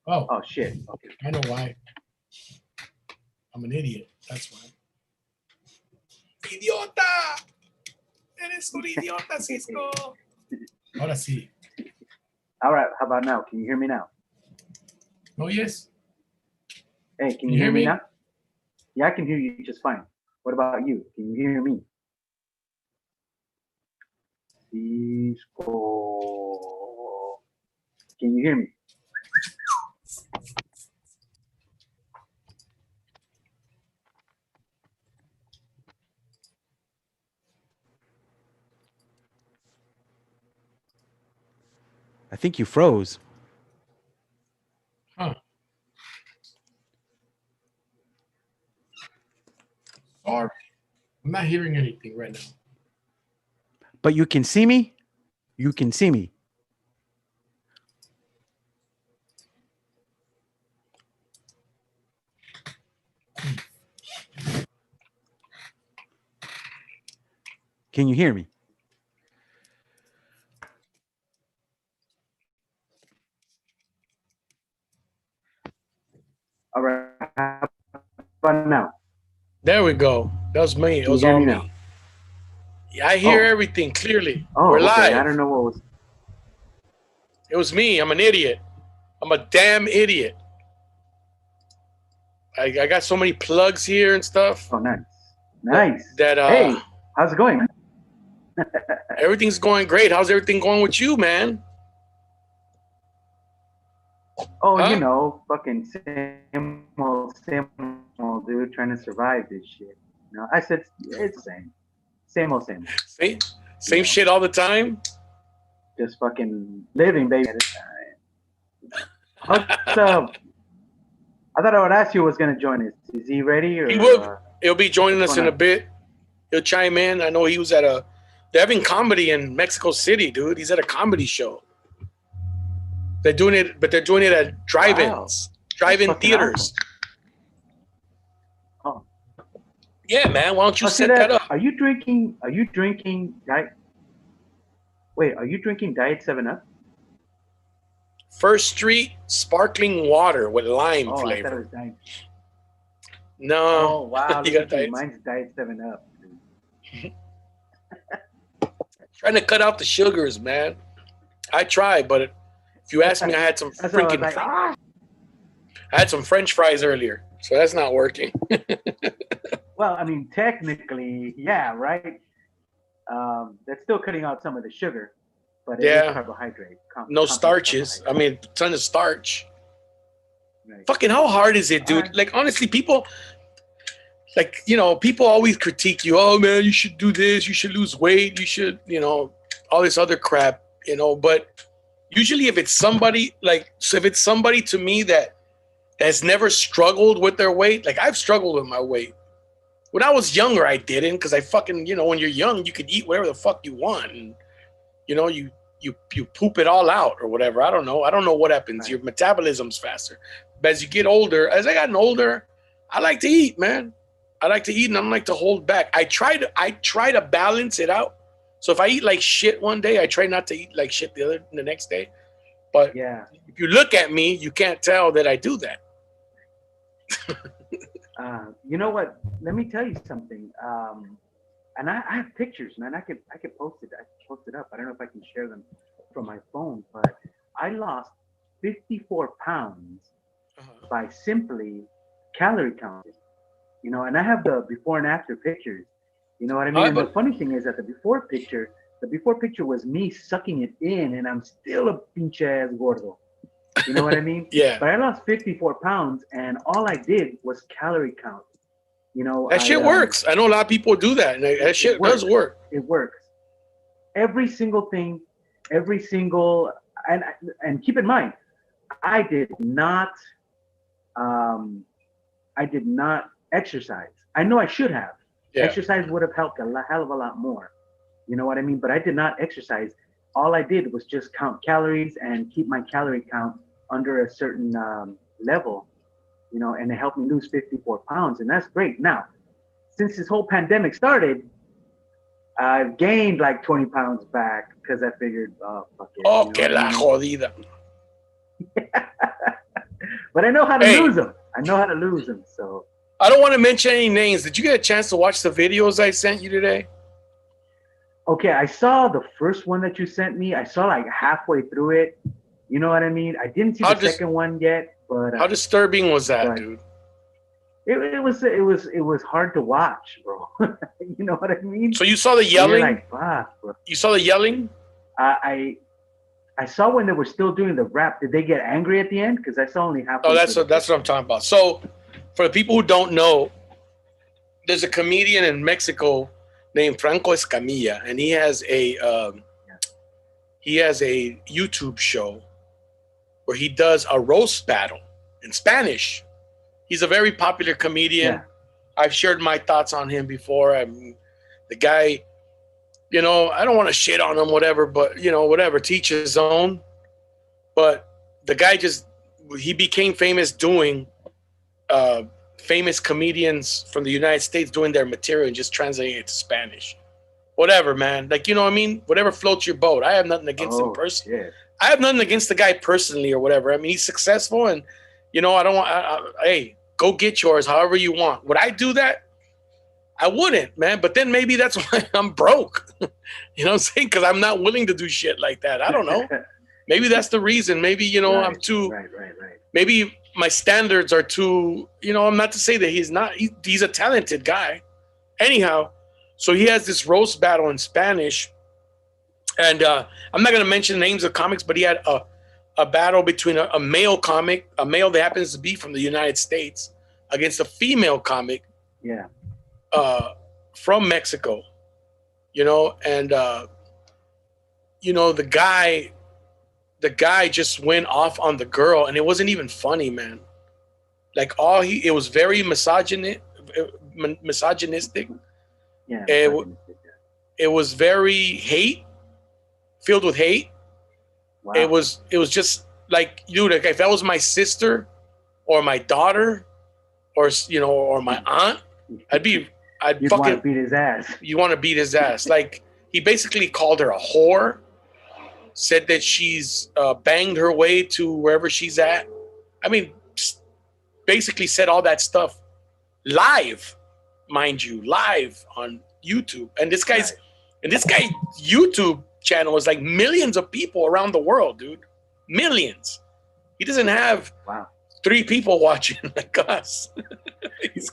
Oh, Oh shit. Okay. I know why. I'm an idiot. That's why. Idiota! Eres un idiota, Cisco. Ahora sí. All right. How about now? Can you hear me now? Oh, yes. Hey, can you hear me now? Yeah, I can hear you just fine. What about you? Can you hear me? Cisco. Can you hear me? I think you froze. Huh. Sorry. I'm not hearing anything right now. But you can see me? You can see me. Can you hear me? All right. How about now? There we go. That was me. It Can you was hear all me me. now? Yeah, I hear Oh. everything clearly. Oh, We're okay. live. I don't know what was. It was me. I'm an idiot. I'm a damn idiot. I got so many plugs here and stuff. Oh, nice. Nice. That Hey, how's it going, man? everything's going great. How's everything going with you, man? Oh, Huh? you know, fucking same old, dude, trying to survive this shit. You know, I said it's the same. Same old, same old. Same know. shit all the time. Just fucking living, baby, at a time. How's, I thought Horacio was gonna join us. Is he ready? Or, He will. He'll be joining us in a on? bit. He'll chime in. I know he was at a. They're having comedy in Mexico City, dude. He's at a comedy show. They're doing it, but they're doing it at drive-ins, drive-in theaters. Awesome. Oh. Yeah, man. Why don't you set that up? Are you drinking diet? Wait, are you drinking Diet 7-Up? First Street sparkling water with lime flavor. I thought it was Diet. No. Oh wow! You got Diet. Mine's Diet 7-Up. Trying to cut out the sugars, man. I tried, but if you ask me, I had some freaking. I had some French fries earlier, so that's not working. Well, I mean, technically, yeah, right. That's still cutting out some of the sugar, but it is carbohydrate. No starches. I mean, a ton of starch. Right. Fucking, how hard is it, dude? Right. Like, honestly, people, like, you know, people always critique you. Oh, man, you should do this. You should lose weight. You should, you know, all this other crap, you know. But usually if it's somebody, like, so if it's somebody to me that has never struggled with their weight, like, I've struggled with my weight. When I was younger, I didn't, because I fucking, you know, when you're young, you could eat whatever the fuck you want. And, you know, you poop it all out or whatever. I don't know. I don't know what happens. Right. Your metabolism's faster. But as you get older, as I gotten older, I like to eat, man. I like to eat and I don't like to hold back. I try to balance it out. So if I eat like shit one day, I try not to eat like shit the next day. But yeah, if you look at me, you can't tell that I do that. You know what? Let me tell you something. And I have pictures, man. I could post it. I could post it up. I don't know if I can share them from my phone, but I lost 54 pounds by simply calorie counting. You know, and I have the before and after pictures. You know what I mean? And the funny thing is that the before picture was me sucking it in, and I'm still a pinche ass gordo. You know what I mean? Yeah. But I lost 54 pounds, and all I did was calorie count. You know, that shit works. I know a lot of people do that, and that shit does work. It works. Every single thing, and keep in mind, I did not exercise. I know I should have. Yeah. Exercise would have helped a hell of a lot more. You know what I mean? But I did not exercise. All I did was just count calories and keep my calorie count under a certain level. You know, and it helped me lose 54 pounds, and that's great. Now, since this whole pandemic started, I've gained like 20 pounds back because I figured, oh, fuck it. Oh, que la jodida. But I know how to Hey. lose them. I know how to lose them. So I don't want to mention any names. Did you get a chance to watch the videos I sent you today? okay, I saw the first one that you sent me. I saw like halfway through it. You know what I mean? I didn't see the second one yet, but how disturbing was that, but dude? it was hard to watch, bro. You know what I mean? So you saw the And you're yelling? like, fuck, bro. You saw the yelling? I saw when they were still doing the rap. Did they get angry at the end? Because I saw only halfway. Oh, that's what I'm talking about. So, for the people who don't know, there's a comedian in Mexico named Franco Escamilla, and he has a YouTube show where he does a roast battle in Spanish. He's a very popular comedian. Yeah. I've shared my thoughts on him before. The guy, you know, I don't want to shit on him, whatever, but you know, whatever, teach his own. But the guy he became famous doing famous comedians from the United States doing their material and just translating it to Spanish. Whatever, man. Like, you know what I mean? Whatever floats your boat. I have nothing against him personally. Yeah. I have nothing against the guy personally or whatever. I mean, he's successful and, you know, I don't want, hey, go get yours however you want. Would I do that? I wouldn't, man. But then maybe that's why I'm broke. You know what I'm saying? Because I'm not willing to do shit like that. I don't know. Maybe that's the reason. Maybe, you know, I'm too. Right. Maybe my standards are too, you know, I'm not to say that he's not. He's a talented guy. Anyhow, so he has this roast battle in Spanish. And I'm not going to mention names of comics, but he had a battle between a male comic, a male that happens to be from the United States, against a female comic. Yeah. From Mexico, you know, and you know, the guy just went off on the girl, and it wasn't even funny, man. Like it was very misogynistic. Yeah. It was very filled with hate. Wow. It was just like, dude, like if that was my sister or my daughter or, you know, or my aunt, You'd fucking want to beat his ass. You want to beat his ass. Like, he basically called her a whore, said that she's banged her way to wherever she's at. I mean, basically said all that stuff live, mind you, live on YouTube. And this guy's YouTube channel is like millions of people around the world, dude. Millions. He doesn't have 3 people watching like us. he's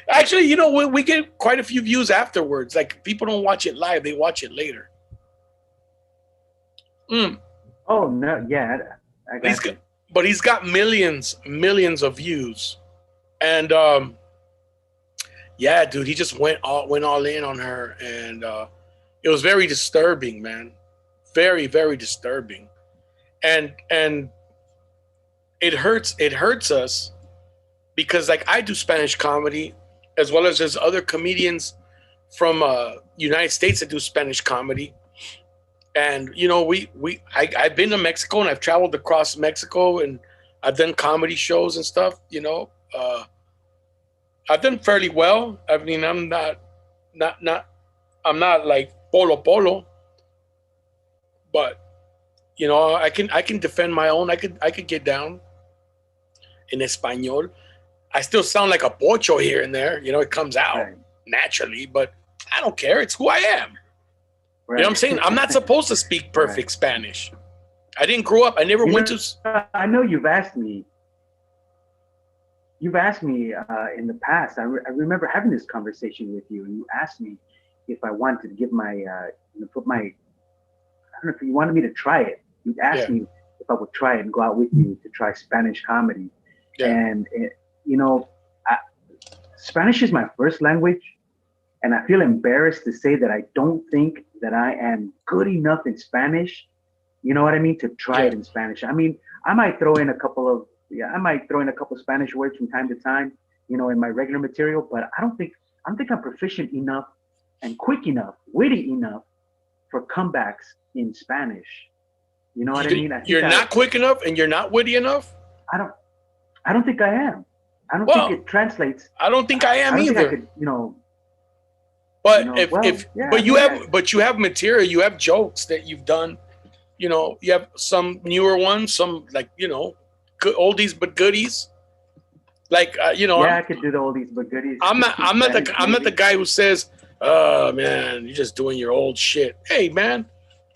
actually, you know, we get quite a few views afterwards. Like, people don't watch it live, they watch it later. Oh no, yeah, I got you. But he's got millions of views, and yeah, dude, he just went all in on her, and it was very disturbing, man. Very, very disturbing, and it hurts us. Because, like, I do Spanish comedy, as well as there's other comedians from United States that do Spanish comedy. And, you know, I've been to Mexico, and I've traveled across Mexico, and I've done comedy shows and stuff, you know. I've done fairly well. I mean, I'm not like polo, but, you know, I can defend my own. I could get down in Espanol. I still sound like a pocho here and there. You know, it comes out naturally, but I don't care. It's who I am. Right. You know what I'm saying? I'm not supposed to speak perfect Spanish. I didn't grow up. I never went to... I know you've asked me in the past. I remember having this conversation with you, and you asked me if I wanted to give I don't know if you wanted me to try it. You asked me if I would try it and go out with you to try Spanish comedy. Yeah. And you know, Spanish is my first language, and I feel embarrassed to say that I don't think that I am good enough in Spanish. You know what I mean? To try it in Spanish. I mean, I might throw in a couple of Spanish words from time to time, you know, in my regular material, but I don't think I'm proficient enough and quick enough, witty enough for comebacks in Spanish. You know what I mean? You're not quick enough and you're not witty enough? I don't think I am. I don't think it translates. I don't think I am either. I could, you know. But you have material, you have jokes that you've done. You know, you have some newer ones, some, like, you know, oldies but goodies. Like I could do the oldies but goodies. I'm not the guy who says, "Oh man, you're just doing your old shit." Hey man,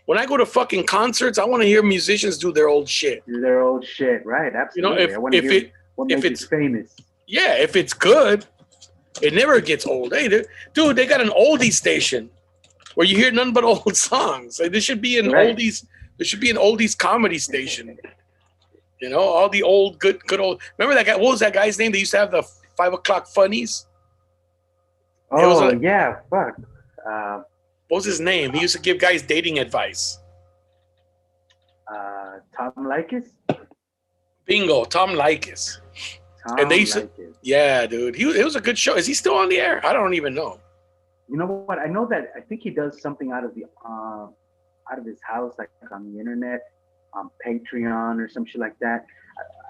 when I go to fucking concerts, I want to hear musicians do their old shit. Do their old shit, right? Absolutely. If it's famous. Yeah, if it's good, it never gets old. Hey, dude, they got an oldie station where you hear nothing but old songs. Like, there should be an oldies. There should be an oldies comedy station. All the old good old. Remember that guy? What was that guy's name? They used to have the 5 o'clock funnies. Oh yeah, fuck. What was his name? He used to give guys dating advice. Tom Likas? Bingo, Tom Likas. And they used to, yeah, dude. It was a good show. Is he still on the air? I don't even know. You know what? I know that I think he does something out of his house, like on the internet, on Patreon or some shit like that.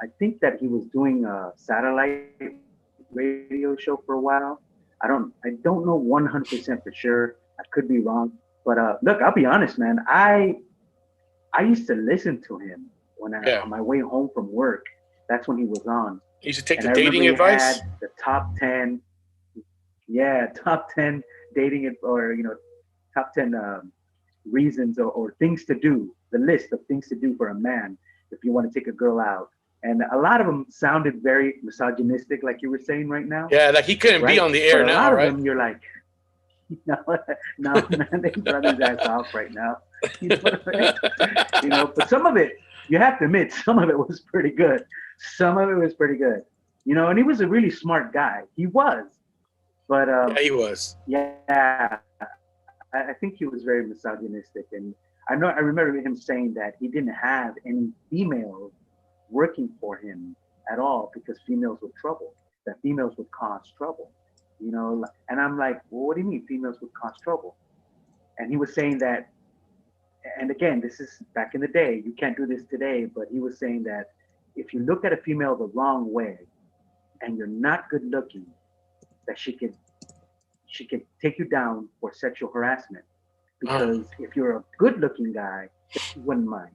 I think that he was doing a satellite radio show for a while. I don't know 100% for sure. I could be wrong, but look, I'll be honest, man. I used to listen to him when on my way home from work. That's when he was on. He used to take the dating advice. The top 10 dating or top 10 reasons or things to do. The list of things to do for a man if you want to take a girl out. And a lot of them sounded very misogynistic, like you were saying right now. Yeah, like he couldn't be on the air now, right? A lot of them, you're like, no, man, they run his ass off right now. But some of it, you have to admit, some of it was pretty good. And he was a really smart guy. He was. But yeah, he was. Yeah, I think he was very misogynistic. And I remember him saying that he didn't have any females working for him at all because females were trouble. That females would cause trouble. And I'm like, well, what do you mean females would cause trouble? And he was saying that, and again, this is back in the day. You can't do this today, but he was saying that if you look at a female the wrong way and you're not good looking, that she can take you down for sexual harassment. Because if you're a good looking guy, she wouldn't mind.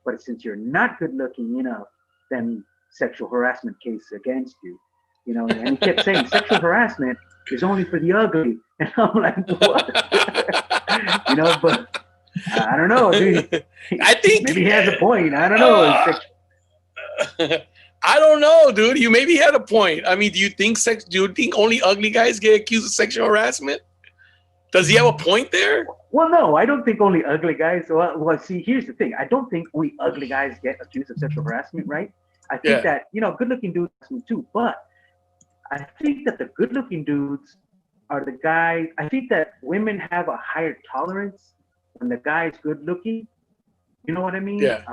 But since you're not good looking enough, then sexual harassment case against you. And he kept saying sexual harassment is only for the ugly. And I'm like, what? But I don't know, dude. I think maybe he has a point. I don't know. I don't know, dude. You maybe had a point. I mean, do you think only ugly guys get accused of sexual harassment? Does he have a point there? Well, no, I don't think only ugly guys. Well, see, here's the thing. I don't think only ugly guys get accused of sexual harassment, right? I think that, good-looking dudes too. But I think that the good-looking dudes are the guys. I think that women have a higher tolerance when the guy's good-looking. You know what I mean? Yeah.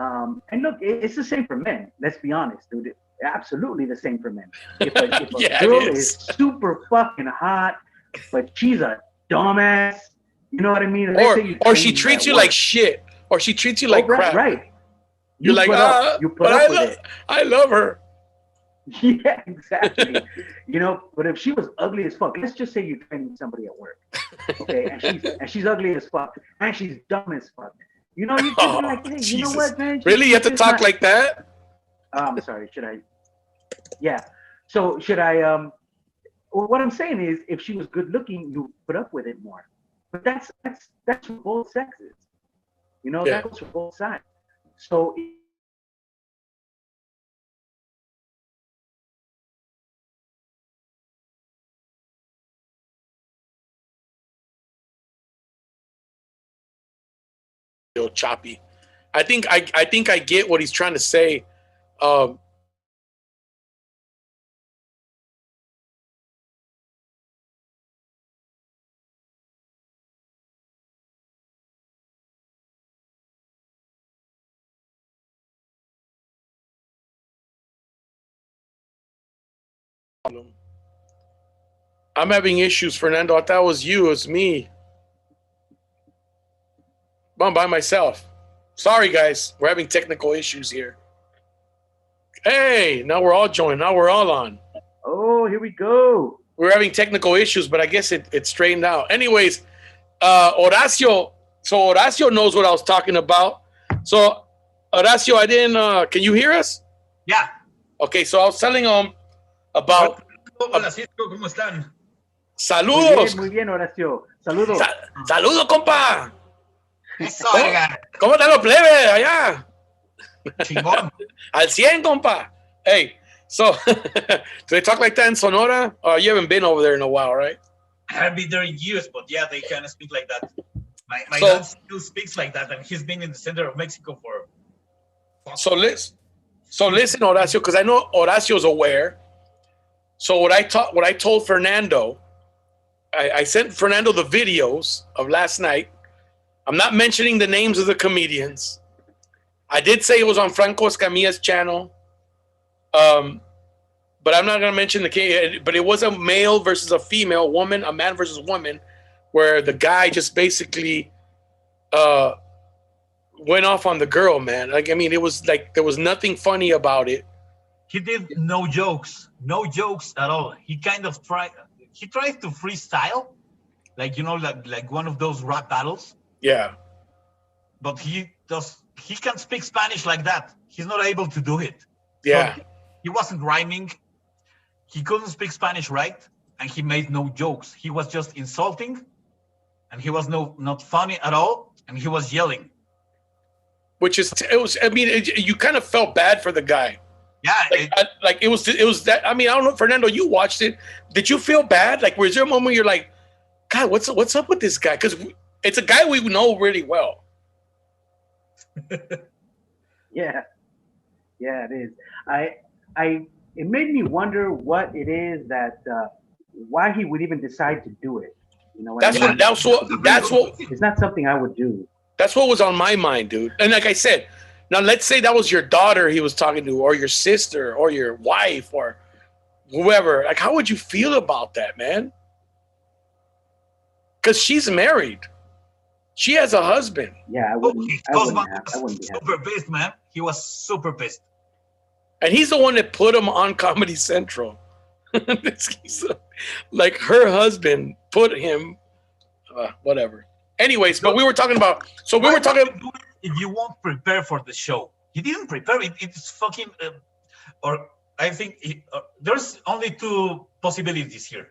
And look, it's the same for men. Let's be honest, dude. Absolutely the same for men. If a girl is super fucking hot, but she's a dumbass, you know what I mean? Or she treats you like shit. Or she treats you like crap. Right. You're like, I love her. Yeah, exactly. But if she was ugly as fuck, let's just say you're training somebody at work, okay, and she's ugly as fuck, and she's dumb as fuck. You could be like, hey, Jesus. You know what, man? Really? You have to talk like that? I'm sorry. Should I? Yeah. So should I? Well, what I'm saying is, if she was good looking, you put up with it more. But that's for both sexes. That goes for both sides. So. Choppy. I think I get what he's trying to say. I'm having issues, Fernando. I thought it was you. It's me. I'm by myself. Sorry, guys. We're having technical issues here. Hey, now we're all joined. Now we're all on. Oh, here we go. We're having technical issues, but I guess it straightened out. Anyways, Horacio. So Horacio knows what I was talking about. So Horacio, I didn't. Can you hear us? Yeah. Okay, so I was telling him about. Hola, Cisco, ¿cómo están? Saludos. Muy bien, Horacio. Saludos. Saludos, compa. Eso, oiga. ¿Cómo están los plebes allá? Chingón. Al 100, compa. Hey, so do they talk like that in Sonora? You haven't been over there in a while, right? I haven't been there in years, but yeah, they kind of speak like that. My So- dad still speaks like that, and he's been in the center of Mexico for. So listen, Horacio, because I know Horacio's aware. So what I told Fernando, I sent Fernando the videos of last night. I'm not mentioning the names of the comedians. I did say it was on Franco Escamilla's channel. But I'm not going to mention but it was a male versus a female, woman, a man versus woman, where the guy just basically went off on the girl, man. Like, I mean, it was like there was nothing funny about it. He did no jokes at all. He kind of tried to freestyle, like, you know, like one of those rap battles. Yeah. But he can't speak Spanish like that. He's not able to do it. Yeah. So he wasn't rhyming. He couldn't speak Spanish right, and he made no jokes. He was just insulting, and he was not funny at all, and he was yelling. Which is, you kind of felt bad for the guy. Yeah, It was that. I mean, I don't know, Fernando, you watched it. Did you feel bad? Like, was there a moment where you're like, God, what's up with this guy? Because it's a guy we know really well. Yeah, it is. It made me wonder what it is that why he would even decide to do it. You know, That's what. It's not something I would do. That's what was on my mind, dude. And like I said, now let's say that was your daughter he was talking to, or your sister, or your wife, or whoever. Like, how would you feel about that, man? Because she's married. She has a husband. Yeah, I wouldn't be happy. Super pissed, man. He was super pissed. And he's the one that put him on Comedy Central. Like, her husband put him, whatever. Anyways, but we were talking about, if you won't prepare for the show. He didn't prepare it. It's fucking, or I think there's only two possibilities here.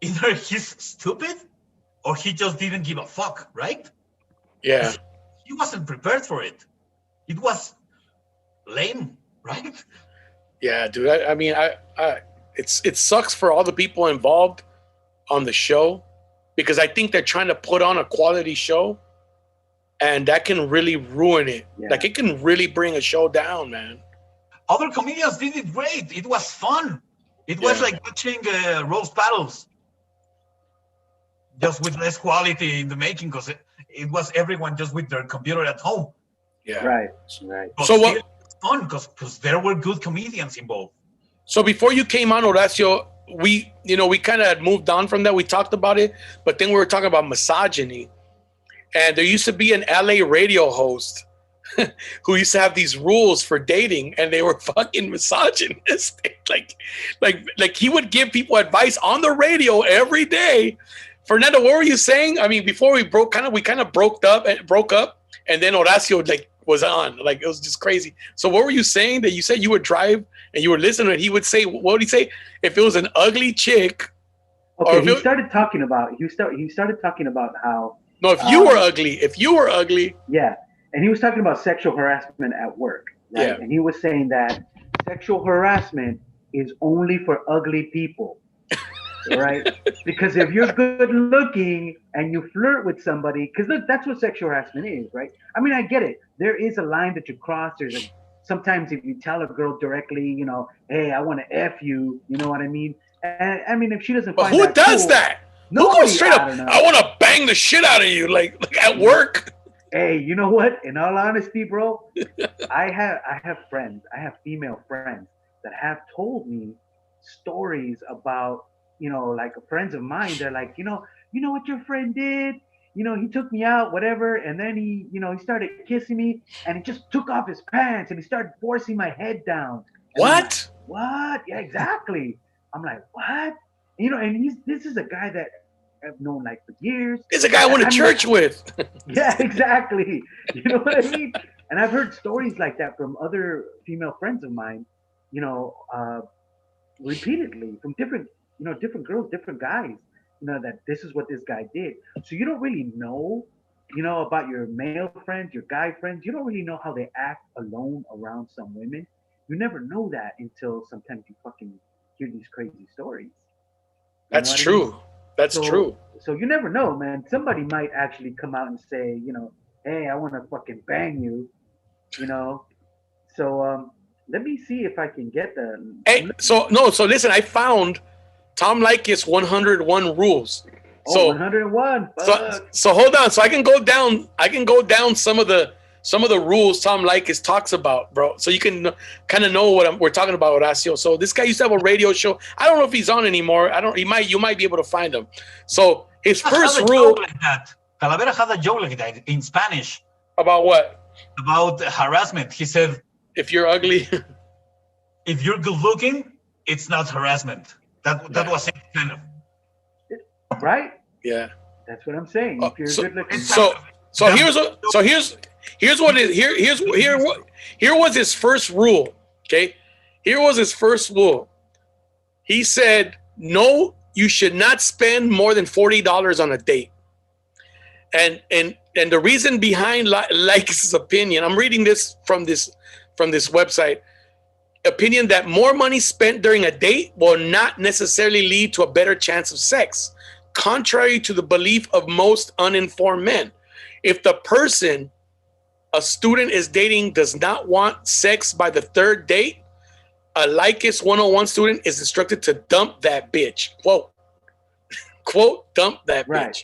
Either he's stupid or he just didn't give a fuck, right? Yeah. He wasn't prepared for it. It was lame, right? Yeah, dude. I mean, it sucks for all the people involved on the show, because I think they're trying to put on a quality show, and that can really ruin it. Yeah. Like, it can really bring a show down, man. Other comedians did it great. It was fun. It was like watching roast battles, just with less quality in the making, because it was everyone just with their computer at home. Yeah. Right. But So still, what? it was fun because there were good comedians involved. So before you came on, Horacio, we kind of had moved on from that. We talked about it, but then we were talking about misogyny. And there used to be an LA radio host who used to have these rules for dating, and they were fucking misogynistic. Like he would give people advice on the radio every day. Fernando, what were you saying? I mean, before we broke up, and then Horacio was on. Like, it was just crazy. So what were you saying? That you said you would drive and you were listening, and he would say, what would he say? If it was an ugly chick. Okay, he started talking about how. No, if you were ugly. Yeah, and he was talking about sexual harassment at work, right? Yeah. And he was saying that sexual harassment is only for ugly people, right? Because if you're good looking and you flirt with somebody, because that's what sexual harassment is, right? I mean, I get it. There is a line that you cross. Sometimes if you tell a girl directly, hey, I want to F you, you know what I mean? And I mean, if she doesn't find But who does cool, that? Nobody, who goes straight up, I want to bang the shit out of you, like at work? Hey, you know what? In all honesty, bro, I have friends. I have female friends that have told me stories about, like friends of mine. They're like, you know what your friend did? He took me out, whatever, and then he started kissing me, and he just took off his pants and he started forcing my head down. What? What? Yeah, exactly. I'm like, what? And this is a guy that I've known like for years. It's a guy I went to church with. Yeah, exactly. You know what I mean? And I've heard stories like that from other female friends of mine, repeatedly from different, different girls, different guys, that this is what this guy did. So you don't really know, about your male friends, your guy friends. You don't really know how they act alone around some women. You never know that until sometimes you fucking hear these crazy stories. That's true. That's true. So you never know, man. Somebody might actually come out and say, hey, I want to fucking bang you, So let me see if I can get the. Hey, so listen, I found Tom Leykis 101 rules. So 101. So hold on. So I can go down some of the rules Tom Leykis talks about, bro. So you can kind of know what we're talking about, Horacio. So this guy used to have a radio show. I don't know if he's on anymore. You might be able to find him. So his first rule. Like that. Calavera had a joke like that in Spanish. About what? About harassment. He said, if you're ugly, if you're good looking, it's not harassment. That was it, kind of. Right? Yeah. That's what I'm saying. If you're good looking. Here was his first rule. Okay. Here was his first rule. He said, no, you should not spend more than $40 on a date. And the reason behind Leykis' opinion, I'm reading this from this website, opinion that more money spent during a date will not necessarily lead to a better chance of sex, contrary to the belief of most uninformed men. If the person a student is dating does not want sex by the third date, a Leykis 101 student is instructed to dump that bitch. Quote, dump that bitch.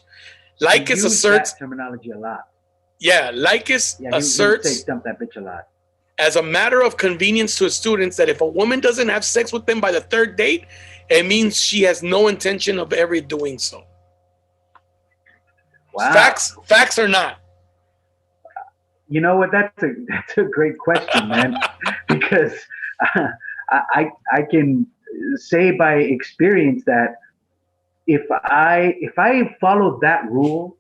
Leykis asserts that terminology a lot. Yeah, Leykis asserts he would say dump that bitch a lot. As a matter of convenience to his students that if a woman doesn't have sex with them by the third date, it means she has no intention of ever doing so. Wow. Facts or not? You know what? That's a great question, man. Because I can say by experience that if I followed that rule,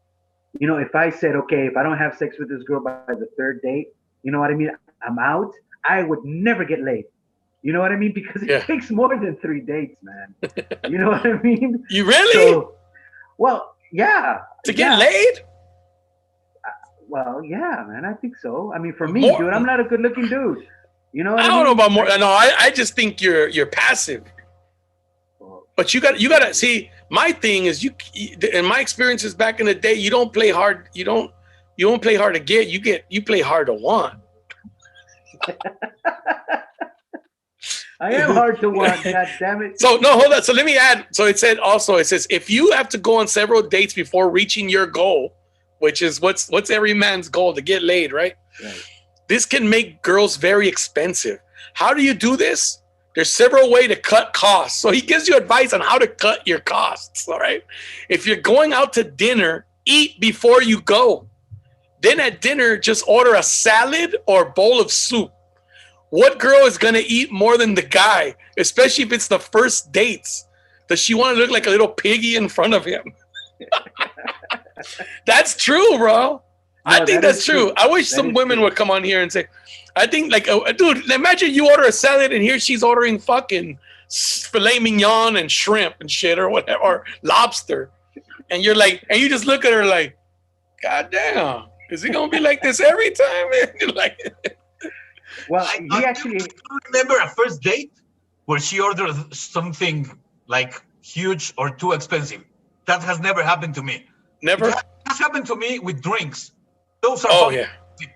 if I said, okay, if I don't have sex with this girl by the third date, you know what I mean? I'm out. I would never get laid. You know what I mean? Because it takes more than 3 dates, man. You know what I mean? You really? So, well, yeah. To get laid? Well, yeah, man. I think so. I mean, for me, dude, I'm not a good-looking dude. You know what I mean? I don't know about more. No, I just think you're passive. But you got to see. My thing is, in my experiences back in the day, you don't play hard. You don't play hard to get. You play hard to want. I am hard to want. God damn it. So no, hold on. So let me add. So it says if you have to go on several dates before reaching your goal, which is what's every man's goal, to get laid, right? This can make girls very expensive. How do you do this? There's several ways to cut costs. So he gives you advice on how to cut your costs. All right. If you're going out to dinner, eat before you go. Then at dinner, just order a salad or bowl of soup. What girl is going to eat more than the guy, especially if it's the first dates? Does she want to look like a little piggy in front of him? That's true, bro. I think that's true. I wish some women would come on here and say, I think, like, dude, imagine you order a salad and here she's ordering fucking filet mignon and shrimp and shit or whatever, or lobster. And you're like, and you just look at her like, God damn, is it going to be like this every time? Man? Like, well, he actually. I remember a first date where she ordered something like huge or too expensive. That has never happened to me. Never? It has happened to me with drinks. Those are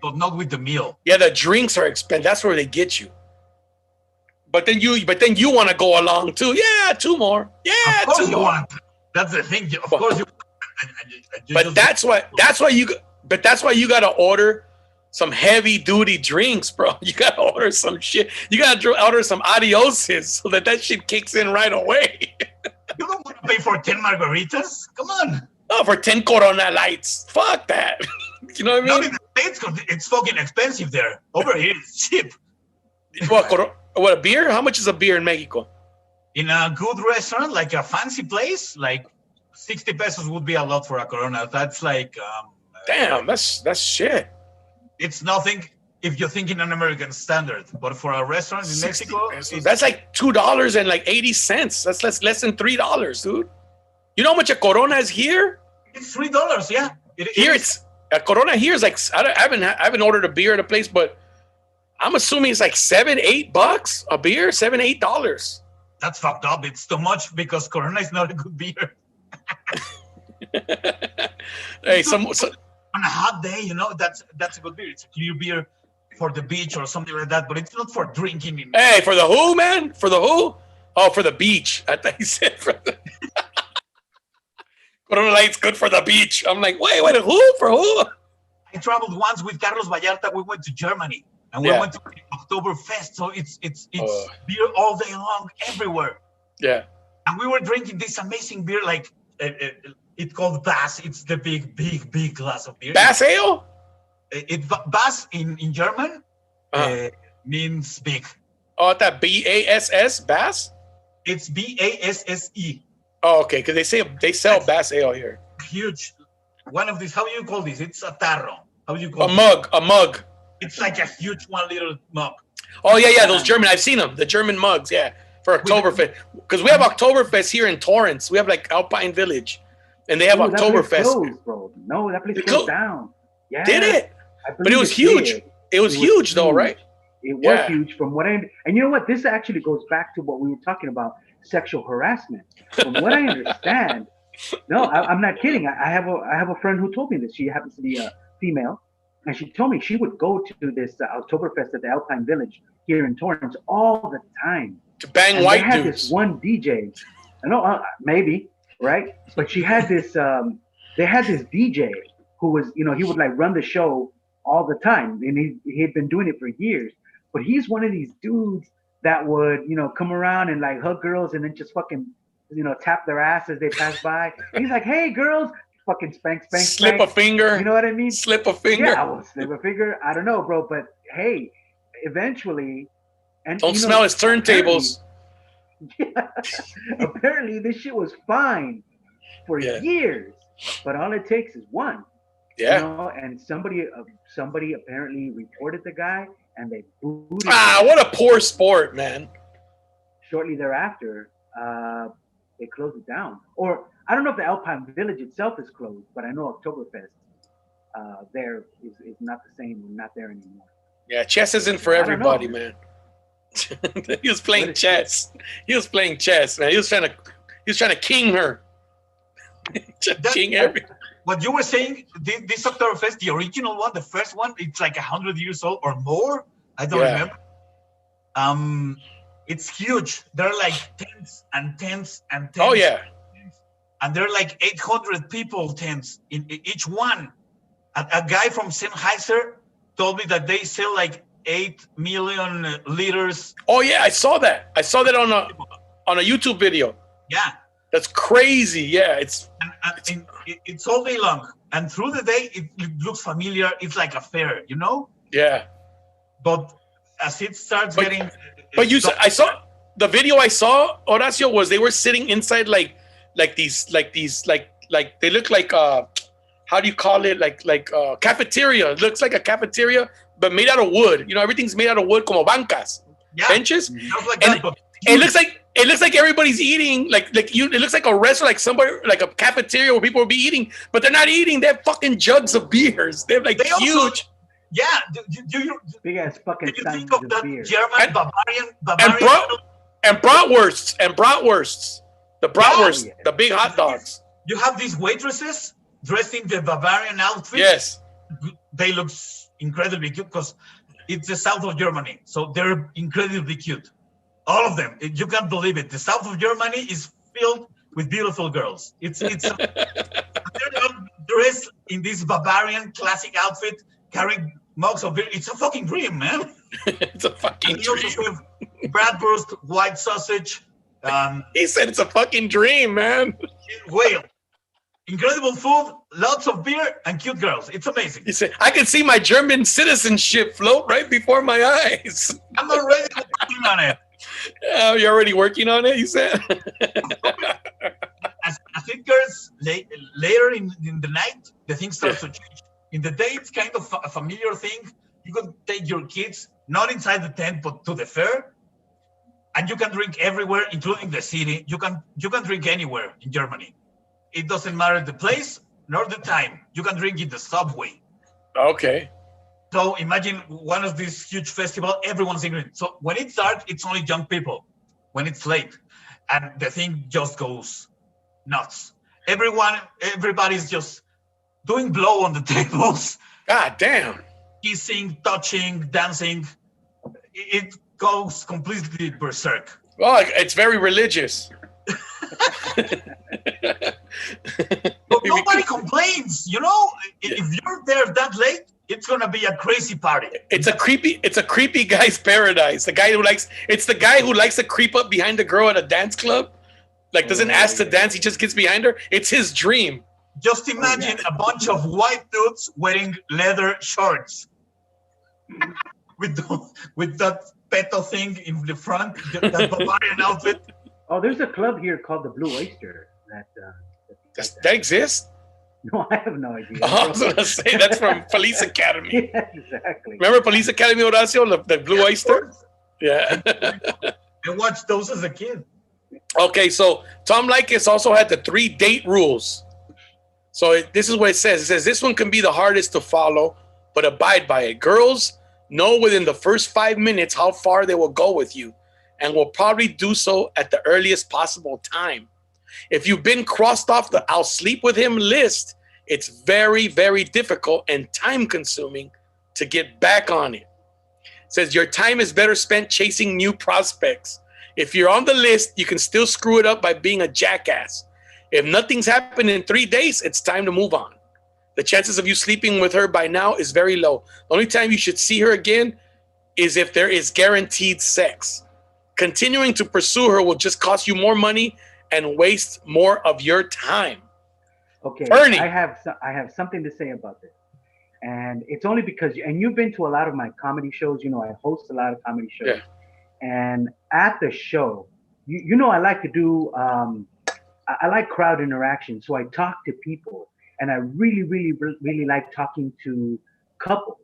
but not with the meal. Yeah, the drinks are expensive. That's where they get you. But then you want to go along too. Yeah, 2 more. Yeah, of course 2 you more. Want. That's the thing. Of course you. But that's why you got to order some heavy duty drinks, bro. You got to order some shit. You got to order some adioses so that shit kicks in right away. You don't want to pay for 10 margaritas? Come on. Oh, for 10 Corona Lights. Fuck that. You know what I mean? Not in the States, it's fucking expensive there. Over here, it's cheap. What, a beer? How much is a beer in Mexico? In a good restaurant, like a fancy place, like 60 pesos would be a lot for a Corona. That's like... damn, that's shit. It's nothing. if you think in an American standard. But for a restaurant in Mexico, that's like $2.80. That's less than $3, dude. You know how much a Corona is here? It's $3. Yeah. It's a Corona here is like I haven't ordered a beer at a place, but I'm assuming it's like $7-8 a beer, $7-8. That's fucked up. It's too much because Corona is not a good beer. Hey, on a hot day, you know, that's a good beer. It's a clear beer for the beach or something like that, but it's not for drinking. Hey, for the who, man? For the who? Oh, for the beach. I thought you said for the Corona Light's good for the beach. I'm like, wait, who? For who? I traveled once with Carlos Vallarta. We went to Germany and we went to Oktoberfest. So it's beer all day long everywhere. Yeah. And we were drinking this amazing beer, like it's called Bass. It's the big glass of beer. Bass ale? Bass in German means big. Oh, that BASS, Bass? It's BASSE. Oh, okay, because they sell Bass ale here. Huge. One of these, how do you call this? It's a tarro. How do you call it? A mug. It's like a huge 1 liter mug. Oh, yeah, those German, I've seen them, the German mugs, for Oktoberfest. Because we have Oktoberfest here in Torrance. We have like Alpine Village, and they have Oktoberfest. That place closed, bro. No, that place closed down. Yeah. Did it? But it was huge. It was huge, though, right? It was huge from what and you know what? This actually goes back to what we were talking about, sexual harassment. From what I understand, no, I'm not kidding. I have a friend who told me this. She happens to be a female, and she told me she would go to this Oktoberfest at the Alpine Village here in Torrance all the time to bang white dudes. They had this one DJ. I know, maybe, right? But she had this. They had this DJ who was, he would like run the show all the time, and he had been doing it for years. But he's one of these dudes that would, come around and like hug girls and then just fucking, tap their ass as they pass by. He's like, "Hey, girls," fucking spank. Slip a finger. You know what I mean? Slip a finger. Yeah, well, slip a finger. I don't know, bro. But hey, eventually, and don't smell his turntables. Apparently, this shit was fine for years. But all it takes is one. Yeah. And somebody apparently reported the guy, and they booted him. What a poor sport, man. Shortly thereafter, they closed it down. Or I don't know if the Alpine Village itself is closed, but I know Oktoberfest there is not the same. We're not there anymore. Yeah, chess isn't for everybody, man. He was playing chess. He was playing chess, man. He was trying to king her. King every. What you were saying, this Oktoberfest, the original one, the first one, it's like 100 years old or more. I don't remember. It's huge. There are like tents and tents and tents. Oh, yeah. And there are like 800 people tents in each one. A guy from Sennheiser told me that they sell like 8 million liters. Oh, yeah, I saw that. I saw that on a YouTube video. Yeah. That's crazy. Yeah, it's all day long, and through the day it looks familiar. It's like a fair, Yeah. But as it starts getting, I saw the video. I saw Horacio was they were sitting inside like these they look like how do you call it like cafeteria. It looks like a cafeteria, but made out of wood. Everything's made out of wood, como bancas, benches. It looks like everybody's eating it looks like a restaurant, like somebody, like a cafeteria where people will be eating, but they're not eating. They have fucking jugs of beers. They're like huge. Big ass fucking. Do you think of that beer. German Bavarian and bratwursts. The bratwurst, the big hot dogs. You have these waitresses dressed in the Bavarian outfit. Yes, they look incredibly cute because it's the south of Germany, so they're incredibly cute. All of them. You can't believe it. The south of Germany is filled with beautiful girls. They're dressed in this Bavarian classic outfit, carrying mugs of beer. It's a fucking dream, man. It's a fucking dream. Also have bratwurst, white sausage. He said it's a fucking dream, man. Whale. Incredible food, lots of beer, and cute girls. It's amazing. He said, I can see my German citizenship float right before my eyes. I'm already working on it. You're already working on it, you said? As it goes later in the night, the thing starts to change. In the day, it's kind of a familiar thing. You can take your kids not inside the tent, but to the fair, and you can drink everywhere, including the city. You can drink anywhere in Germany. It doesn't matter the place nor the time. You can drink in the subway. Okay. So imagine one of these huge festivals, everyone's drinking. So when it's dark, it's only young people. When it's late, and the thing just goes nuts. Everybody's just doing blow on the tables. God damn. Kissing, touching, dancing. It goes completely berserk. Well, it's very religious. But nobody complains, you know? If you're there that late, it's gonna be a crazy party. It's a creepy guy's paradise. The guy who likes to creep up behind a girl at a dance club. Like doesn't ask to dance, he just gets behind her. It's his dream. Just imagine a bunch of white dudes wearing leather shorts with that peto thing in the front, that barbarian outfit. Oh, there's a club here called the Blue Oyster That exists? No, I have no idea. I was gonna say that's from Police Academy. Yeah, exactly. Remember Police Academy, Horacio? The Blue Oyster? Yeah. I watched those as a kid. Okay, so Tom Likas also had the 3 date rules. So this is what it says. It says this one can be the hardest to follow, but abide by it. Girls know within the first 5 minutes how far they will go with you and will probably do so at the earliest possible time. If you've been crossed off the I'll sleep with him list, it's very, very difficult and time consuming to get back on it. It says your time is better spent chasing new prospects. If you're on the list, you can still screw it up by being a jackass. If nothing's happened in 3 days, it's time to move on. The chances of you sleeping with her by now is very low. The only time you should see her again is if there is guaranteed sex. Continuing to pursue her will just cost you more money and waste more of your time. Okay, Ernie. I have something to say about this. And it's only because, and you've been to a lot of my comedy shows, you know, I host a lot of comedy shows. Yeah. And at the show, you know, I like to do, I like crowd interaction. So I talk to people, and I really, really, really like talking to couples.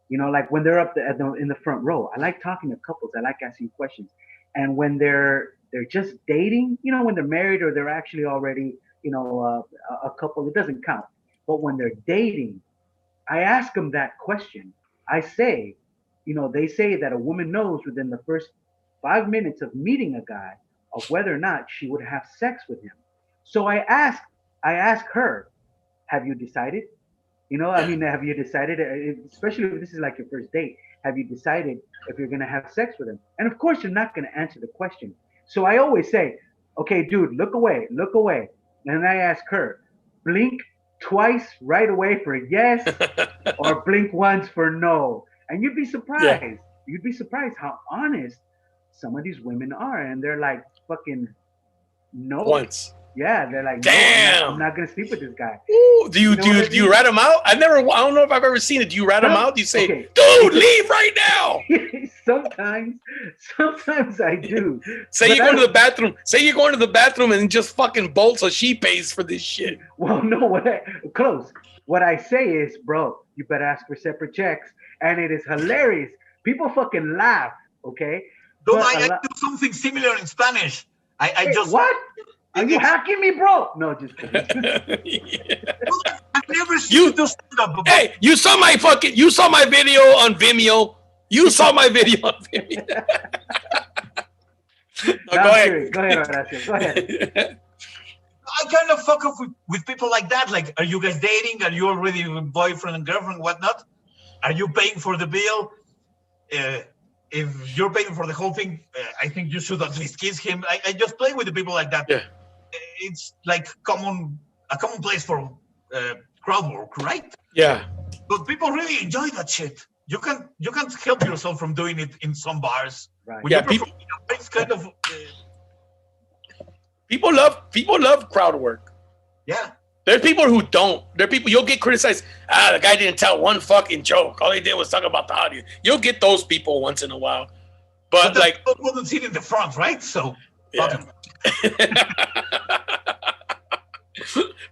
You know, like when they're up in the front row, I like talking to couples. I like asking questions. And when they're just dating, you know, when they're married or they're actually already, you know, a couple, it doesn't count. But when they're dating, I ask them that question. I say, you know, they say that a woman knows within the first 5 minutes of meeting a guy of whether or not she would have sex with him. So I ask her, have you decided? You know, I mean, have you decided, especially if this is like your first date, have you decided if you're going to have sex with him? And of course, you're not going to answer the question. So I always say, okay, dude, look away. And I ask her, blink twice right away for yes, or blink once for no. And you'd be surprised. Yeah. You'd be surprised how honest some of these women are. And they're like, fucking no. Once. Yeah, they're like, damn, no, I'm not gonna sleep with this guy. Ooh, do you rat him out? I don't know if I've ever seen it. Do you rat him out? Do you say, okay, dude, leave right now? Sometimes I do. Say you're going to the bathroom. Say you're going to the bathroom and just fucking bolt so she pays for this shit. Well, no, what I say is, bro, you better ask for separate checks. And it is hilarious. People fucking laugh, okay? Don't I do something similar in Spanish. I just... What? Are you hacking me, bro? No, just kidding. I've never seen this stuff. Hey, you saw my video on Vimeo. You saw my video on Vimeo. Go ahead, Horacio. Go ahead. I kind of fuck up with people like that. Like, are you guys dating? Are you already boyfriend and girlfriend? Whatnot? Are you paying for the bill? If you're paying for the whole thing, I think you should at least kiss him. I just play with the people like that. Yeah. It's like a common place for crowd work, right? Yeah. But people really enjoy that shit. You can't help yourself from doing it in some bars. Right. Yeah. It's kind of. People love crowd work. Yeah. There's people who don't. There are people you'll get criticized. The guy didn't tell one fucking joke. All he did was talk about the audience. You'll get those people once in a while. But like, wouldn't sit in the front, right? So. Yeah.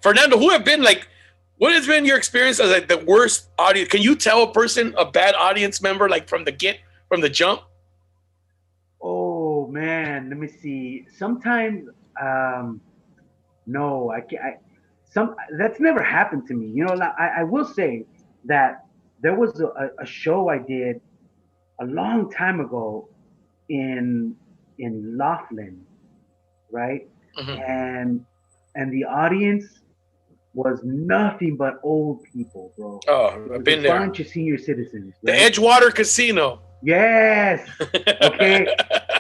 Fernando, who have been like What has been your experience as like the worst audience? Can you tell a person a bad audience member like from the jump? Oh man, let me see. Sometimes, no, I can't. That's never happened to me. You know, like, I will say that there was a show I did a long time ago in Laughlin, right? Mhm. And the audience was nothing but old people, bro. Oh, It I've was been a there. bunch of senior citizens, The right? Edgewater Casino. Yes. Okay.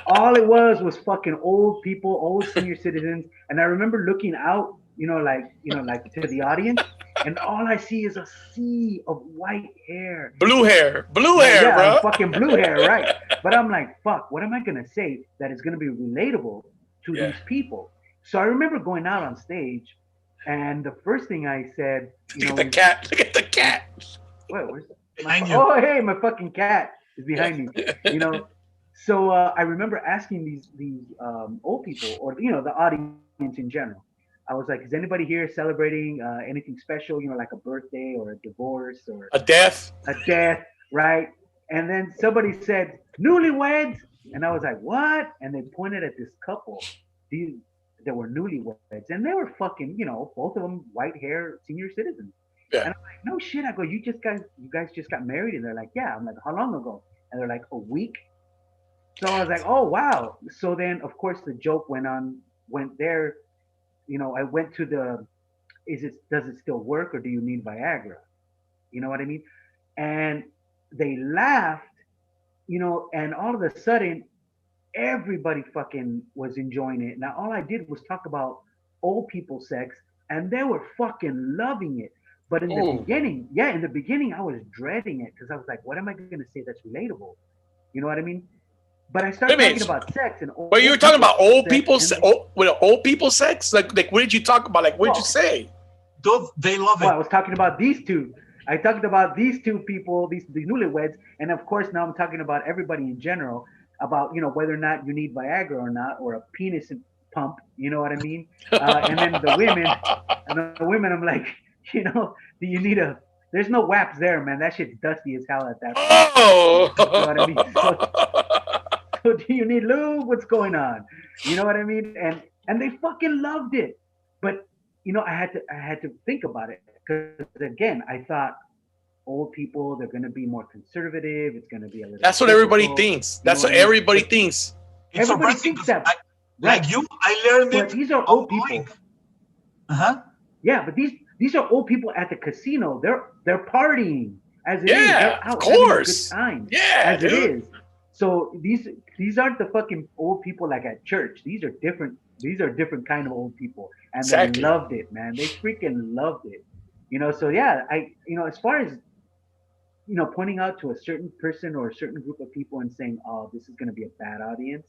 All it was fucking old people, old senior citizens. And I remember looking out, like to the audience, and all I see is a sea of white hair. Blue hair, Right, yeah, bro. fucking blue hair, right? But I'm like, fuck, what am I gonna say that is gonna be relatable to Yeah. these people? So I remember going out on stage, and the first thing I said, Look at the cat. Look at the cat. wait, where's Behind you. oh, hey, my fucking cat is behind me. You know, so I remember asking these old people, or the audience in general. I was like, is anybody here celebrating anything special? Like a birthday or a divorce or A death. a death, right? And then somebody said, newlyweds. And I was like, what? And they pointed at this couple. These They were newlyweds. And they were fucking, both of them white hair senior citizens. Yeah. And I'm like, no shit. I go, you guys just got married? And they're like, yeah. I'm like, how long ago? And they're like, a week. So I was like, oh wow. So then of course the joke went there. I went to does it still work or do you need Viagra? You know what I mean? And they laughed, and all of a sudden, everybody fucking was enjoying it. Now, all I did was talk about old people sex, and they were fucking loving it. But in the beginning, I was dreading it because I was like, what am I going to say that's relatable? You know what I mean? But I started talking about sex and But you were talking about old people, old people sex? Like what did you talk about? Like, what did you say? They love it. Well, I was talking about these two. I talked about these two people, these newlyweds, and of course now I'm talking about everybody in general about whether or not you need Viagra or not, or a penis pump. You know what I mean? And then the women, I'm like, do you need a? There's no WAPs there, man. That shit's dusty as hell at that point. Oh. You know what I mean? So do you need lube? What's going on? You know what I mean? And they fucking loved it. But I had to think about it because again, I thought old people, they're going to be more conservative. It's going to be a little. That's what everybody thinks. That's what everybody thinks. It's Everybody surprising thinks 'cause that. like you, I learned But it. these are old people. Yeah, but these are old people at the casino. They're partying as it is. They're out of course. having a good time. Yeah, as dude. it is. So these aren't the fucking old people like at church. These are different. These are different kind of old people, and Exactly. they loved it, man. They freaking loved it. So yeah, as far as pointing out to a certain person or a certain group of people and saying, oh, this is going to be a bad audience.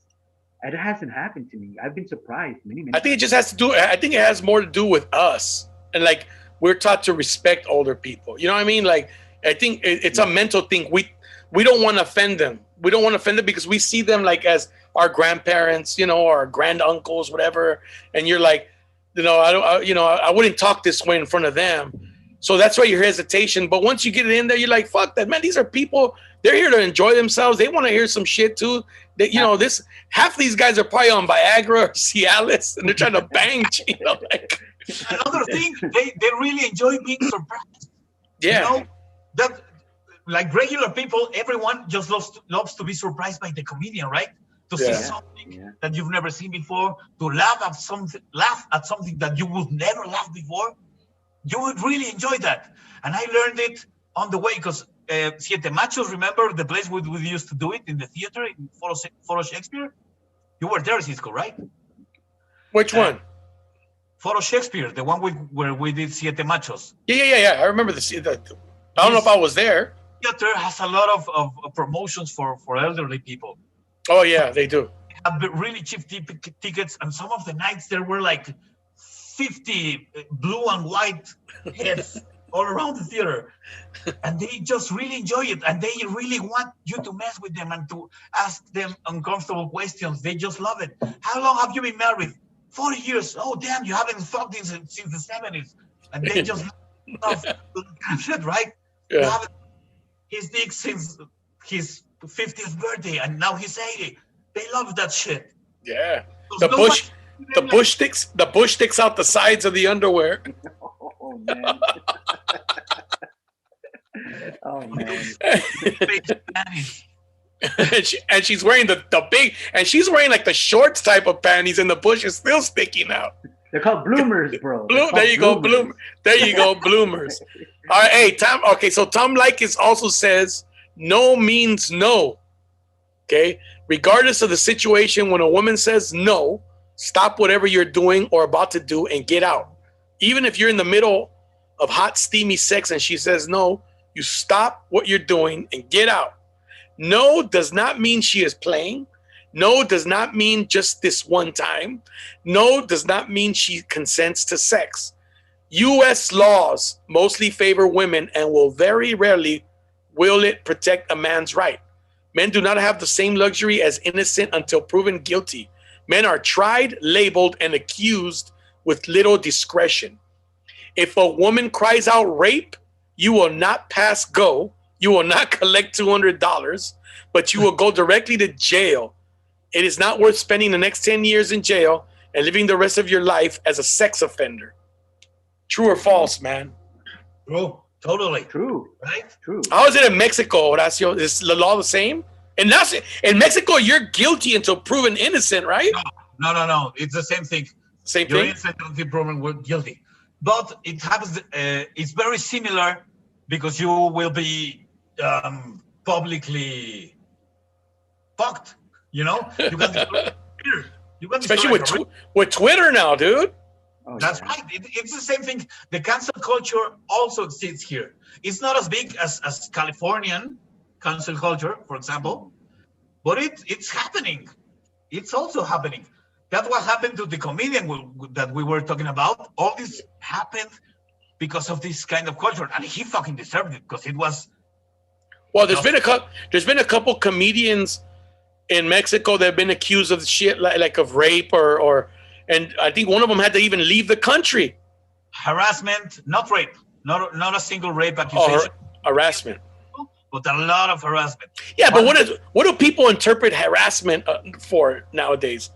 It hasn't happened to me. I've been surprised many I think it just has to do. I think it has more to do with us, and like we're taught to respect older people. You know what I mean? Like I think it's a mental thing. We don't want to offend them. We don't want to offend them because we see them like as our grandparents, or our granduncles, whatever. And you're like, I wouldn't talk this way in front of them. So that's why your hesitation. But once you get it in there, you're like, fuck that, man. These are people. They're here to enjoy themselves. They want to hear some shit too. That half these guys are probably on Viagra or Cialis, and they're trying to bang. Like. Another thing, they really enjoy being surprised. Yeah. That like regular people, everyone just loves to be surprised by the comedian, right? To see something that you've never seen before, to laugh at something that you would never laugh before. You would really enjoy that. And I learned it on the way because Siete Machos, remember the place we used to do it in the theater in Foro Shakespeare? You were there, Cisco, right? Which one? Foro Shakespeare, the one where we did Siete Machos. Yeah. I remember I don't know if I was there. Theater has a lot of promotions for elderly people. Oh, yeah, they do. They have really cheap tickets, and some of the nights there were like 50 blue and white heads all around the theater, and they just really enjoy it, and they really want you to mess with them and to ask them uncomfortable questions. They just love it. How long have you been married? 40 years. Oh damn, you haven't fucked since the 70s. And they just love shit, right? Yeah. Love his dick since his 50th birthday, and now he's 80. They love that shit. Yeah. Because The bush sticks out the sides of the underwear. Oh man. Oh man. and she's wearing the big, and she's wearing like the shorts type of panties, and the bush is still sticking out. They're called bloomers, bro. There you go, bloomers. All right, hey, Tom. Okay, so Tom Likis also says no means no. Okay, regardless of the situation, when a woman says no, stop whatever you're doing or about to do and get out. Even if you're in the middle of hot, steamy sex and she says no, you stop what you're doing and get out. No does not mean she is playing. No does not mean just this one time. No does not mean she consents to sex. U.S. laws mostly favor women and will very rarely will it protect a man's right. Men do not have the same luxury as innocent until proven guilty. Men are tried, labeled, and accused with little discretion. If a woman cries out rape, you will not pass go. You will not collect $200, but you will go directly to jail. It is not worth spending the next 10 years in jail and living the rest of your life as a sex offender. True or false, man? True. Totally. True. Right? True. How is it in Mexico, Horacio? Is the law the same? And that's in Mexico, you're guilty until proven innocent, right? No. It's the same thing. Same You're thing? innocent until proven guilty. But it happens, it's very similar because you will be publicly fucked, you know? You can Especially with Twitter now, dude. Oh, That's yeah. right. It's the same thing. The cancel culture also exists here. It's not as big as Californian cancel culture, for example, but it's happening. It's also happening. That's what happened to the comedian that we were talking about. All this happened because of this kind of culture, and he fucking deserved it because it was. Well, there's been a couple comedians in Mexico that have been accused of shit like of rape or and I think one of them had to even leave the country. Harassment, not rape, not a single rape accusation. Harassment. But a lot of harassment. Yeah, but what do people interpret harassment for nowadays?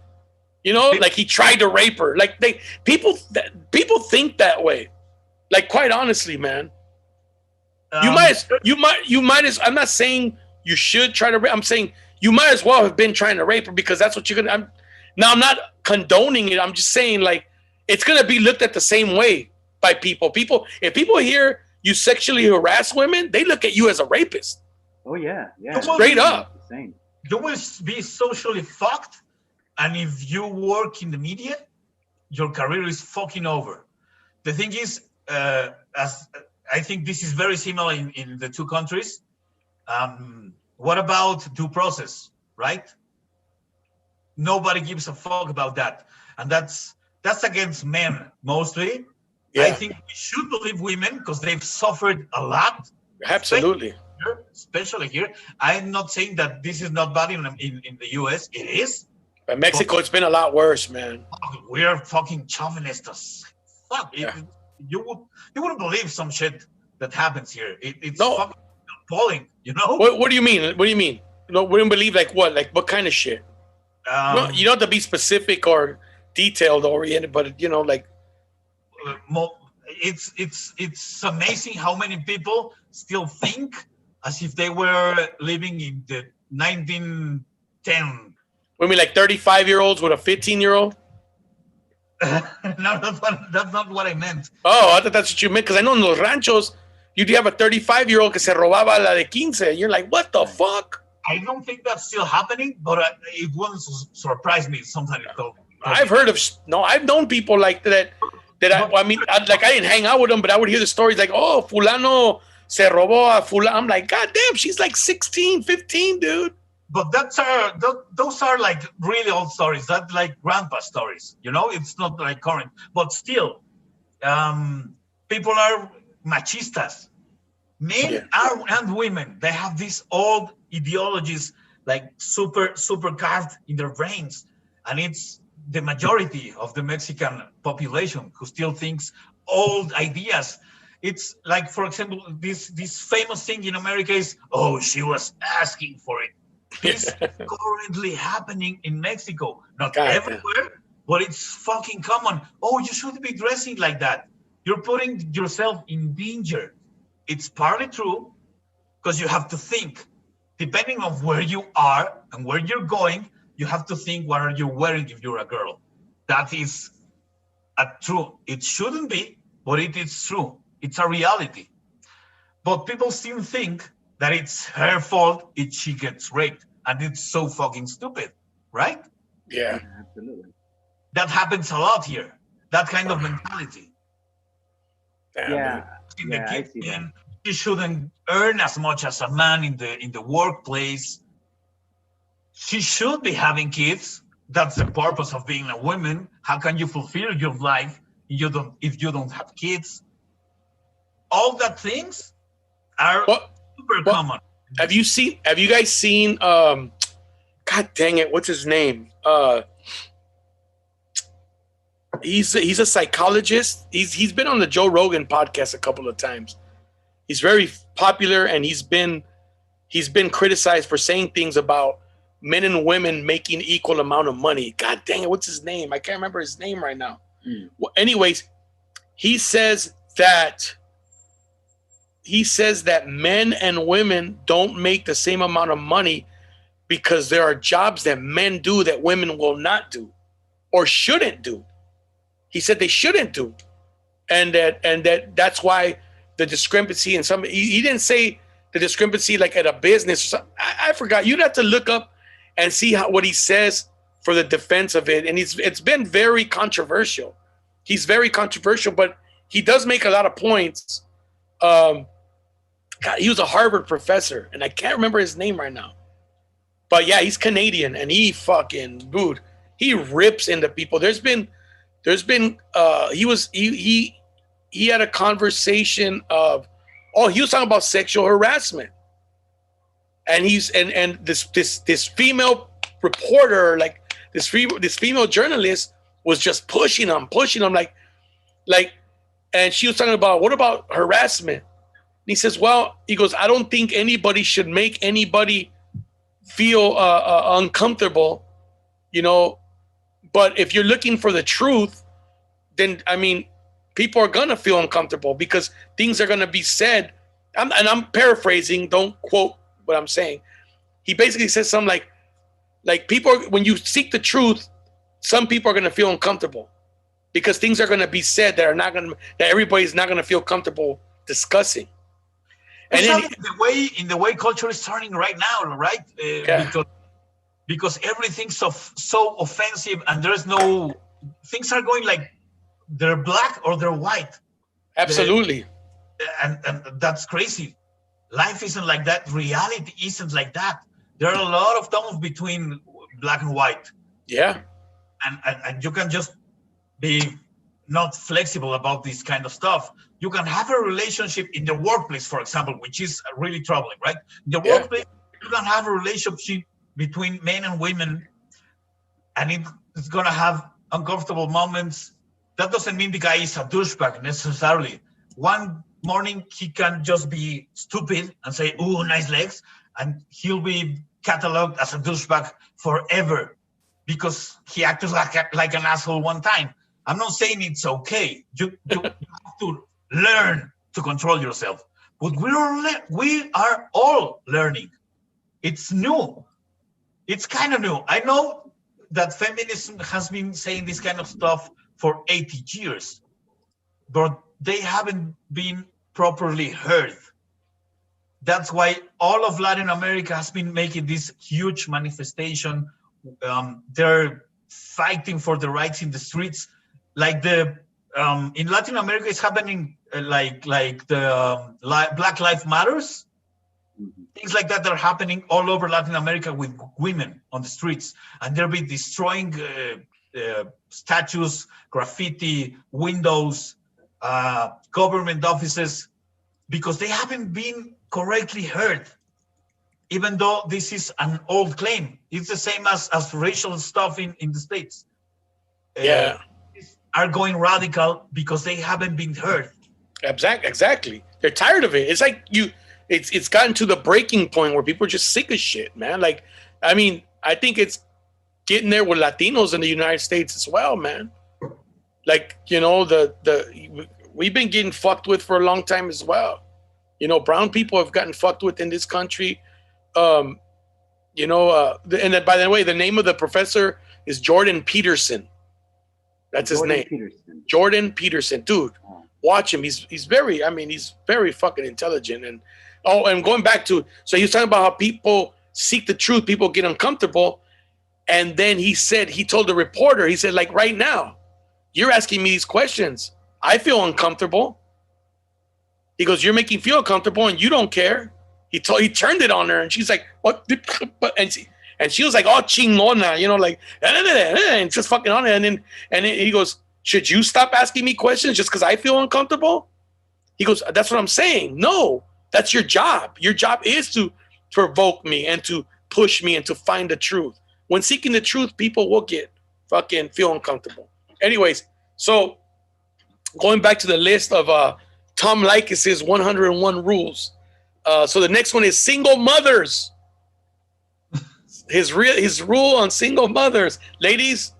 You know, like he tried to rape her. Like people think that way. Like quite honestly, man. You might as. I'm not saying you should try to rape. I'm saying you might as well have been trying to rape her because that's what you're gonna. I'm not condoning it. I'm just saying like it's gonna be looked at the same way by people. If people hear you sexually harass women, they look at you as a rapist. Oh yeah. Straight up. Same. You will be socially fucked, and if you work in the media, your career is fucking over. The thing is, as I think this is very similar in the two countries. What about due process, right? Nobody gives a fuck about that, and that's against men mostly. Yeah. I think we should believe women because they've suffered a lot. Absolutely. Especially here. I'm not saying that this is not bad in the US. It is. But Mexico, it's been a lot worse, man. We're fucking chauvinists. Fuck. Yeah. You wouldn't believe some shit that happens here. It's No. fucking appalling, you know? What do you mean? What do you mean? No, wouldn't believe like what? Like what kind of shit? No, you don't have to be specific or detailed oriented, but you know, like it's amazing how many people still think as if they were living in the 1910. I mean, like 35-year-olds with a 15-year-old. No, that's not what I meant. Oh, I thought that's what you meant because I know in los ranchos you'd have a 35-year-old que se robaba la de 15. You're like, what the fuck? I don't think that's still happening, but it wouldn't surprise me sometimes. I've known people like that. I didn't hang out with them, but I would hear the stories like, oh, fulano se robó a fulano. I'm like, God damn, she's like 16, 15, dude. But those are like really old stories. That's like grandpa stories, you know? It's not like current. But still, people are machistas. Men and women, they have these old ideologies like super carved in their brains. And it's the majority of the Mexican population who still thinks old ideas. it's like, for example, this famous thing in America is, oh, she was asking for it. This is currently happening in Mexico. Not God, everywhere, but it's fucking common. Oh, you shouldn't be dressing like that. You're putting yourself in danger. It's partly true, because you have to think, depending on where you are and where you're going, you have to think, what are you wearing if you're a girl? That is true. It shouldn't be, but it is true. It's a reality. But people still think that it's her fault if she gets raped. And it's so fucking stupid, right? Yeah. Absolutely. That happens a lot here. That kind of mentality. Damn, Yeah. man. In Yeah, I the see kitchen, you shouldn't earn as much as a man in the workplace. She should be having kids. That's the purpose of being a woman. How can you fulfill your life if you don't have kids? All that things are super common. Have you guys seen God dang it, what's his name? He's a psychologist. He's been on the Joe Rogan podcast a couple of times. He's very popular, and he's been criticized for saying things about men and women making equal amount of money. God dang it, what's his name? I can't remember his name right now. Well, anyways, he says that men and women don't make the same amount of money because there are jobs that men do that women will not do or shouldn't do. He said they shouldn't do. And that's why the discrepancy in some, he didn't say the discrepancy like at a business or something. I forgot. You'd have to look up and see what he says for the defense of it. And it's been very controversial. He's very controversial, but he does make a lot of points. God, he was a Harvard professor, and I can't remember his name right now. But yeah, he's Canadian, and he fucking, dude, he rips into people. He had a conversation of, he was talking about sexual harassment. And this female reporter, like this female journalist was just pushing him like, and she was talking about, what about harassment? And he says, I don't think anybody should make anybody feel uncomfortable, but if you're looking for the truth, then, I mean, people are going to feel uncomfortable because things are going to be said. I'm paraphrasing, don't quote what I'm saying. He basically says something like people, when you seek the truth, some people are going to feel uncomfortable because things are going to be said that everybody's not going to feel comfortable discussing. And then, in the way culture is turning right now, right? Because everything's so offensive, and things are going like they're black or they're white. Absolutely. And that's crazy. Life isn't like that. Reality isn't like that. There are a lot of tones between black and white. Yeah. And you can just be not flexible about this kind of stuff. You can have a relationship in the workplace, for example, which is really troubling, right? In the workplace, you can have a relationship between men and women, and it's going to have uncomfortable moments. That doesn't mean the guy is a douchebag necessarily. One morning, he can just be stupid and say, "Ooh, nice legs," and he'll be cataloged as a douchebag forever because he acted like an asshole one time. I'm not saying it's okay. You have to learn to control yourself. But we are all learning. It's new. It's kind of new. I know that feminism has been saying this kind of stuff for 80 years, but they haven't been properly heard. That's why all of Latin America has been making this huge manifestation. They're fighting for the rights in the streets. Like in Latin America, it's happening like the Black Lives Matters. Things like that are happening all over Latin America with women on the streets, and they'll be destroying statues, graffiti, windows, government offices, because they haven't been correctly heard. Even though this is an old claim, it's the same as racial stuff in the States. Yeah. Are going radical because they haven't been heard. Exactly. They're tired of it. It's like it's gotten to the breaking point where people are just sick of shit, man. Like, I mean, I think it's getting there with Latinos in the United States as well, man. Like, you know, we've been getting fucked with for a long time as well. You know, brown people have gotten fucked with in this country. You know, and then, by the way, the name of the professor is Jordan Peterson. That's his name. Peterson. Jordan Peterson. Dude, watch him. He's very fucking intelligent. And going back to, so he was talking about how people seek the truth, people get uncomfortable. And then he told the reporter, he said, like, right now, you're asking me these questions. I feel uncomfortable. He goes, you're making me feel uncomfortable and you don't care. He turned it on her and she's like, what? And she was like, oh, chingona, you know, like, and just fucking on it. And then he goes, should you stop asking me questions just because I feel uncomfortable? He goes, that's what I'm saying. No, that's your job. Your job is to provoke me and to push me and to find the truth. When seeking the truth, people will get fucking feel uncomfortable. Anyways, so going back to the list of Tom Leykis's 101 rules. So the next one is single mothers. His rule on single mothers. Ladies,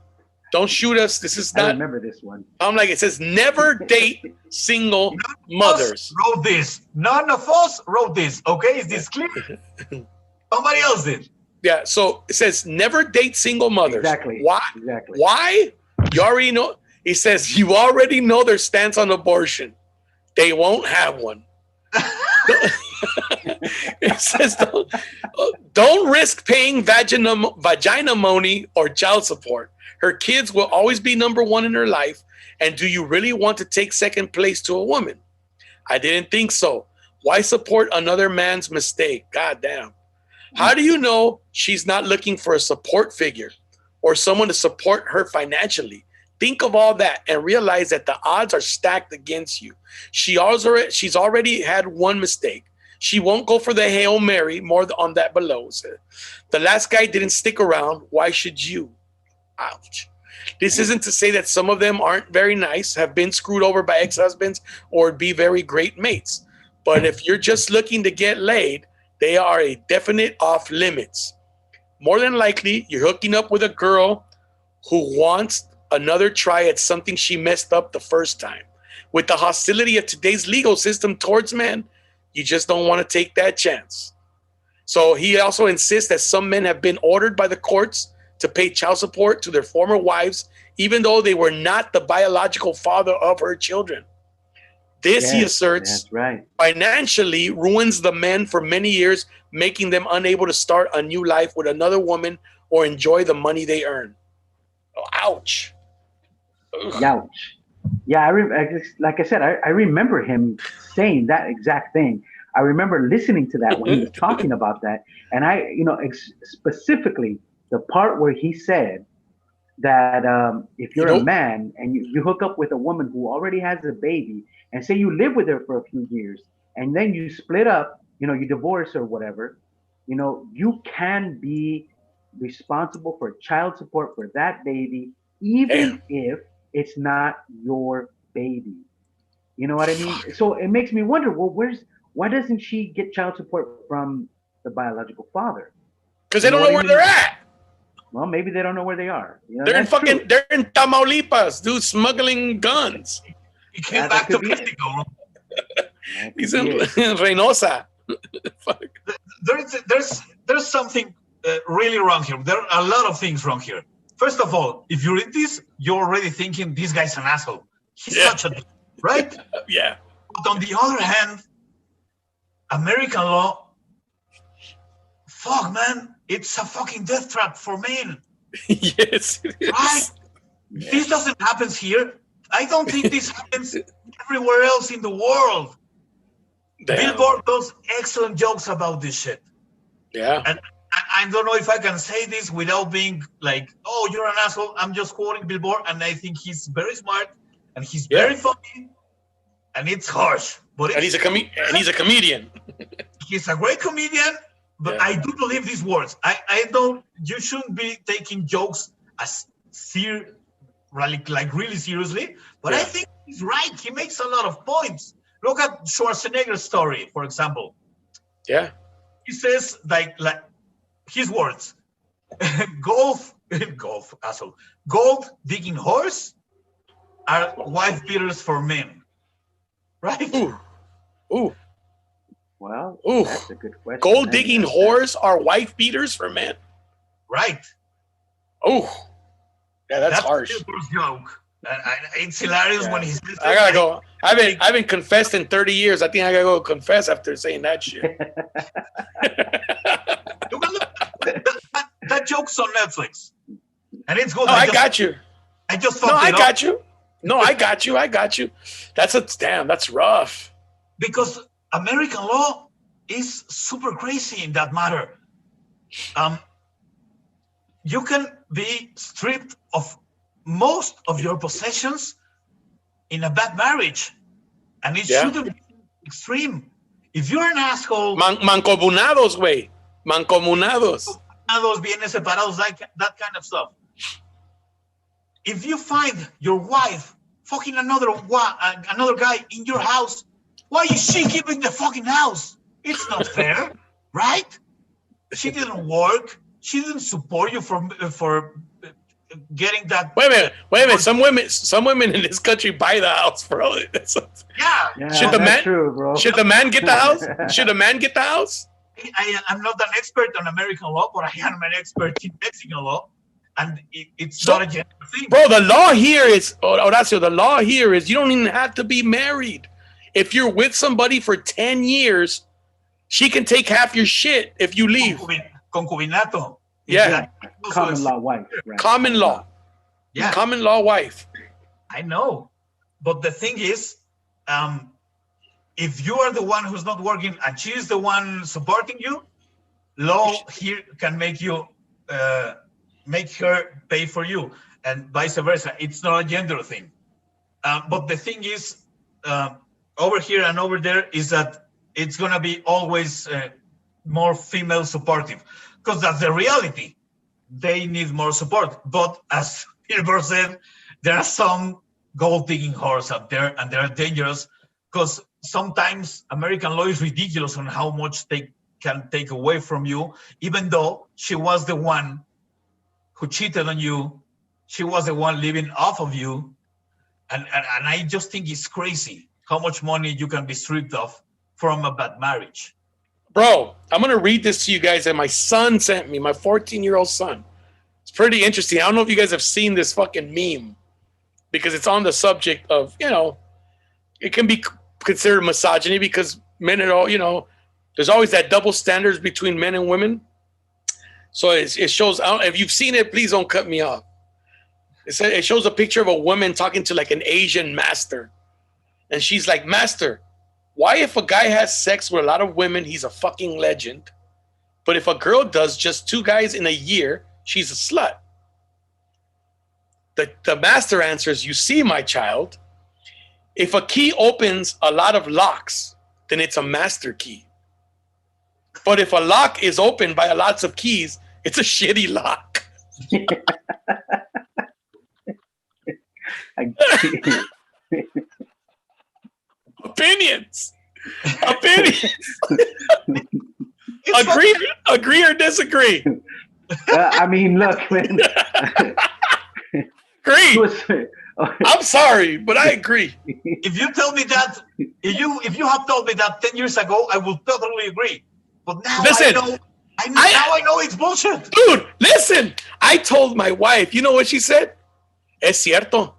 don't shoot us. This is not. I remember this one. I'm like, it says never date single mothers. Wrote this. None of us wrote this. Okay, is this clear? Somebody else did. Yeah. So it says never date single mothers. Exactly. Why? Exactly. Why? You already know. He says you already know their stance on abortion. They won't have one. It says don't risk paying vagina money or child support. Her kids will always be number one in her life. And do you really want to take second place to a woman? I didn't think so. Why support another man's mistake? God damn. How do you know she's not looking for a support figure or someone to support her financially? Think of all that and realize that the odds are stacked against you. She's already had one mistake. She won't go for the Hail Mary, more on that below. The last guy didn't stick around. Why should you? Ouch. This isn't to say that some of them aren't very nice, have been screwed over by ex-husbands, or be very great mates. But if you're just looking to get laid, they are a definite off limits. More than likely, you're hooking up with a girl who wants another try at something she messed up the first time. With the hostility of today's legal system towards men, you just don't want to take that chance. So he also insists that some men have been ordered by the courts to pay child support to their former wives, even though they were not the biological father of her children. This, he asserts, that's right, financially ruins the men for many years, making them unable to start a new life with another woman or enjoy the money they earn. Oh, ouch. Ugh. Ouch. Yeah, like I said, I remember him saying that exact thing. I remember listening to that when he was talking about that. And specifically the part where he said that if you're a man and you hook up with a woman who already has a baby and say you live with her for a few years and then you split up, you divorce or whatever, you can be responsible for child support for that baby, even if it's not your baby. You know what I mean? So it makes me wonder, well, why doesn't she get child support from the biological father? Because they don't know where they're at. Well, maybe they don't know where they are. They're in Tamaulipas, dude, smuggling guns. He came back to Mexico. He's in Reynosa. Fuck. There's something really wrong here. There are a lot of things wrong here. First of all, if you read this, you're already thinking this guy's an asshole. He's such a dude, right? Yeah. But on the other hand, American law, fuck, man, it's a fucking death trap for men. Yes, it is. Right? Yeah. This doesn't happen here. I don't think this happens everywhere else in the world. Damn. Billboard does excellent jokes about this shit. Yeah. And I don't know if I can say this without being like, oh, you're an asshole. I'm just quoting Billboard, and I think he's very smart, and he's very funny, and it's harsh. But he's a comedian. He's a great comedian, but I do believe these words. I don't. You shouldn't be taking jokes as really seriously. But I think he's right. He makes a lot of points. Look at Schwarzenegger's story, for example. Yeah. He says like his words, gold digging horse are wife beaters for men, right? Ooh. Well, Ooh. that's a good question. Gold digging whores are wife beaters for men. Right. Oh. Yeah, that's harsh. Silver's joke. It's hilarious when he says I gotta go. I haven't confessed in 30 years. I think I gotta go confess after saying that shit. That joke's on Netflix, and it's good. No, I got you. I just No, fucked I it up got you. No, I got you. I got you. That's rough. because American law is super crazy in that matter. You can be stripped of most of your possessions in a bad marriage, and it shouldn't be extreme. If you're an asshole, mancomunados, güey. Mancomunados. Bienes separados, that kind of stuff. If you find your wife fucking another guy in your house, why is she keeping the fucking house? It's not fair, right? She didn't work. She didn't support you for getting that. Wait a minute. Some women in this country buy the house, bro. Yeah. Should the man? True, bro. Should the man get the house? Should the man get the house? I'm not an expert on American law, but I am an expert in Mexican law, and it's not a gender thing. Bro, the law here is, Horacio, the law here is you don't even have to be married. If you're with somebody for 10 years, she can take half your shit if you leave. Concubinato. Yeah. Common law wife. Right? Common law. Yeah. Common law wife. I know. But the thing is, if you are the one who's not working and she is the one supporting you, law here can make you make her pay for you, and vice versa. It's not a gender thing. But the thing is, over here and over there is that it's gonna be always more female supportive, because that's the reality. They need more support. But as Hilbert said, there are some gold digging whores out there, and they're dangerous because sometimes American law is ridiculous on how much they can take away from you, even though she was the one who cheated on you. She was the one living off of you. And I just think it's crazy how much money you can be stripped of from a bad marriage. Bro, I'm going to read this to you guys that my son sent me, my 14-year-old son. It's pretty interesting. I don't know if you guys have seen this fucking meme because it's on the subject of, it can be considered misogyny because men are all, there's always that double standards between men and women. So it shows, if you've seen it, please don't cut me off. It shows a picture of a woman talking to like an Asian master. And she's like, "Master, why if a guy has sex with a lot of women, he's a fucking legend. But if a girl does just 2 guys in a year, she's a slut?" The master answers, "You see, my child, if a key opens a lot of locks, then it's a master key. But if a lock is opened by lots of keys, it's a shitty lock." Opinions. Agree or disagree? I mean, look, man. Agree. I'm sorry, but I agree. If you tell me that, if you have told me that 10 years ago, I will totally agree. But now I know it's bullshit. Dude, listen. I told my wife, you know what she said? Es cierto.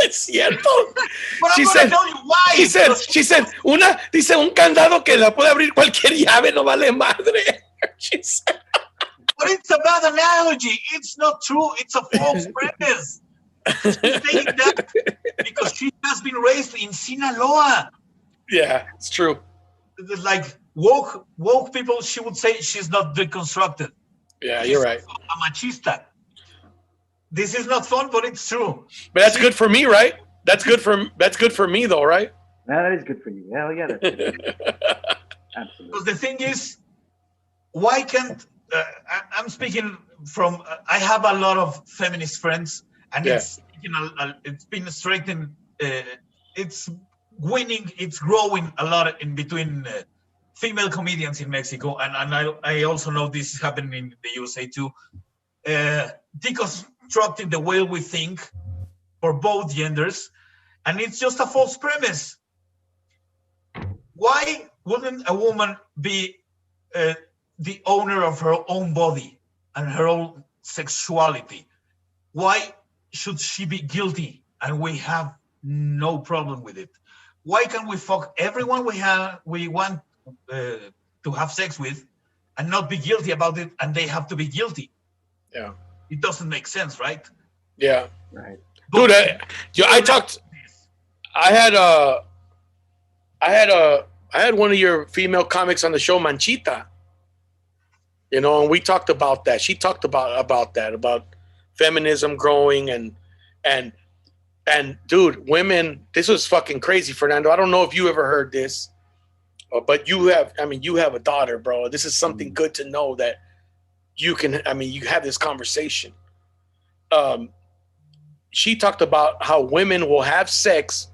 Es cierto. But I'm gonna tell you why. She said, un candado que la puede abrir cualquier llave, no vale madre. She said. But it's a bad analogy. It's not true. It's a false premise. She's saying that because she has been raised in Sinaloa. Yeah, it's true. Like woke people, she would say she's not deconstructed. Yeah, you're right. A machista. This is not fun, but it's true. But that's good for me, right? That's good for me, though, right? That is good for you. Hell yeah, that's good for you. Absolutely. Because the thing is, why can't I'm speaking from? I have a lot of feminist friends, and it's been straightened. It's winning. It's growing a lot in between female comedians in Mexico, and I also know this is happening in the USA too. Deconstructing the way we think for both genders, and it's just a false premise. Why wouldn't a woman be the owner of her own body and her own sexuality? Why should she be guilty and we have no problem with it? Why can't we fuck everyone we want to have sex with and not be guilty about it, and they have to be guilty? Yeah. It doesn't make sense, right? Yeah. Right. Dude, I had one of your female comics on the show, Manchita. You know, and we talked about that. She talked about that, about feminism growing and dude, women, this was fucking crazy, Fernando. I don't know if you ever heard this, but you have a daughter, bro. This is something good to know that you have this conversation. She talked about how women will have sex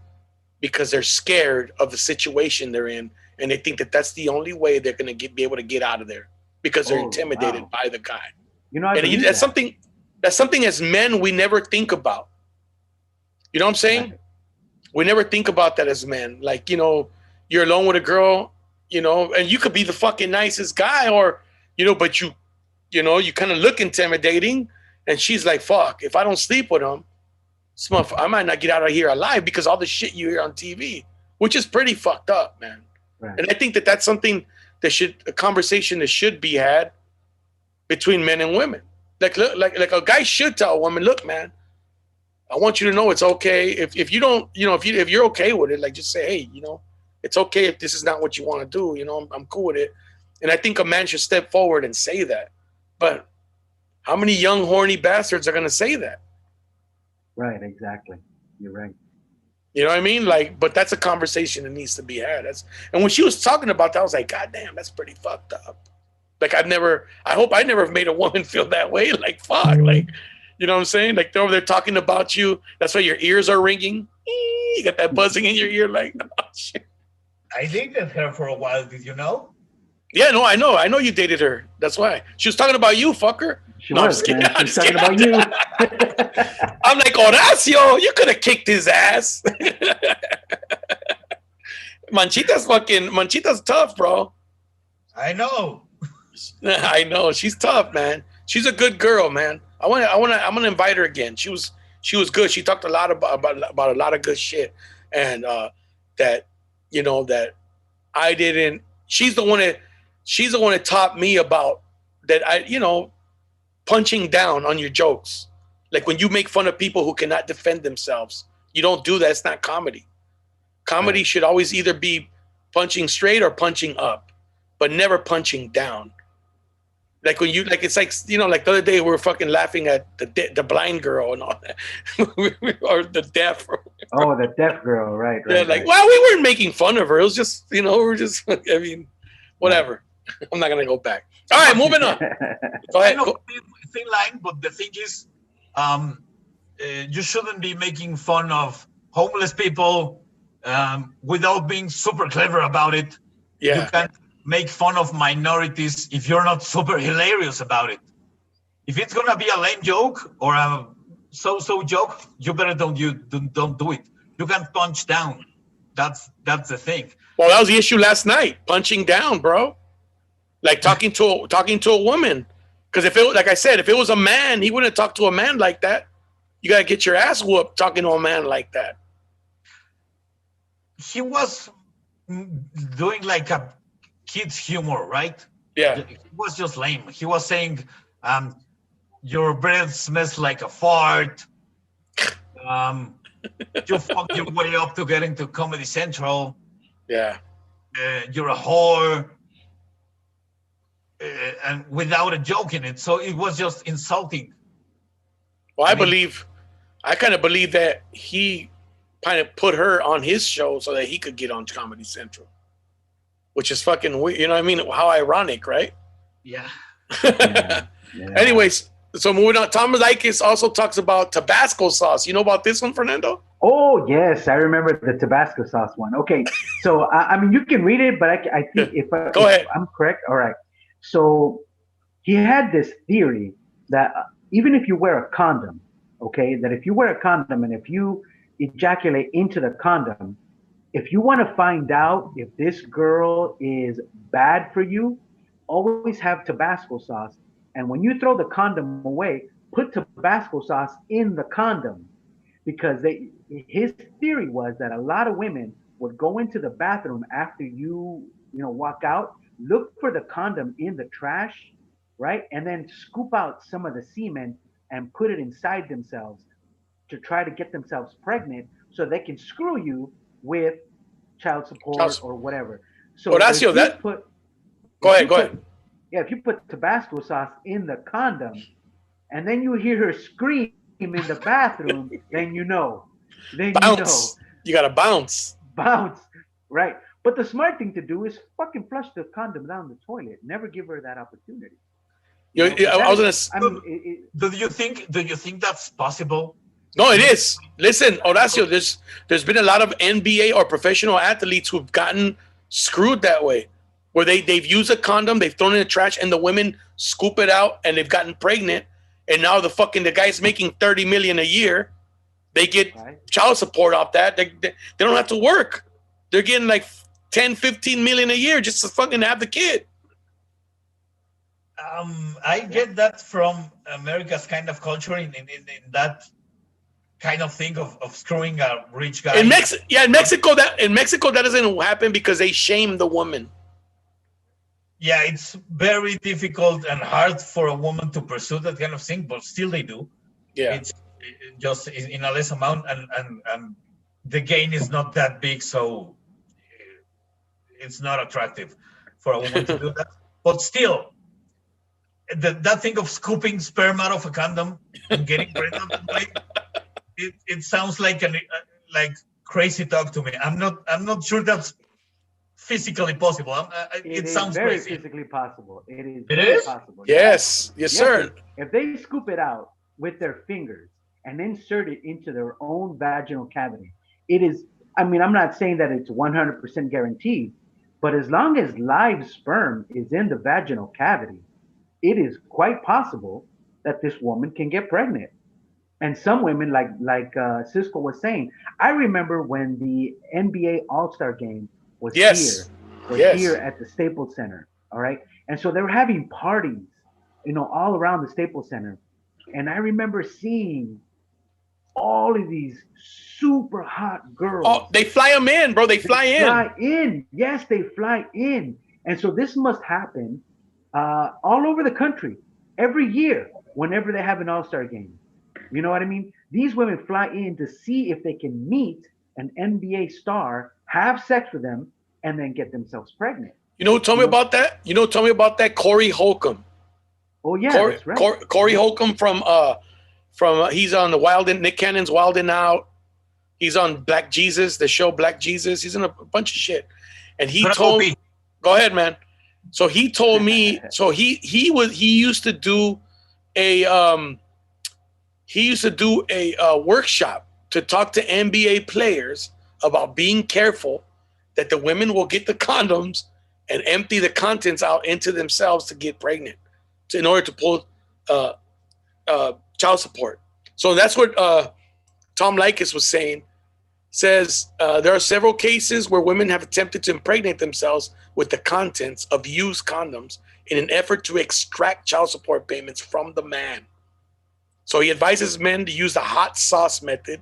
because they're scared of the situation they're in, and they think that that's the only way they're going to be able to get out of there because they're intimidated by the guy. You know, that's something as men we never think about. You know what I'm saying? Right. We never think about that as men. Like, you know, you're alone with a girl, you know, and you could be the fucking nicest guy, or, you know, but you kind of look intimidating, and she's like, fuck, if I don't sleep with him, I might not get out of here alive because all the shit you hear on TV, which is pretty fucked up, man. Right. And I think that that's something a conversation that should be had between men and women. Like a guy should tell a woman, look, man, I want you to know it's okay. If you don't, you know, if you're okay with it, like just say, hey, you know, it's okay if this is not what you want to do. You know, I'm cool with it. And I think a man should step forward and say that. But how many young horny bastards are going to say that? Right, exactly. You're right. You know what I mean? Like, but that's a conversation that needs to be had. And when she was talking about that, I was like, God damn, that's pretty fucked up. Like, I hope I never made a woman feel that way. Like, fuck, like, you know what I'm saying? Like, they're over there talking about you. That's why your ears are ringing. You got that buzzing in your ear, like, oh, shit. I dated her for a while. Did you know? Yeah, no, I know. I know you dated her. That's why. She was talking about you, fucker. She was talking about you. I'm like, Horacio, you could have kicked his ass. Manchita's tough, bro. I know. I know. She's tough, man. She's a good girl, man. I'm gonna invite her again. She was good. She talked a lot about a lot of good shit, and that, you know, that I didn't. She's the one that taught me about that. You know, punching down on your jokes. Like when you make fun of people who cannot defend themselves, you don't do that. It's not comedy. Comedy should always either be punching straight or punching up, but never punching down. Like when you, like, it's like, you know, like the other day we were fucking laughing at the blind girl and all that, or the deaf. Oh, the deaf girl, right? Yeah, like, well, we weren't making fun of her. It was just, you know, we're just, I mean, whatever. I'm not gonna go back. All right, moving on. Go ahead. Thin line, but the thing is, you shouldn't be making fun of homeless people without being super clever about it. Yeah. You can't make fun of minorities if you're not super hilarious about it. If it's gonna be a lame joke or a so-so joke, you better don't do it. You can't punch down. That's the thing. Well, that was the issue last night. Punching down, bro. Like talking to a woman. Because if it, like I said, if it was a man, he wouldn't talk to a man like that. You gotta get your ass whooped talking to a man like that. He was doing like a kid's humor, right? Yeah. It was just lame. He was saying, your breath smells like a fart. You fucked your way up to get into Comedy Central. Yeah. You're a whore. And without a joke in it. So it was just insulting. Well, I kind of believe that he kind of put her on his show so that he could get on Comedy Central, which is fucking weird. You know what I mean? How ironic, right? Yeah. Yeah. Anyways, so moving on. Tom Leykis also talks about Tabasco sauce. You know about this one, Fernando? Oh yes, I remember the Tabasco sauce one. Okay, so I mean you can read it, but I think Go ahead. I'm correct, all right. So he had this theory that even if you wear a condom, okay, that if you wear a condom and if you ejaculate into the condom, if you want to find out if this girl is bad for you, always have Tabasco sauce. And when you throw the condom away, put Tabasco sauce in the condom because his theory was that a lot of women would go into the bathroom after you walk out, look for the condom in the trash, right, and then scoop out some of the semen and put it inside themselves to try to get themselves pregnant so they can screw you with child support or whatever. So Horacio, go ahead. Yeah, if you put Tabasco sauce in the condom and then you hear her scream in the bathroom, then you know. Then bounce. You gotta bounce. Bounce. Right. But the smart thing to do is fucking flush the condom down the toilet. Never give her that opportunity. I was gonna. Do you think that's possible? No, it is. Listen, Horacio, there's been a lot of NBA or professional athletes who've gotten screwed that way, where they've used a condom, they've thrown it in the trash, and the women scoop it out, and they've gotten pregnant, and now the guy's making $30 million a year. They get child support off that. They don't have to work. They're getting like 10, 15 million a year just to fucking have the kid. I get that from America's kind of culture in that kind of thing of screwing a rich guy. In Mexico that doesn't happen because they shame the woman. Yeah, it's very difficult and hard for a woman to pursue that kind of thing, but still they do. Yeah, it's just in a less amount, and the gain is not that big, so it's not attractive for a woman to do that. But still, that thing of scooping sperm out of a condom and getting pregnant that way, it sounds like crazy talk to me. I'm not sure that's physically possible. It sounds very crazy. Physically possible. It is possible. Yes, sir. If they scoop it out with their fingers and insert it into their own vaginal cavity, it is. I mean, I'm not saying that it's 100% guaranteed, but as long as live sperm is in the vaginal cavity, it is quite possible that this woman can get pregnant. And some women, like Cisco was saying, I remember when the NBA All-Star Game was here at the Staples Center. All right, and so they were having parties, all around the Staples Center, and I remember seeing all of these super hot girls. Oh, they fly them in, bro. They fly in. Yes, they fly in, and so this must happen all over the country every year whenever they have an All-Star game. You know what I mean? These women fly in to see if they can meet an NBA star, have sex with them, and then get themselves pregnant. You know who told me about that? Tell me about that? Corey Holcomb. Oh yeah, that's right. Corey Holcomb from he's on the Nick Cannon's Wild 'N Out. He's on Black Jesus, the show Black Jesus. He's in a bunch of shit. And he told me, go ahead, man. So he told me, so he used to do a workshop to talk to NBA players about being careful that the women will get the condoms and empty the contents out into themselves to get pregnant, in order to pull child support. So that's what Tom Likas was saying. Says there are several cases where women have attempted to impregnate themselves with the contents of used condoms in an effort to extract child support payments from the man. So he advises men to use the hot sauce method.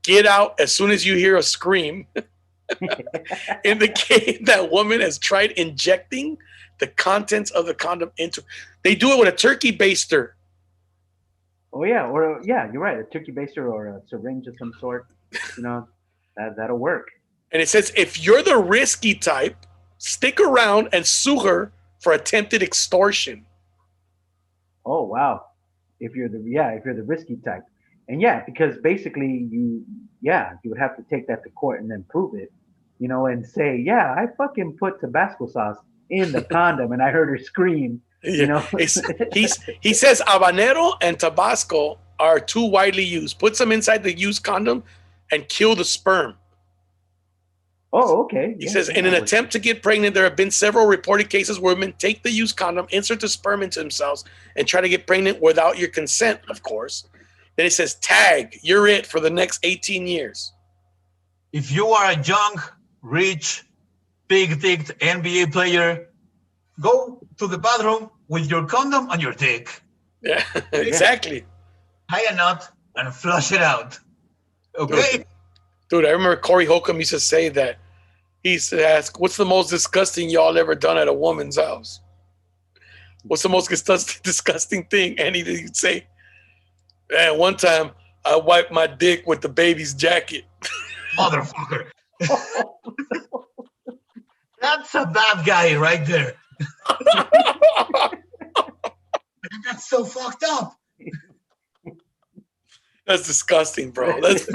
Get out as soon as you hear a scream. Indicate that woman has tried injecting the contents of the condom into. They do it with a turkey baster. Oh yeah, you're right. A turkey baster or a syringe of some sort. That'll work. And it says if you're the risky type, stick around and sue her for attempted extortion. Oh wow. If you're the risky type. And because basically you would have to take that to court and then prove it, and say, I fucking put Tabasco sauce in the condom and I heard her scream, He says habanero and Tabasco are too widely used. Put some inside the used condom and kill the sperm. Oh, okay. He says, in an attempt to get pregnant, there have been several reported cases where women take the used condom, insert the sperm into themselves, and try to get pregnant without your consent, of course. Then he says, tag, you're it for the next 18 years. If you are a young, rich, big-dicked NBA player, go to the bathroom with your condom and your dick. Yeah, exactly. Tie a knot and flush it out. Okay? Dude, I remember Corey Holcomb used to say that. He used to ask, what's the most disgusting y'all ever done at a woman's house? What's the most disgusting thing? And he'd say, man, one time I wiped my dick with the baby's jacket. Motherfucker. That's a bad guy right there. That's so fucked up. That's disgusting, bro. That's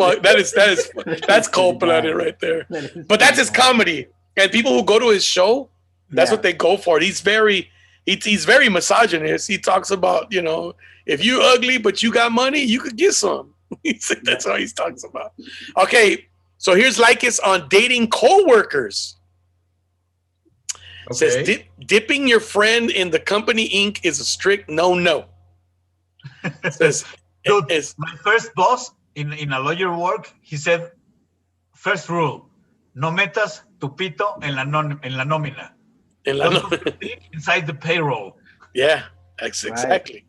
cold-blooded right there. But that's his comedy. And people who go to his show, that's what they go for. He's very misogynist. He talks about, if you ugly but you got money, you could get some. That's what he's talking about. Okay, so here's Lycus on dating co-workers. Okay. Says dipping your friend in the company ink is a strict no. Says dude, my first boss in a lawyer work, he said, first rule, no metas tu pito en la nómina. Inside the payroll. Yeah, that's exactly.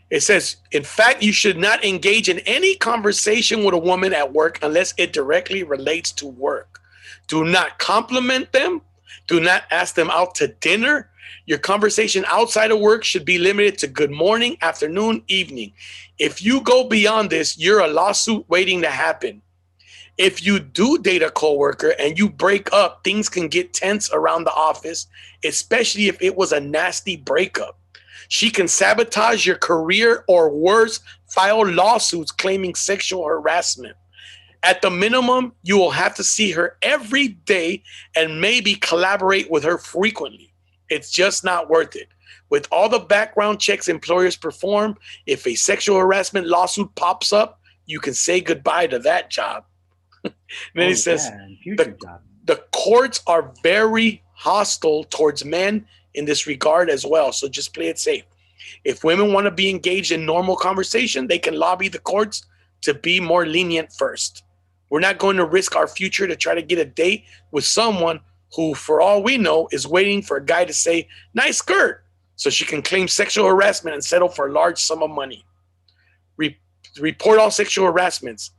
It says, in fact, you should not engage in any conversation with a woman at work unless it directly relates to work. Do not compliment them. Do not ask them out to dinner. Your conversation outside of work should be limited to good morning, afternoon, evening. If you go beyond this, you're a lawsuit waiting to happen. If you do date a coworker and you break up, things can get tense around the office, especially if it was a nasty breakup. She can sabotage your career or worse, file lawsuits claiming sexual harassment. At the minimum, you will have to see her every day and maybe collaborate with her frequently. It's just not worth it. With all the background checks employers perform, if a sexual harassment lawsuit pops up, you can say goodbye to that job. Then he says, the courts are very hostile towards men in this regard as well. So just play it safe. If women want to be engaged in normal conversation, they can lobby the courts to be more lenient first. We're not going to risk our future to try to get a date with someone who, for all we know, is waiting for a guy to say, nice skirt, so she can claim sexual harassment and settle for a large sum of money. Report all sexual harassments.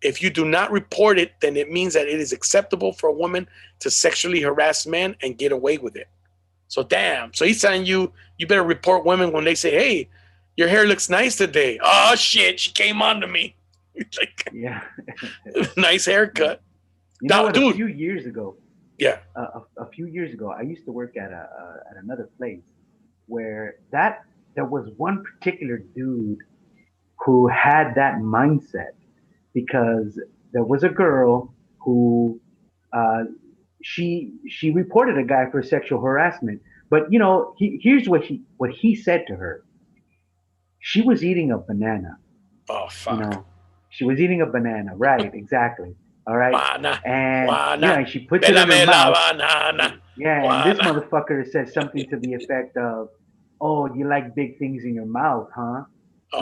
If you do not report it, then it means that it is acceptable for a woman to sexually harass men and get away with it. So damn. So he's telling you better report women when they say, hey, your hair looks nice today. Oh, shit, she came on to me. Like, yeah. Nice haircut. A few years ago. Yeah. A few years ago, I used to work at another place where there was one particular dude who had that mindset, because there was a girl who she reported a guy for sexual harassment, but here's what he said to her. She was eating a banana. Oh fuck. She was eating a banana, right? Exactly. All right. And she puts it in her mouth. And this motherfucker says something to the effect of, "Oh, you like big things in your mouth, huh?"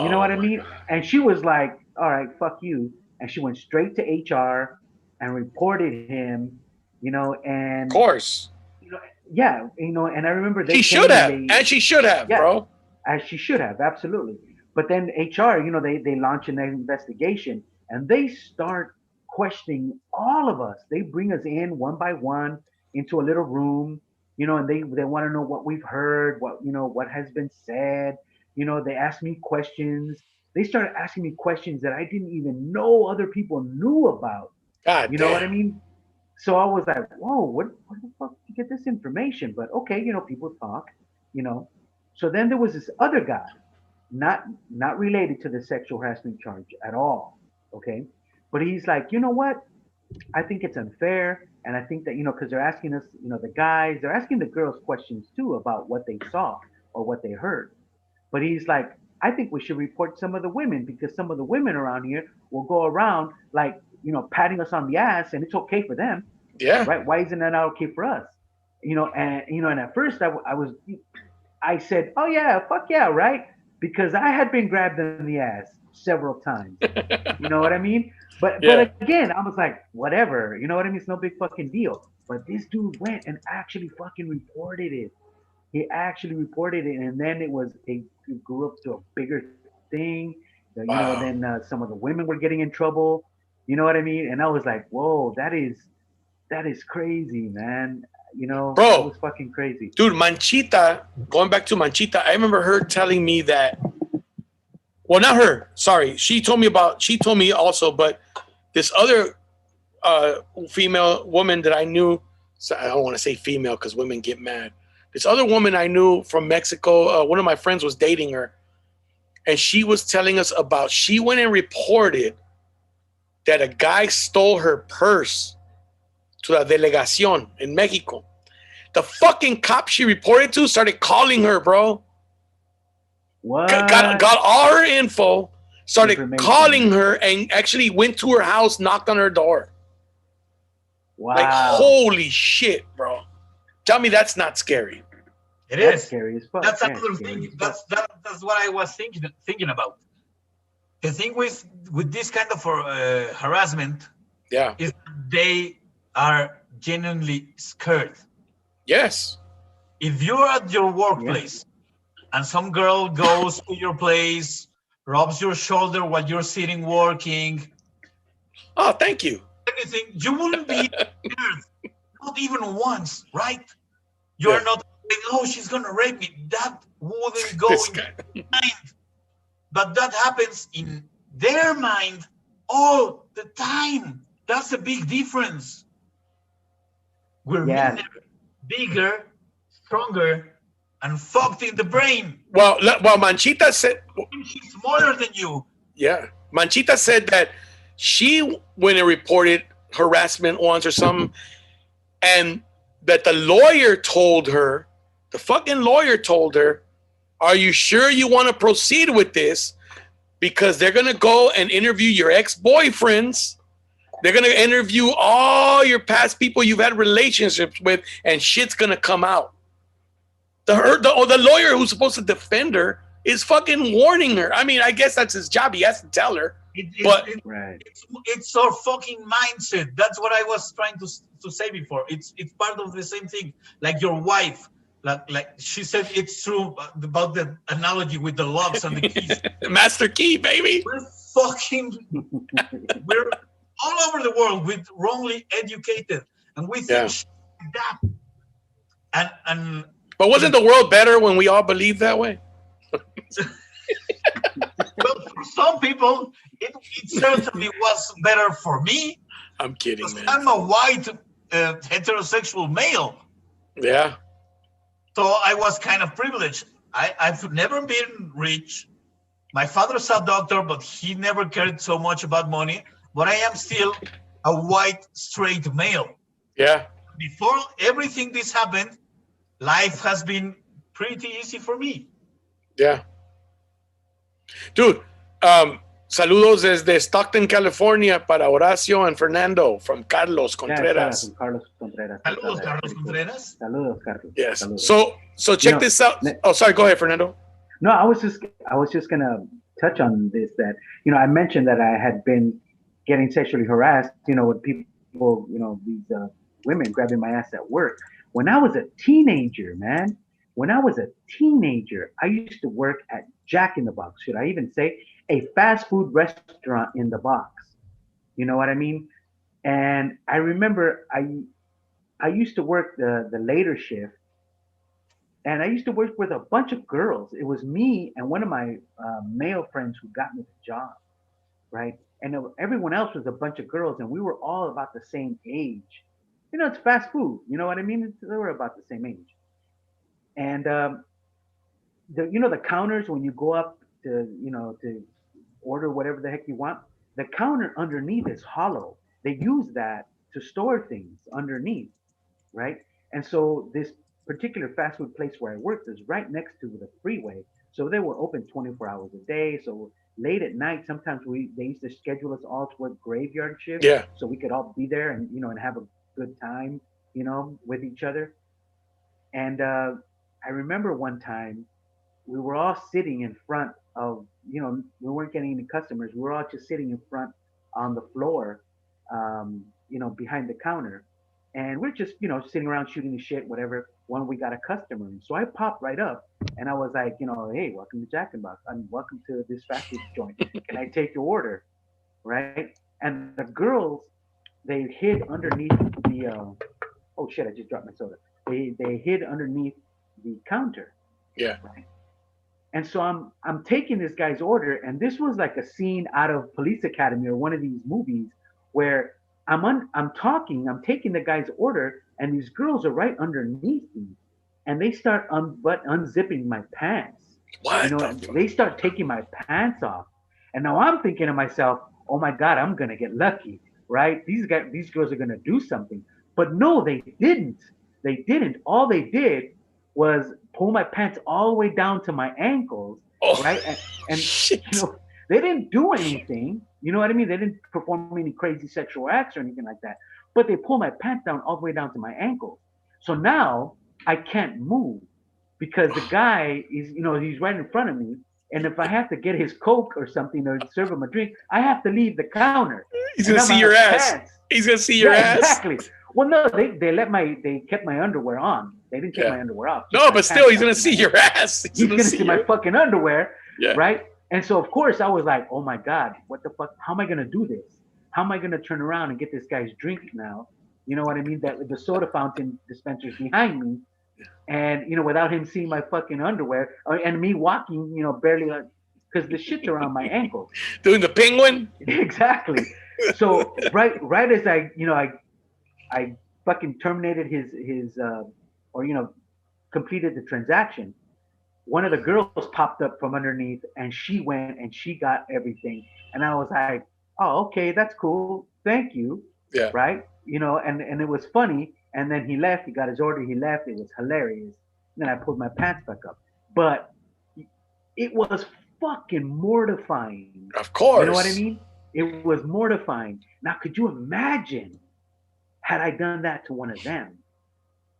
You know what I mean? God. And she was like, "All right, fuck you." And she went straight to HR and reported him. And of course. And I remember she should have, bro. As she should have, absolutely. But then HR, they launch an investigation and they start questioning all of us. They bring us in one by one into a little room, and they want to know what we've heard, what has been said. They ask me questions. They started asking me questions that I didn't even know other people knew about. God you know what I mean? So I was like, whoa, what the fuck did you get this information? But okay, people talk, So then there was this other guy, not related to the sexual harassment charge at all, okay? But he's like, you know what? I think it's unfair, and I think that, because they're asking us, the guys, they're asking the girls questions too about what they saw or what they heard. But he's like, I think we should report some of the women, because some of the women around here will go around like patting us on the ass, and it's okay for them, Yeah. right? Why isn't that not okay for us? And at first I said, oh yeah, fuck yeah, right? Because I had been grabbed in the ass several times. You know what I mean? But Yeah. again, I was like, whatever. You know what I mean? It's no big fucking deal. But this dude went and actually fucking reported it. He actually reported it, and then it grew up to a bigger thing. Wow. Then some of the women were getting in trouble. You know what I mean? And I was like, whoa, that is crazy, man. That Bro, was fucking crazy. dude, Manchita, going back to Manchita, I remember her telling me that, well, not her, sorry. She told me also, but this other female woman that I knew, so I don't want to say female because women get mad. This other woman I knew from Mexico, one of my friends was dating her, and she was telling us about, she went and reported that a guy stole her purse to la delegación in Mexico. The fucking cop she reported to started calling her, bro. What? Got all her info, started Information. calling her, and actually went to her house, knocked on her door. Wow. Like, holy shit, bro. Tell me that's not scary. It That's is. scary as fuck. That's Yeah, another scary thing. as fuck. That's what I was thinking about. The thing with this kind of harassment Yeah. is they are genuinely scared. Yes. If you're at your workplace and some girl goes to your place, rubs your shoulder while you're sitting working, Oh, thank you. anything, you wouldn't be scared. Not even once, right? You're not like, oh, she's gonna rape me. That wouldn't go This in guy. your mind. But that happens in their mind all the time. That's a big difference. We're meaner, bigger, stronger, and fucked in the brain. Well, Manchita said, She's smaller than you. yeah. Manchita said that she went and reported harassment once or something, and that the fucking lawyer told her, are you sure you want to proceed with this? Because they're going to go and interview your ex-boyfriends. They're going to interview all your past people you've had relationships with, and shit's going to come out. The lawyer who's supposed to defend her is fucking warning her. I mean, I guess that's his job. He has to tell her. It's our fucking mindset. That's what I was trying to say before. It's part of the same thing. Like your wife, like she said, it's true about the analogy with the locks and the keys. Master key, baby. We're all over the world with wrongly educated, and we think shit like that. And but wasn't the world better when we all believed that way? Well, for some people, it certainly was better for me. I'm kidding, man. I'm a white heterosexual male. Yeah. So I was kind of privileged. I've never been rich. My father's a doctor, but he never cared so much about money. But I am still a white, straight male. Yeah. Before everything this happened, life has been pretty easy for me. Yeah. Dude, saludos desde Stockton, California para Horacio and Fernando from Carlos Contreras. Yeah, Carlos Contreras. Saludos, Carlos Contreras. Saludos, Carlos. Yes. Saludos. So check this out. Oh, sorry. Go ahead, Fernando. No, I was just gonna touch on this. That I mentioned that I had been getting sexually harassed. With people, these women grabbing my ass at work. When I was a teenager, man. When I was a teenager, I used to work at Jack in the Box. Should I even say a fast food restaurant in the box? You know what I mean? And I remember I used to work the later shift, and I used to work with a bunch of girls. It was me and one of my male friends who got me the job, right? And everyone else was a bunch of girls, and we were all about the same age. It's fast food. You know what I mean? They were about the same age. And the counters when you go up to to order whatever the heck you want, the counter underneath is hollow. They use that to store things underneath, right? And so this particular fast food place where I worked is right next to the freeway, so they were open 24 hours a day. So late at night, sometimes they used to schedule us all to work graveyard shift, Yeah. so we could all be there and and have a good time, with each other. And I remember one time we were all sitting in front of, we weren't getting any customers. We were all just sitting in front on the floor, behind the counter. And we're just, sitting around shooting the shit, whatever, when we got a customer. And so I popped right up and I was like, hey, welcome to Jack in the Box. Welcome to this fast food joint. Can I take your order? Right? And the girls, they hid underneath the, oh shit, I just dropped my soda. They hid underneath the counter. Yeah. Right? And so I'm taking this guy's order, and this was like a scene out of Police Academy or one of these movies where I'm taking the guy's order, and these girls are right underneath me, and they start unzipping my pants. What? They start taking my pants off, and now I'm thinking to myself, oh my God, I'm gonna get lucky, right? These girls are gonna do something, but no, they didn't. They didn't. All they did was pull my pants all the way down to my ankles, right? And shit. They didn't do anything. You know what I mean? They didn't perform any crazy sexual acts or anything like that. But they pulled my pants down all the way down to my ankles. So now I can't move because the guy is, he's right in front of me. And if I have to get his Coke or something or serve him a drink, I have to leave the counter. He's gonna see your ass. He's gonna see your ass. Exactly. Well, no, they kept my underwear on. They didn't take my underwear off. No, but still, he's gonna see your ass. He's gonna see my fucking underwear, yeah. Right? And so, of course, I was like, oh my God, what the fuck? How am I gonna do this? How am I gonna turn around and get this guy's drink now? You know what I mean? That the soda fountain dispenser's behind me, and without him seeing my fucking underwear and me walking, barely, because the shit's around my ankles. Doing the penguin. Exactly. So right as I fucking terminated his completed the transaction, one of the girls popped up from underneath and she went and she got everything. And I was like, oh, okay, that's cool. Thank you. Yeah. Right. And it was funny. And then he left, he got his order, he left. It was hilarious. And then I pulled my pants back up. But it was fucking mortifying. Of course. You know what I mean? It was mortifying. Now, could you imagine had I done that to one of them,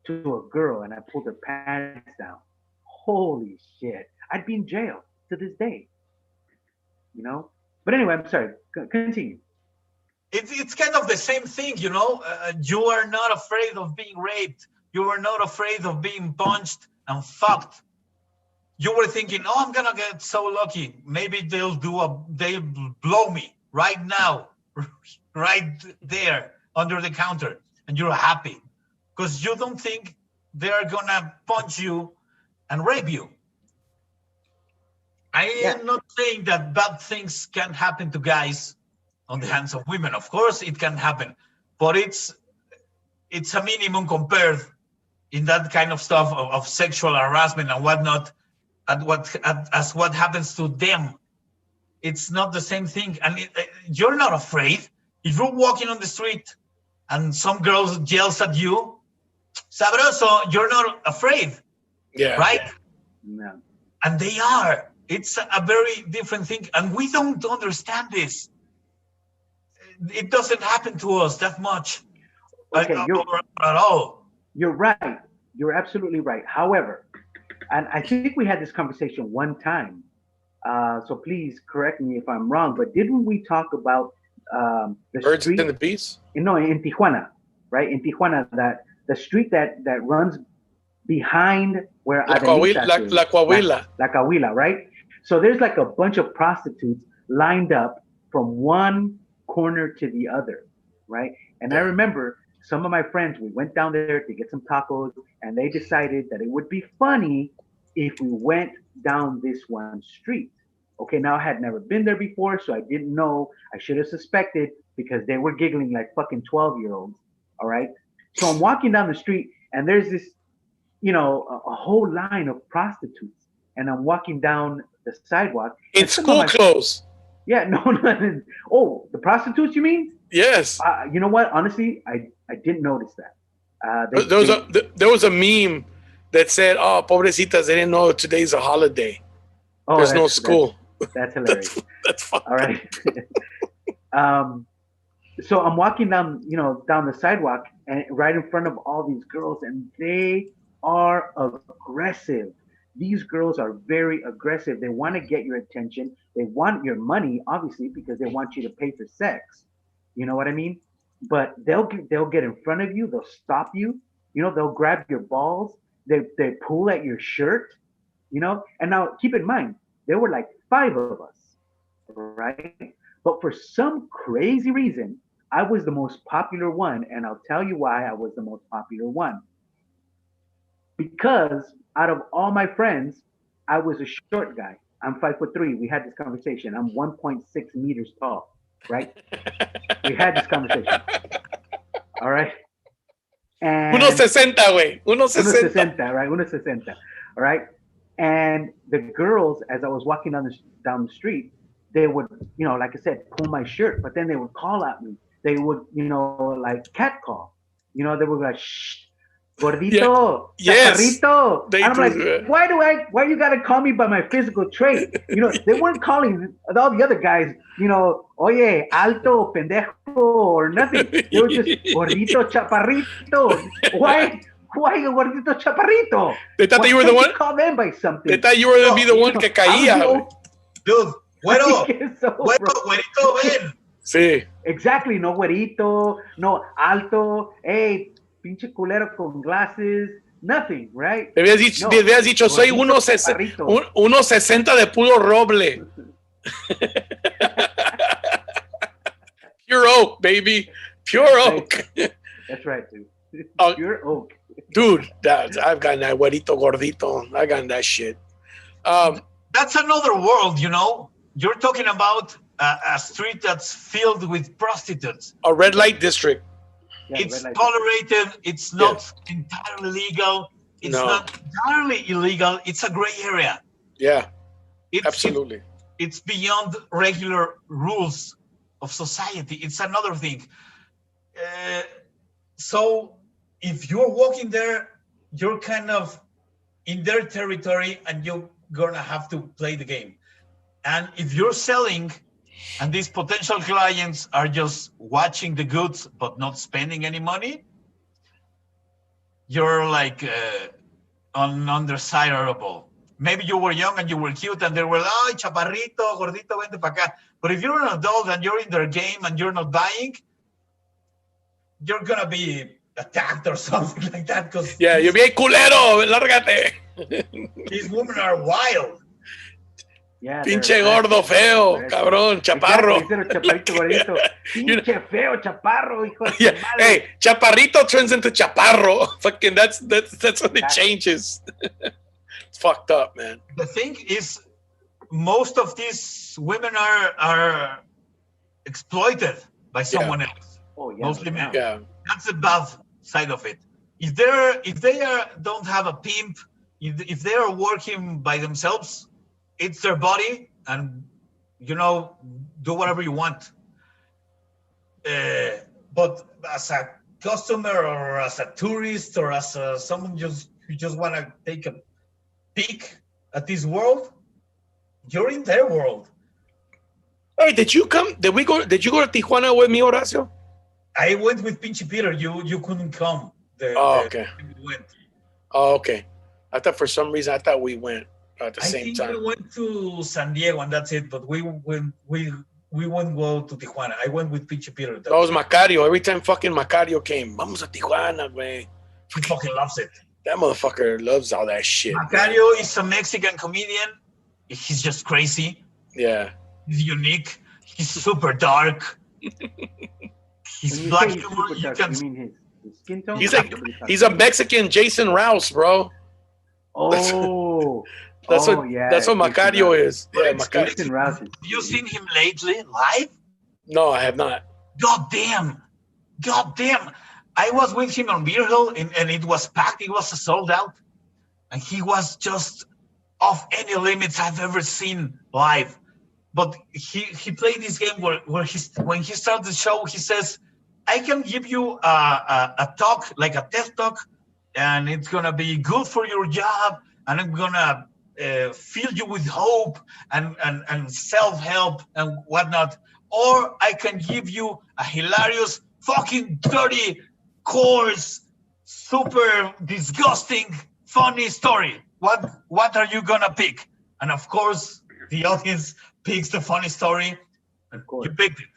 to a girl, and I pulled her pants down? Holy shit. I'd be in jail to this day. But anyway, I'm sorry. Continue. It's kind of the same thing, you are not afraid of being raped. You are not afraid of being punched and fucked. You were thinking, oh, I'm gonna get so lucky. Maybe they'll blow me right now, right there under the counter, and you're happy because you don't think they're gonna punch you and rape you. I am not saying that bad things can happen to guys on the hands of women. Of course it can happen, but it's a minimum compared in that kind of stuff of sexual harassment and whatnot, as what happens to them. It's not the same thing. And you're not afraid. If you're walking on the street and some girl yells at you, sabroso, you're not afraid. Yeah. Right? No. And they are. It's a very different thing. And we don't understand this. It doesn't happen to us that much. Okay, at all. You're right. You're absolutely right. However, and I think we had this conversation one time. So please correct me if I'm wrong, but didn't we talk about the Birds street and the Bees? No, in Tijuana, right? In Tijuana, that the street that runs behind where La Coahuila. La Coahuila, right? So there's like a bunch of prostitutes lined up from one corner to the other, right? And I remember some of my friends, we went down there to get some tacos, and they decided that it would be funny if we went down this one street. Okay, now I had never been there before, so I didn't know. I should have suspected because they were giggling like fucking 12-year-olds, all right? So I'm walking down the street, and there's this, a whole line of prostitutes, and I'm walking down the sidewalk. In school clothes. Yeah, no. Oh, the prostitutes, you mean? Yes. You know what? Honestly, I didn't notice that. There was a meme that said, "Oh, pobrecitas, they didn't know today's a holiday. There's no school." That's hilarious. That's fucked. All right. So I'm walking down, down the sidewalk, and right in front of all these girls, and they are aggressive. These girls are very aggressive. They want to get your attention. They want your money, obviously, because they want you to pay for sex. You know what I mean? But they'll get in front of you. They'll stop you. They'll grab your balls. They pull at your shirt. And now keep in mind, there were like 5 of us, right? But for some crazy reason, I was the most popular one, and I'll tell you why I was the most popular one. Because out of all my friends, I was a short guy. I'm 5'3". We had this conversation. I'm 1.6 meters tall, right? We had this conversation. All right. And 1.60, güey. 1.60. 1.60, right? 1.60. All right. And the girls, as I was walking down the street, they would, like I said, pull my shirt, but then they would call at me. They would, like catcall. They would be like, shh, gordito, chaparrito. And I'm like, why you gotta call me by my physical trait? They weren't calling all the other guys, oye, alto, pendejo, or nothing. They were just gordito, chaparrito. Why gordito, chaparrito? They thought you were the one. Call them by something. They thought you were gonna be the one que caía. Dude, güerito, ven. Sí. Exactly, no güerito, no alto, hey, pinche culero con glasses, nothing, right? Te habías dicho, soy 1.60 de puro roble. Pure oak, baby. Pure oak. That's right, dude. Pure oak. Dude, I've gotten that güerito gordito. I got that shit. That's another world, You're talking about a street that's filled with prostitutes. A red light district. Yeah, it's tolerated. It's not entirely legal. It's not entirely illegal. It's a gray area. Yeah, absolutely. It's beyond regular rules of society. It's another thing. So if you're walking there, you're kind of in their territory, and you're gonna have to play the game. And if you're selling, and these potential clients are just watching the goods but not spending any money, you're like undesirable. Maybe you were young and you were cute, and they were like, oh, chaparrito, gordito, vente pa acá. But if you're an adult and you're in their game and you're not buying, you're gonna be attacked or something like that. Because you're bien culero, lárgate. These women are wild. Yeah, pinche gordo feo, cabrón, chaparro. Chaparrito, gordito. Pinche feo, chaparro, hijo de madre. Hey, chaparrito turns into chaparro. Fucking that's when it changes. It's fucked up, man. The thing is, most of these women are exploited by someone else. Oh yeah. Mostly men. Yeah. That's the bad side of it. If they don't have a pimp, if they are working by themselves, it's their body, and do whatever you want. But as a customer, or as a tourist, or as someone who just want to take a peek at this world, you're in their world. Hey, did you go to Tijuana with me, Horacio? I went with Pinchy Peter. You couldn't come. Okay. We went. Oh, okay. I thought for some reason we went at the same time. We went to San Diego and that's it. But we wouldn't go to Tijuana. I went with Pinchy Peter. That was Macario. Every time fucking Macario came, vamos a Tijuana, güey. He fucking loves it. That motherfucker loves all that shit. Macario is a Mexican comedian. He's just crazy. Yeah. He's unique. He's super dark. He's black humor. You mean his skin tone? He's a Mexican Jason Rouse, bro. Oh. That's what Macario is. Yeah, Macario. Jason Rouse. Have you seen him lately live? No, I have not. God damn. I was with him on Beer Hill and it was packed. It was sold out. And he was just off any limits I've ever seen live. But he played this game where when he starts the show, he says, I can give you a talk, like a TED talk, and it's going to be good for your job. And I'm going to fill you with hope and self-help and whatnot, or I can give you a hilarious, fucking dirty, coarse, super disgusting, funny story. What are you gonna pick? And of course, the audience picks the funny story, and you picked it.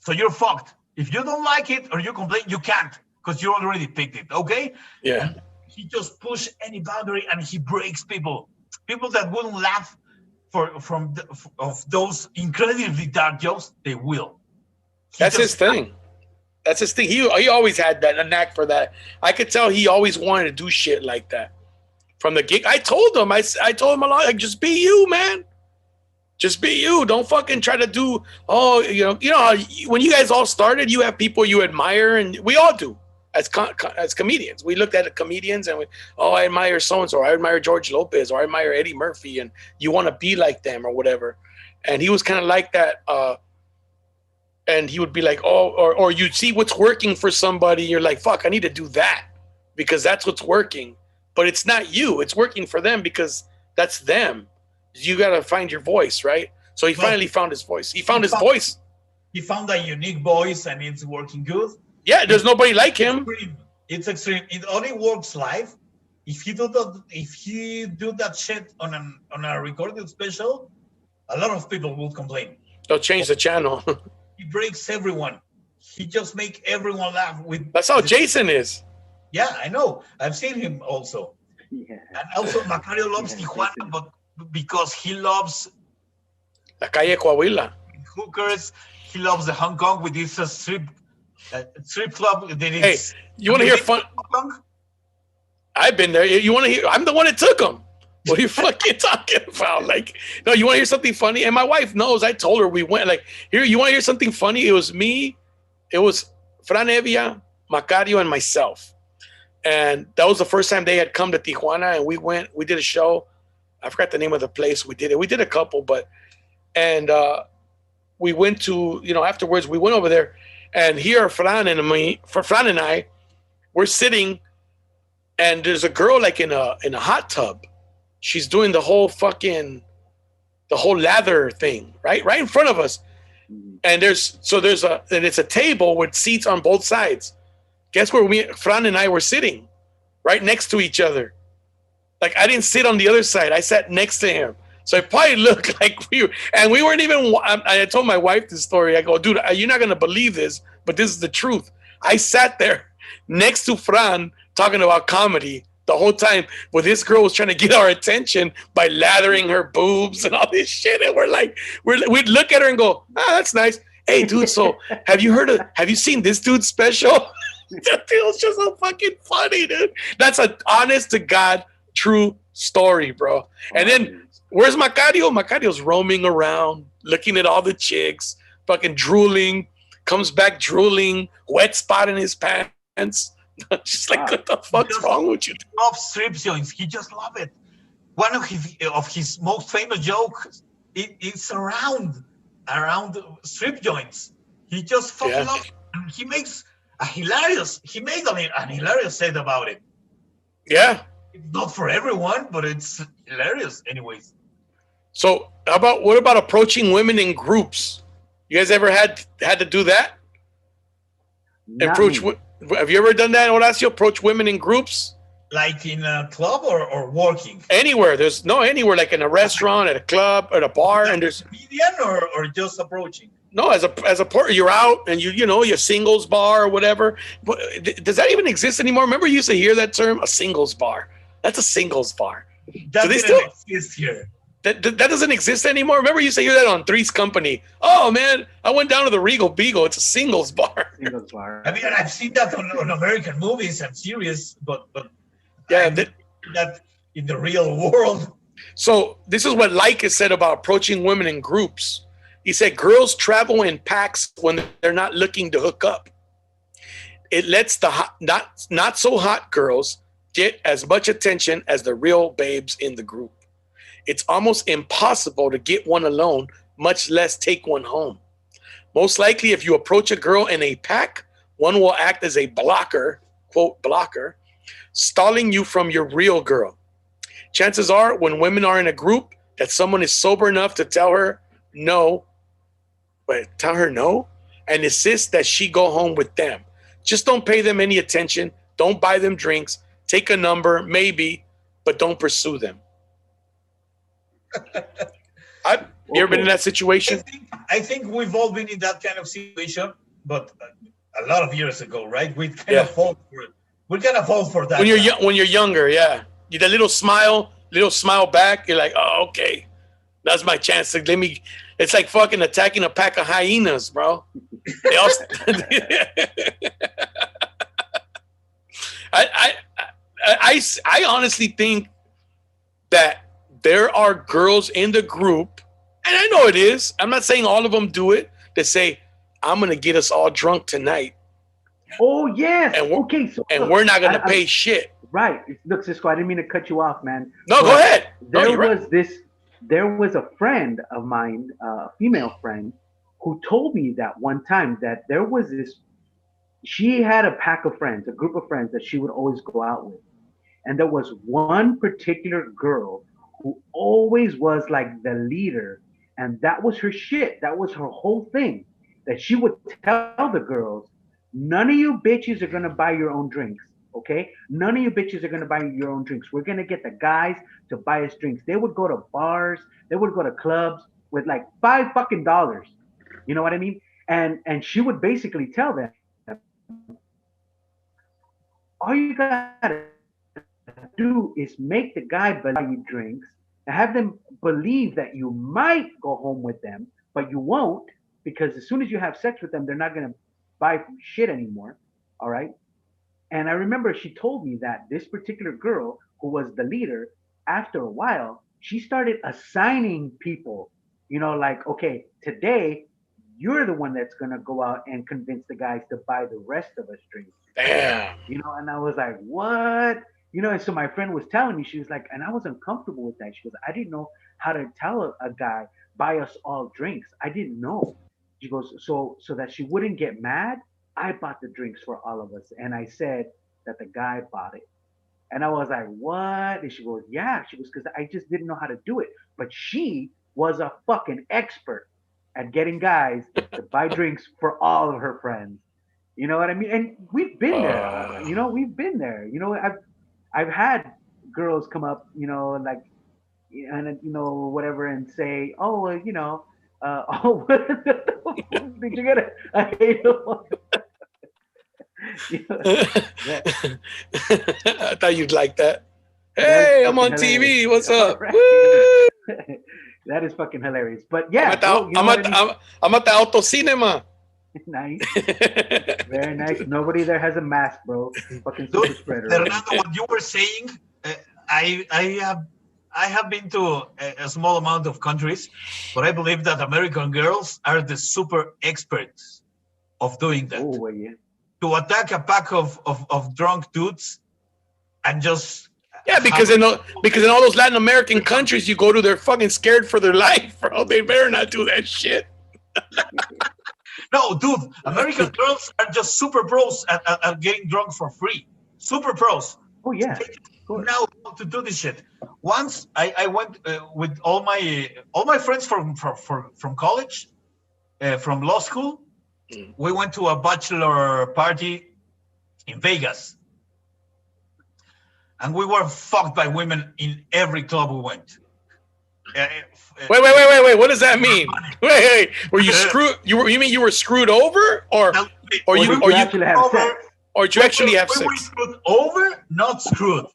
So you're fucked. If you don't like it or you complain, you can't, because you already picked it, okay? Yeah. And he just pushes any boundary and he breaks people. People that wouldn't laugh of those incredibly dark jokes, they will. That's his thing. That's his thing. He always had a knack for that. I could tell he always wanted to do shit like that. From the gig, I told him a lot, like, just be you, man. Just be you. Don't fucking try to do, how when you guys all started, you have people you admire, and we all do as comedians. We looked at comedians and I admire so-and-so, I admire George Lopez, or I admire Eddie Murphy, and you want to be like them or whatever. And he was kind of like that. And he would be like, or you'd see what's working for somebody. You're like, fuck, I need to do that because that's what's working. But it's not you. It's working for them because that's them. You got to find your voice, right? So he finally found his voice. He found his voice. He found a unique voice, and it's working good. Yeah, there's nobody like him. It's extreme. It only works live. If he do that shit on a recorded special, a lot of people will complain. They'll change the channel. He breaks everyone. He just make everyone laugh with. That's how Jason is. Yeah, I know. I've seen him also. Yeah. And also Macario loves Tijuana, but because he loves La Calle Coahuila. hookers, he loves the Hong Kong with this strip club. Hey, you want to hear fun? I've been there. You want to hear? I'm the one that took him. What are you fucking talking about? Like, no, you want to hear something funny? And my wife knows. I told her we went. Like, here, you want to hear something funny? It was me. It was Fran Evia, Macario, and myself. And that was the first time they had come to Tijuana, and we did a show. I forgot the name of the place. We did a couple, and we went to, afterwards we went over there, and here Fran and I, we're sitting, and there's a girl like in a hot tub. She's doing the whole lather thing, right in front of us. And it's a table with seats on both sides. Guess where Fran and I were sitting? Right next to each other. Like, I didn't sit on the other side. I sat next to him. So it probably looked like we weren't even, I told my wife this story. I go, dude, you're not going to believe this, but this is the truth. I sat there next to Fran talking about comedy the whole time, but this girl was trying to get our attention by lathering her boobs and all this shit. And we'd look at her and go, that's nice. Hey, dude, so have you seen this dude's special? That feels just so fucking funny, dude. That's an honest to God true story, bro. And then where's Macario? Macario's roaming around, looking at all the chicks, fucking drooling, comes back drooling, wet spot in his pants. Just like, what the fuck's wrong with you? He loves strip joints. He just love it. One of his most famous jokes it's around strip joints. He just fucking loves it. And he makes a hilarious set about it. Yeah. It's not for everyone, but it's hilarious anyways. So what about approaching women in groups? You guys ever had to do that? Have you ever done that, Horacio? Approach women in groups? Like in a club or working? Anywhere. Anywhere, like in a restaurant, at a club, at a bar, and there's comedian or just approaching. No, as a partner, you're out and your singles bar or whatever. But does that even exist anymore? Remember, you used to hear that term, a singles bar. That's a singles bar. That doesn't exist here. That doesn't exist anymore. Remember, you used to hear that on Three's Company. Oh man, I went down to the Regal Beagle. It's a singles bar. Singles bar. I mean, I've seen that on American movies and series, but yeah, that in the real world. So this is what Lycus said about approaching women in groups. He said, girls travel in packs when they're not looking to hook up. It lets the not so hot girls get as much attention as the real babes in the group. It's almost impossible to get one alone, much less take one home. Most likely, if you approach a girl in a pack, one will act as a blocker, quote, blocker, stalling you from your real girl. chances are when women are in a group that someone is sober enough to tell her no, and insist that she go home with them. Just don't pay them any attention. Don't buy them drinks. Take a number, maybe, but don't pursue them. You ever been in that situation? I think we've all been in that kind of situation, but a lot of years ago, right? We kind of fall for it. We kind of fall for that. When you're younger, yeah. You the little smile back. You're like, oh, okay, that's my chance to let me. It's like fucking attacking a pack of hyenas, bro. They all. I honestly think that there are girls in the group, and I know it is. I'm not saying all of them do it. That say, I'm gonna get us all drunk tonight. Oh yes. And okay. So and we're not gonna pay shit. Right. Look, Cisco, I didn't mean to cut you off, man. No, go ahead. There was a friend of mine, a female friend, who told me that one time that there was this. She had a pack of friends, a group of friends that she would always go out with, and there was one particular girl who always was like the leader, and that was her shit. That was her whole thing. That she would tell the girls, none of you bitches are gonna buy your own drinks. Okay? None of you bitches are gonna buy your own drinks. We're gonna get the guys to buy us drinks. They would go to bars, they would go to clubs with like $5. You know what I mean? And she would basically tell them, all you gotta do is make the guy buy you drinks, and have them believe that you might go home with them, but you won't, because as soon as you have sex with them, they're not gonna buy shit anymore. All right. And I remember she told me that this particular girl who was the leader, after a while, she started assigning people, you know, like, okay, today you're the one that's going to go out and convince the guys to buy the rest of us drinks. Damn. You know, and I was like, what? You know, and so my friend was telling me, she was like, and I was uncomfortable with that. She goes, I didn't know how to tell a guy, buy us all drinks. I didn't know. She goes, so that she wouldn't get mad, I bought the drinks for all of us. And I said that the guy bought it. And I was like, what? And she goes, yeah. She goes, because I just didn't know how to do it. But she was a fucking expert at getting guys to buy drinks for all of her friends. You know what I mean? And we've been there. You know, we've been there. You know, I've had girls come up, you know, like, and you know, whatever, and say, oh, you know, oh, did you get a halo? I thought you'd like that. Hey, I'm on TV. What's up? Right. That is fucking hilarious. But yeah, I'm at the auto cinema. Nice, very nice. Nobody there has a mask, bro. Fucking super spreader. Fernando, what you were saying, I have been to a small amount of countries, but I believe that American girls are the super experts of doing that. Oh, yeah. To attack a pack of drunk dudes and just because in all those Latin American countries you go to, they're fucking scared for their life, bro. They better not do that shit. No, dude, American girls are just super pros at getting drunk for free. Super pros. Oh yeah. They know how to do this shit. Once I went with all my friends from college, from law school. We went to a bachelor party in Vegas, and we were fucked by women in every club we went. Wait! What does that mean? Wait! Were you screwed? You mean you were screwed over, or you actually have sex? Or did you actually have sex? We were screwed over, not screwed.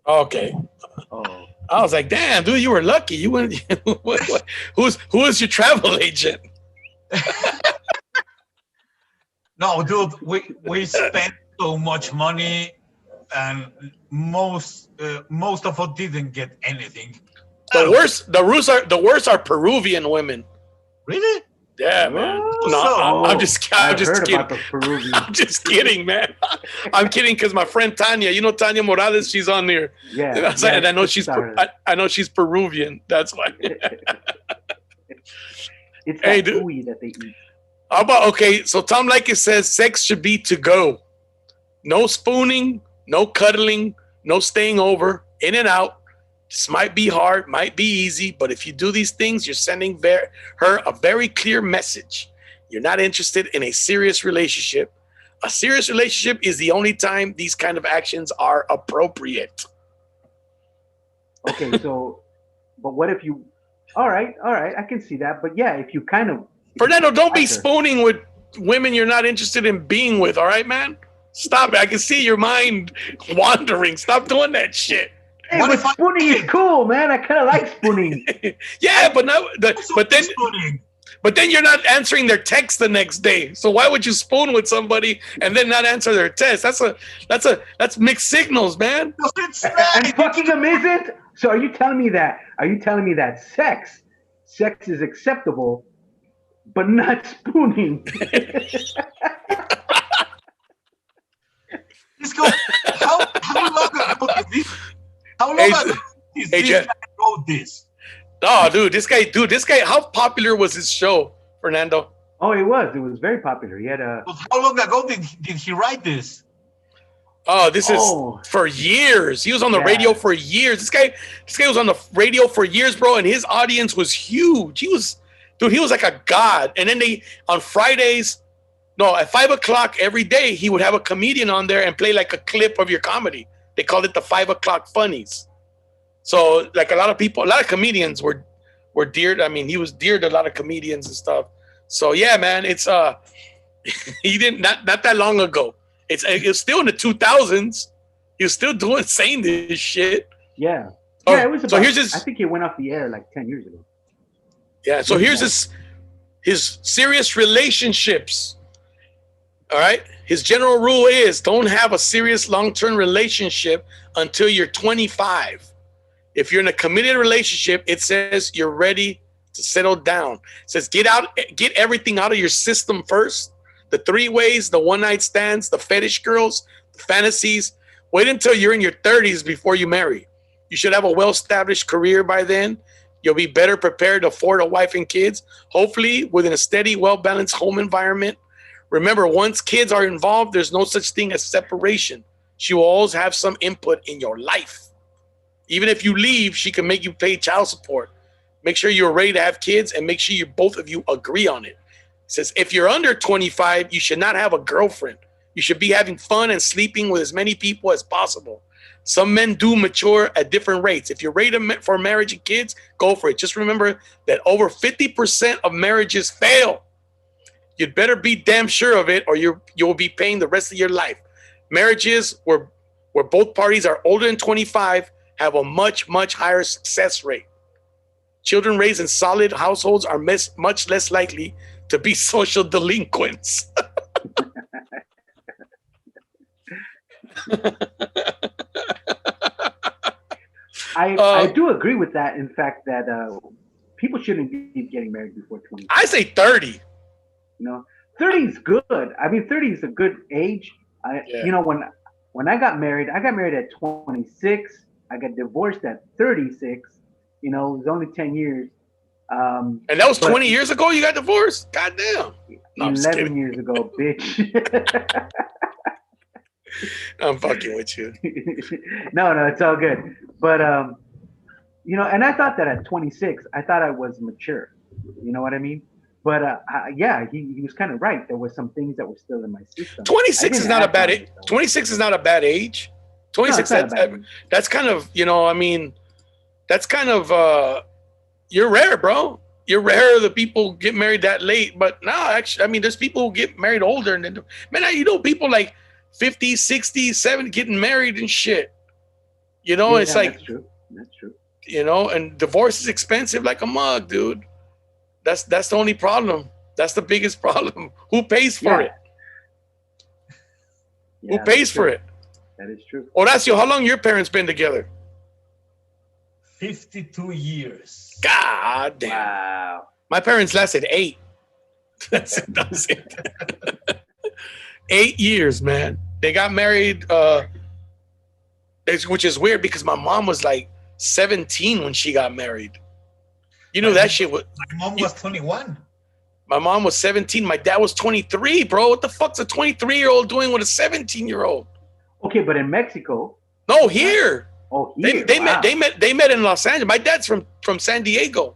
Okay. Oh. I was like, damn, dude, you were lucky. You went. Who was your travel agent? No, dude, we spent so much money, and most of us didn't get anything. The worst are Peruvian women. Really? Yeah, man. No, I'm just kidding. About the Peruvian. I'm just kidding, man. I'm kidding because my friend Tanya, you know Tanya Morales, she's on there. Yeah. And I know she's Peruvian. That's why. It's that gooey that they eat. How about, okay, so Tom Leykis says sex should be to go. No spooning, no cuddling, no staying over, in and out. This might be hard, might be easy, but if you do these things, you're sending her a very clear message. You're not interested in a serious relationship. A serious relationship is the only time these kind of actions are appropriate. Okay, so, but what if you? All right, I can see that. But yeah, if you kind of. Fernando, don't be spooning with women you're not interested in being with. All right, man. Stop it. I can see your mind wandering. Stop doing that shit. Hey, but spooning is cool, man. I kind of like spooning. Yeah, but then you're not answering their text the next day. So why would you spoon with somebody and then not answer their text? That's mixed signals, man. And fucking them isn't. So are you telling me that? Are you telling me that sex is acceptable, but not spooning? Cisco, how long ago did this? How long ago did this guy wrote this? Oh, dude, this guy, how popular was his show, Fernando? Oh, it was very popular. He had a. How long ago did he write this? Oh, this is for years. He was on the radio for years. This guy was on the radio for years, bro, and his audience was huge. He was like a god. And then on Fridays, at 5:00 every day, he would have a comedian on there and play like a clip of your comedy. They called it the 5:00 funnies. So like a lot of comedians were deared. I mean, he was dear to a lot of comedians and stuff. So yeah, man, it's he didn't not that long ago. It's still in the 2000s. He was still saying this shit. Yeah. Yeah, it was about, so here's his, I think it went off the air like 10 years ago. Yeah, so here's his serious relationships. All right? His general rule is don't have a serious long-term relationship until you're 25. If you're in a committed relationship, it says you're ready to settle down. It says get everything out of your system first. The 3-ways, the one-night stands, the fetish girls, the fantasies. Wait until you're in your 30s before you marry. You should have a well-established career by then. You'll be better prepared to afford a wife and kids, hopefully within a steady, well-balanced home environment. Remember, once kids are involved, there's no such thing as separation. She will always have some input in your life. Even if you leave, she can make you pay child support. Make sure you're ready to have kids and make sure both of you agree on it. It says, if you're under 25, you should not have a girlfriend. You should be having fun and sleeping with as many people as possible. Some men do mature at different rates. If you're ready for marriage and kids, go for it. Just remember that over 50% of marriages fail. You'd better be damn sure of it or you'll be paying the rest of your life. Marriages where both parties are older than 25 have a much, much higher success rate. Children raised in solid households are much less likely to be social delinquents. I do agree with that. In fact, that people shouldn't be getting married before 20. I say 30. 30 is good. I mean, 30 is a good age. When I got married at 26. I got divorced at 36. It was only 10 years. And that was 20 years ago you got divorced? Goddamn. No, 11 years ago, bitch. I'm fucking with you. No, it's all good. But, and I thought that at 26, I thought I was mature. You know what I mean? But, he was kind of right. There were some things that were still in my system. 26 is not a bad age. 26 is not a bad age. 26, that's kind of, that's kind of, you're rare, bro. You're rare that people get married that late. But no, actually, there's people who get married older. And then, man, people like 50, 60, 70 getting married and shit. It's like. That's true. And divorce is expensive like a mug, dude. That's the only problem. That's the biggest problem. Who pays for it? Who pays for it? That is true. Horacio, how long your parents been together? 52 years. God damn. Wow. My parents lasted 8. That's it. 8 years, man. They got married, which is weird because my mom was like 17 when she got married. That shit was. My mom was 21. My mom was 17. My dad was 23, bro. What the fuck's a 23-year-old doing with a 17-year-old? Okay, but in Mexico. No, here. Oh, They here, met in Los Angeles. My dad's from San Diego.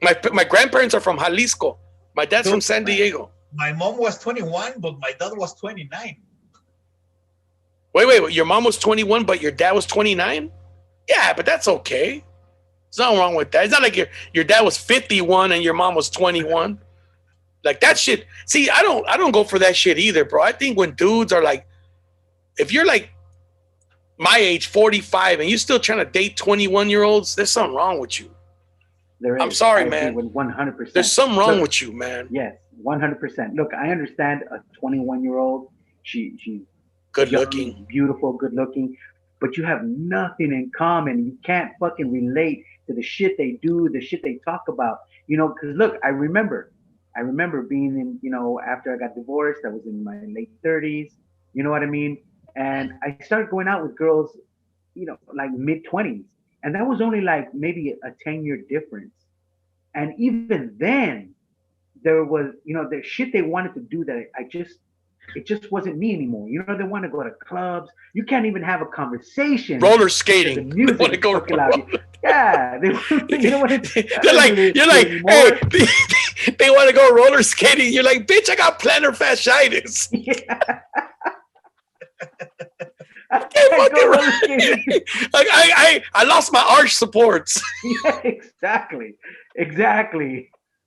My grandparents are from Jalisco. My dad's from San Diego. My mom was 21, but my dad was 29. Wait. Your mom was 21, but your dad was 29? Yeah, but that's okay. There's nothing wrong with that. It's not like your dad was 51 and your mom was 21. Like that shit. See, I don't go for that shit either, bro. I think when dudes are like, if you're like my age, 45, and you're still trying to date 21-year-olds, there's something wrong with you. I'm sorry, man. 100%. There's something wrong with you, man. Yes, 100%. Look, I understand a 21-year-old. She's good young, looking, beautiful, good looking, but you have nothing in common. You can't fucking relate to the shit they do, the shit they talk about. You know, because look, I remember being in, you know, after I got divorced, I was in my late 30s. You know what I mean? And I started going out with girls, you know, like mid 20s. And that was only like maybe a 10-year difference. And even then, there was, you know, the shit they wanted to do that it just wasn't me anymore. You know, they want to go to clubs. You can't even have a conversation. Roller skating. The music want to go yeah. They don't want to. You're like, hey, they want to go roller skating. You're like, bitch, I got plantar fasciitis. Yeah. I lost my arch supports. Yeah, exactly.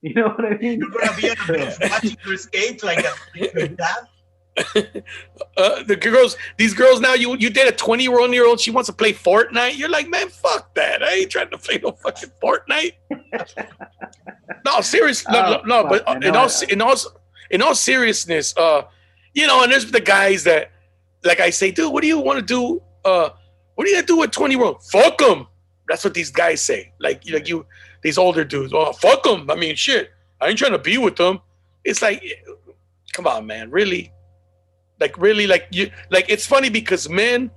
You know what I mean? You're gonna be on the bench watching her skate like that. These girls now. You date a 21-year-old. She wants to play Fortnite. You're like, man, fuck that. I ain't trying to play no fucking Fortnite. No, seriously, no. But in all seriousness, you know, and there's the guys that, like I say, dude, what do you want to do? What are you gonna do with 20-year-old? Fuck them. That's what these guys say. Like you, these older dudes. Oh, fuck them. I mean, shit. I ain't trying to be with them. It's like, come on, man. Really? Like it's funny because men,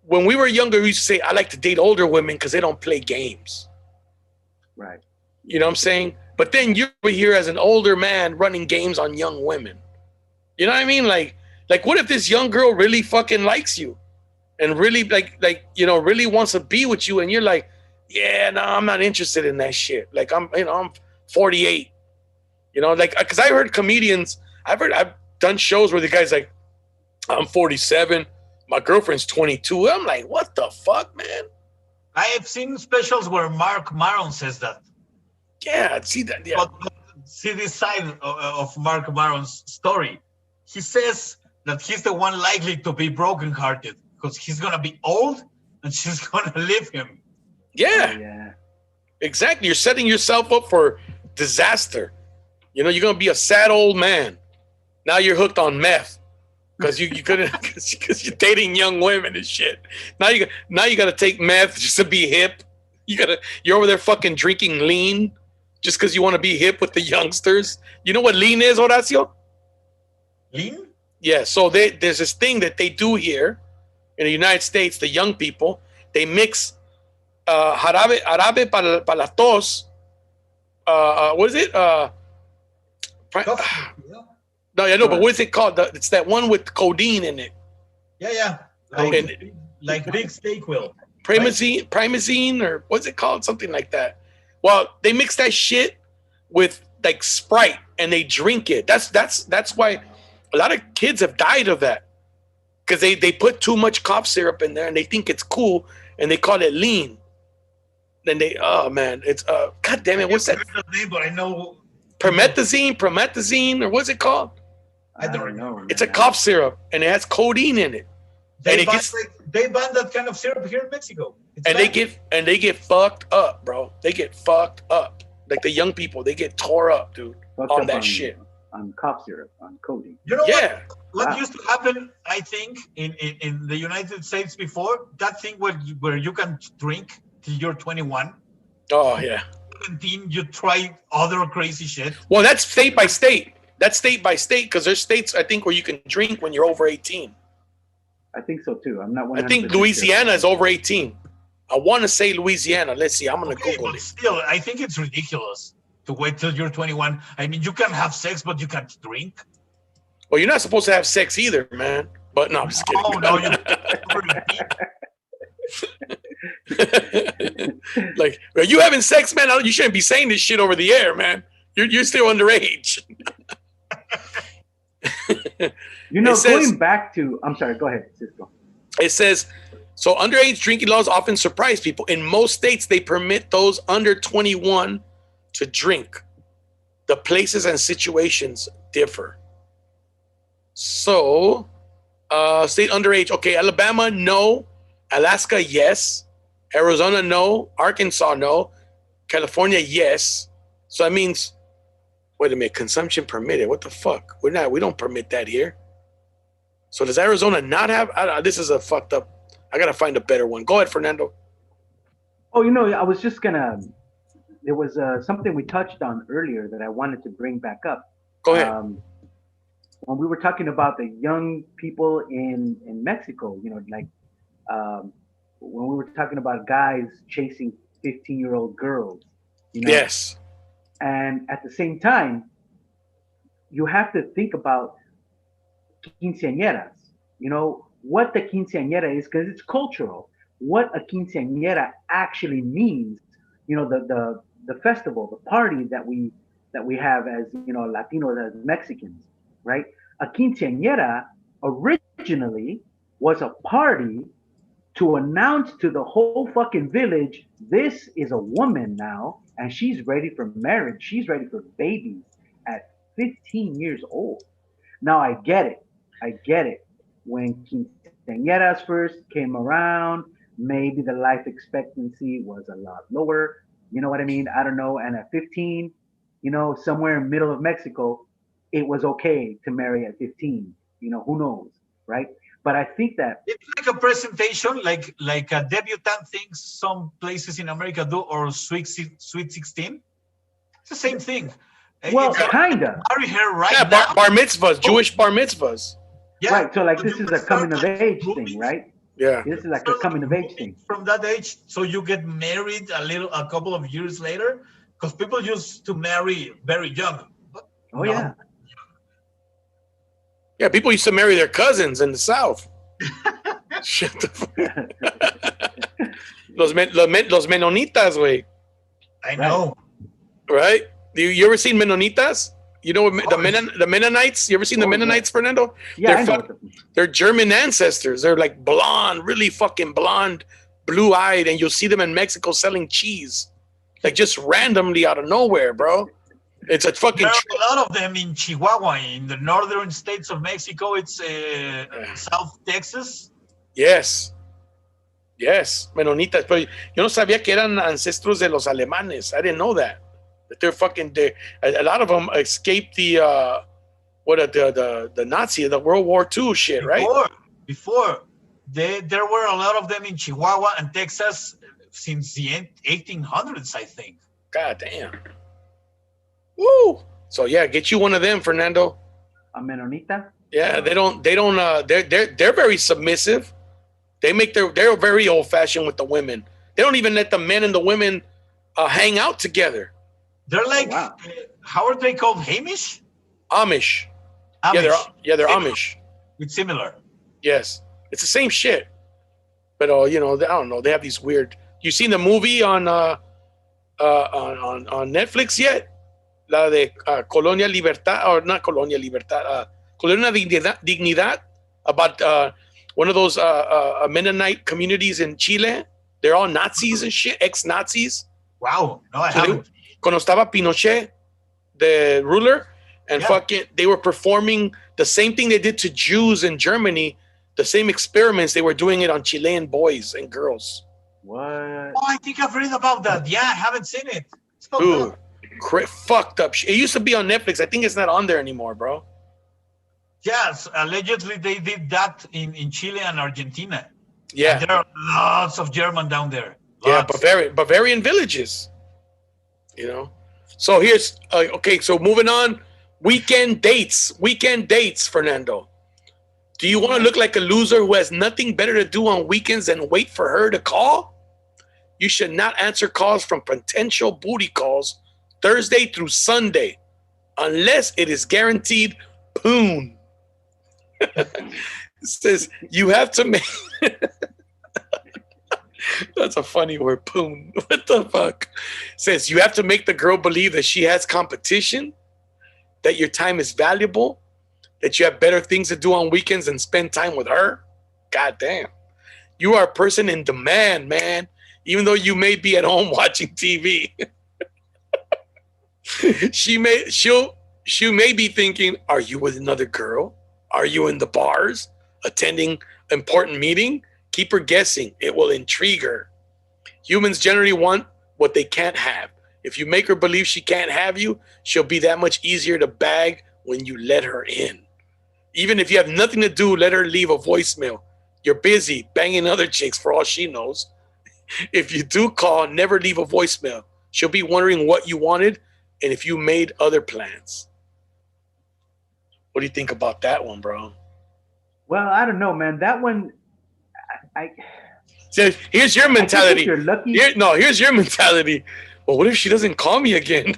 when we were younger, we used to say, I like to date older women because they don't play games. Right. You know what I'm saying? But then you're here as an older man running games on young women. You know what I mean? Like what if this young girl really fucking likes you and really like you know, really wants to be with you, and you're like, yeah, no, I'm not interested in that shit. Like I'm 48. You know, like, because I heard comedians, I've done shows where the guy's like, I'm 47, my girlfriend's 22. I'm like, what the fuck, man? I have seen specials where Mark Maron says that. Yeah, see that. Yeah. But see this side of Mark Maron's story. He says that he's the one likely to be brokenhearted because he's gonna be old and she's gonna leave him. Yeah. Oh, yeah. Exactly. You're setting yourself up for disaster. You know, you're gonna be a sad old man. Now you're hooked on meth because you couldn't because you're dating young women and shit. Now you got to take meth just to be hip. You're over there fucking drinking lean just because you want to be hip with the youngsters. You know what lean is, Horacio? Lean? Yeah. So there's this thing that they do here in the United States. The young people, they mix jarabe para la tos. What is it? No, I know, but what is it called? It's that one with codeine in it. Yeah. Like big steak will. Primazine, or what's it called? Something like that. Well, they mix that shit with like Sprite and they drink it. That's why a lot of kids have died of that. Because they put too much cough syrup in there and they think it's cool and they call it lean. Then oh man, it's god damn it, what's that? Name, but I know promethazine, or what's it called? I don't know. It's a cough syrup and it has codeine in it. They ban that kind of syrup here in Mexico. They get fucked up, bro. They get fucked up. Like the young people, they get tore up, dude, on that shit. On cough syrup, on codeine. You know what used to happen, I think, in the United States before? That thing where you can drink till you're 21. Oh, yeah. 17, you try other crazy shit. Well, that's state by state. That's state by state, because there's states, I think, where you can drink when you're over 18. I think so, too. I'm not 100% I think Louisiana is over 18. I want to say Louisiana. Let's see. I'm going to Google but it. Still, I think it's ridiculous to wait till you're 21. I mean, you can have sex, but you can't drink. Well, you're not supposed to have sex either, man. But no, I'm just kidding. Oh, no, Like, are you having sex, man? You shouldn't be saying this shit over the air, man. You're still underage. You know, going back to, I'm sorry, go ahead, Cisco. It says, so underage drinking laws often surprise people. In most states, they permit those under 21 to drink. The places and situations differ. So, state underage. Okay, Alabama, no. Alaska, yes. Arizona, no. Arkansas, no. California, yes. So that means, wait a minute, consumption permitted. What the fuck? We don't permit that here. So does Arizona not have? This is a fucked up. I gotta find a better one. Go ahead, Fernando. Oh, you know, I was just gonna. There was something we touched on earlier that I wanted to bring back up. Go ahead. When we were talking about the young people in Mexico, you know, like when we were talking about guys chasing 15-year-old girls. You know? Yes. And at the same time, you have to think about quinceañeras. You know, what the quinceañera is, because it's cultural. What a quinceañera actually means, you know, the festival, the party that we have as, you know, Latinos, as Mexicans, right? A quinceañera originally was a party to announce to the whole fucking village, this is a woman now, and she's ready for marriage. She's ready for babies at 15 years old. Now I get it. When quinceañeras first came around, maybe the life expectancy was a lot lower. You know what I mean? I don't know. And at 15, you know, somewhere in the middle of Mexico, it was okay to marry at 15. You know, who knows, right? But I think that it's like a presentation, like a debutante thing some places in America do, or Sweet 16. It's the same thing. Well, kinda. Marry her right yeah, now. Bar mitzvahs, Jewish bar mitzvahs. Yeah. Right. So like this is a coming of age thing, right? Yeah. This is like a coming of age thing. From that age, so you get married a couple of years later, because people used to marry very young. Oh yeah. Yeah, people used to marry their cousins in the South. Shut the fuck. Los Menonitas, güey. I know. Right? You ever seen Menonitas? You know the Mennonites? You ever seen the Mennonites, yeah. Fernando? Yeah, they're German ancestors. They're like blonde, really fucking blonde, blue-eyed, and you'll see them in Mexico selling cheese. Like just randomly out of nowhere, bro. It's a fucking. There are a lot of them in Chihuahua, in the northern states of Mexico. It's South Texas. Yes, Menonitas. Pero yo no sabía que eran ancestros de los alemanes. I didn't know that. That they're fucking. A lot of them escaped the Nazi, the World War II shit, right? Before, there were a lot of them in Chihuahua and Texas since the 1800s, I think. God damn. Woo! So yeah, get you one of them, Fernando. A Menonita? Yeah, they're very submissive. They're very old fashioned with the women. They don't even let the men and the women hang out together. They're like, how are they called? Amish. Yeah, they're Amish. It's similar. Yes, it's the same shit. But you know, I don't know. They have these weird. You seen the movie on Netflix yet? La de Colonia Libertad, or not Colonia Libertad, Colonia Dignidad, about one of those Mennonite communities in Chile. They're all Nazis and shit, ex-Nazis. Wow, no, I haven't. Cuando estaba Pinochet, the ruler, and fucking, they were performing the same thing they did to Jews in Germany, the same experiments, they were doing it on Chilean boys and girls. What? Oh, I think I've read about that. Yeah, I haven't seen it. Dude, fucked up shit. It used to be on Netflix. I think it's not on there anymore, bro. Yes, allegedly they did that in Chile and Argentina. Yeah. And there are lots of German down there. Lots. Yeah, Bavarian villages. You know? So here's, okay, so moving on. Weekend dates, Fernando. Do you want to look like a loser who has nothing better to do on weekends than wait for her to call? You should not answer calls from potential booty calls Thursday through Sunday, unless it is guaranteed poon. It says you have to make That's a funny word, poon. What the fuck? Says you have to make the girl believe that she has competition, that your time is valuable, that you have better things to do on weekends than spend time with her. God damn. You are a person in demand, man. Even though you may be at home watching TV. she may be thinking, are you with another girl? Are you in the bars? Attending important meeting? Keep her guessing. It will intrigue her. Humans generally want what they can't have. If you make her believe she can't have you, she'll be that much easier to bag when you let her in. Even if you have nothing to do, let her leave a voicemail. You're busy banging other chicks for all she knows. If you do call, never leave a voicemail. She'll be wondering what you wanted and if you made other plans. What do you think about that one, bro? Well, I don't know, man. That one, So here's your mentality. You're lucky. Here's your mentality. Well, what if she doesn't call me again?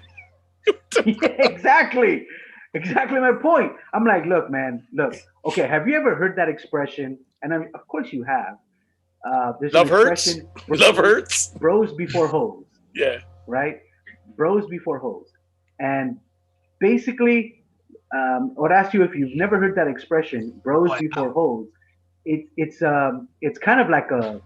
Exactly my point. I'm like, look, man, look. Okay, have you ever heard that expression? And I mean, of course you have. There's Love hurts. Love hurts. Bros before hoes. Yeah. Right? Bros before hoes. And basically, Horacio, if you've never heard that expression, bros before hoes, it's kind of like a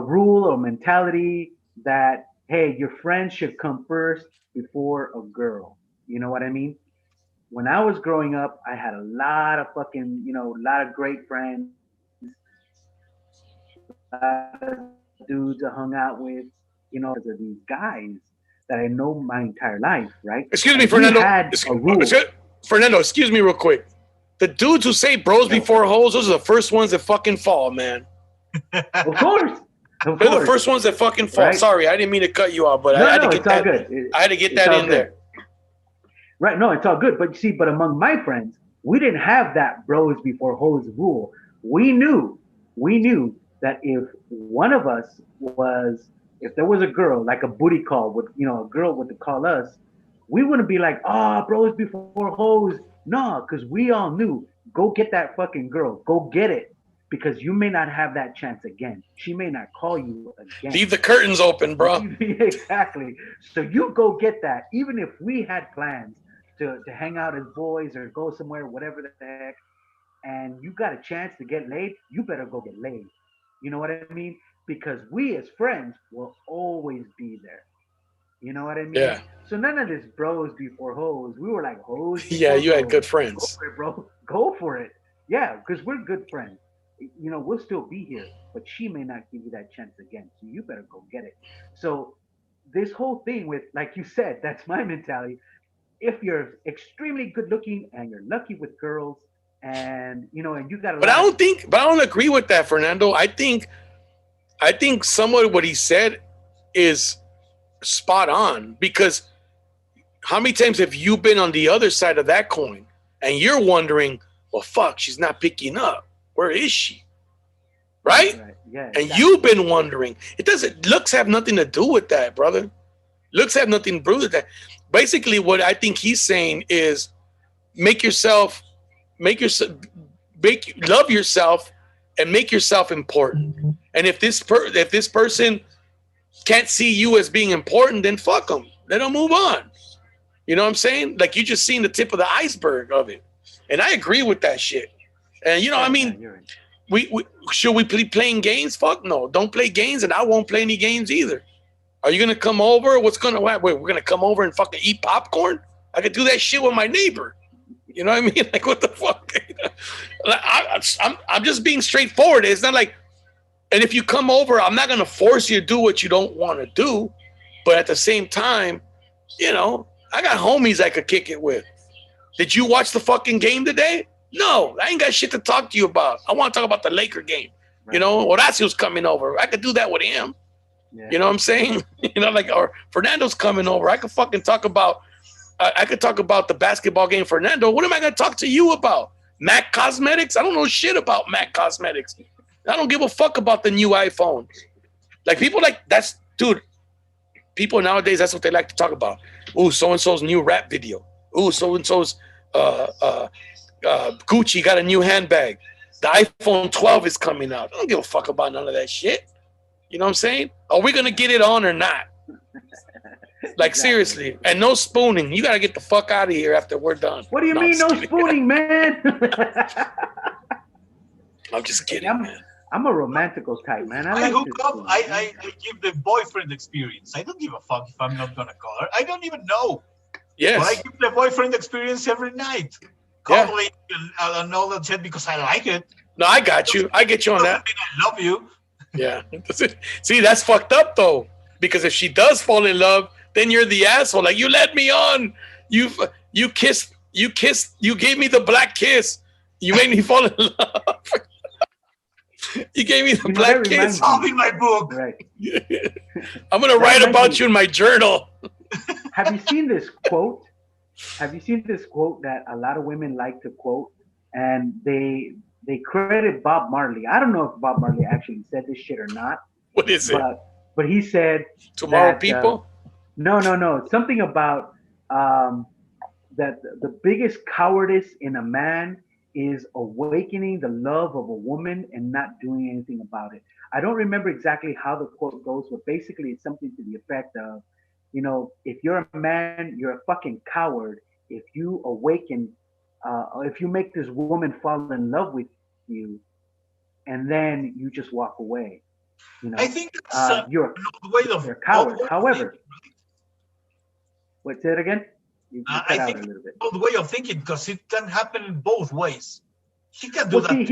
rule or mentality that, hey, your friends should come first before a girl. You know what I mean? When I was growing up, I had a lot of fucking, a lot of great friends, a lot of dudes I hung out with, because of these guys that I know my entire life, right? Excuse me, Fernando. Fernando, excuse me real quick. The dudes who say bros before hoes, those are the first ones that fucking fall, man. Of course. They're the first ones that fucking fall. Right? Sorry, I didn't mean to cut you off, but I had to get that. I had to get that in there. Right, no, it's all good. But you see, among my friends, we didn't have that bros before hoes rule. We knew that if one of us if there was a girl, like a booty call with, a girl would call us, we wouldn't be like, bros before hoes. No, because we all knew, go get that fucking girl. Go get it. Because you may not have that chance again. She may not call you again. Leave the curtains open, bro. Exactly. So you go get that. Even if we had plans to hang out as boys or go somewhere, whatever the heck, and you got a chance to get laid, you better go get laid. You know what I mean? Because we as friends will always be there. You know what I mean? Yeah. So none of this bros before hoes. We were like hoes. Yeah, you had good friends. Go for it, bro. Go for it. Yeah, because we're good friends. We'll still be here, but she may not give you that chance again. So you better go get it. So this whole thing with, like you said, that's my mentality. If you're extremely good looking and you're lucky with girls and, and you got But I don't agree with that, Fernando. I think somewhat what he said is spot on, because how many times have you been on the other side of that coin and you're wondering, well, fuck, she's not picking up. Where is she? Right? Yeah. And you've been wondering. Looks have nothing to do with that, brother. Looks have nothing to do with that. Basically, what I think he's saying is love yourself and make yourself important. Mm-hmm. And if this person can't see you as being important, then fuck them. Let them move on. You know what I'm saying? Like, you just seen the tip of the iceberg of it. And I agree with that shit. And we should we be playing games? Fuck no. Don't play games, and I won't play any games either. Are you gonna come over? What's gonna happen? Wait, we're gonna come over and fucking eat popcorn? I could do that shit with my neighbor. You know what I mean? Like, what the fuck? I'm just being straightforward. It's not like, and if you come over, I'm not gonna force you to do what you don't want to do. But at the same time, I got homies I could kick it with. Did you watch the fucking game today? No, I ain't got shit to talk to you about. I want to talk about the Laker game. Right. Horacio's coming over. I could do that with him. Yeah. You know what I'm saying? Or Fernando's coming over. I could fucking talk about, the basketball game, Fernando. What am I going to talk to you about? MAC Cosmetics? I don't know shit about MAC Cosmetics. I don't give a fuck about the new iPhone. Like, people people nowadays, that's what they like to talk about. Ooh, so-and-so's new rap video. Ooh, so-and-so's, Gucci got a new handbag. The iPhone 12 is coming out. I don't give a fuck about none of that shit. You know what I'm saying? Are we gonna get it on or not? Like Exactly. seriously, and no spooning. You gotta get the fuck out of here after we're done. What do you mean I'm no just kidding. spooning, man? I'm just kidding, I'm, man. I'm a romantical type, man. I like hook this up. spoon, I give the boyfriend experience. I don't give a fuck if I'm not gonna call her. I don't even know. But I Yes. give the boyfriend experience every night. Yeah. Cuddling and all that shit because I like it. No, I got you. I get you on that. Doesn't mean I love you. Yeah. See, that's fucked up though. Because if she does fall in love, then you're the asshole. Like, you let me on. You kissed. You gave me the black kiss. You made me fall in love. You gave me the black that kiss. reminds me- All in my book. Right. I'm gonna write reminds about me- you in my journal. Have you seen this quote? Have you seen this quote that a lot of women like to quote? And they credit Bob Marley. I don't know if Bob Marley actually said this shit or not, What is it? but he said Tomorrow, that, people. no, something about that the biggest cowardice in a man is awakening the love of a woman and not doing anything about it. I don't remember exactly how the quote goes, but basically it's something to the effect of, you know, if you're a man, you're a fucking coward. If you awaken, if you make this woman fall in love with you, and then you just walk away, you know, I think that's you're the way of a coward. of- However, wait, say it again. You cut I out think a little bit. the way of thinking because it can happen in both ways. She can do Well, see, that.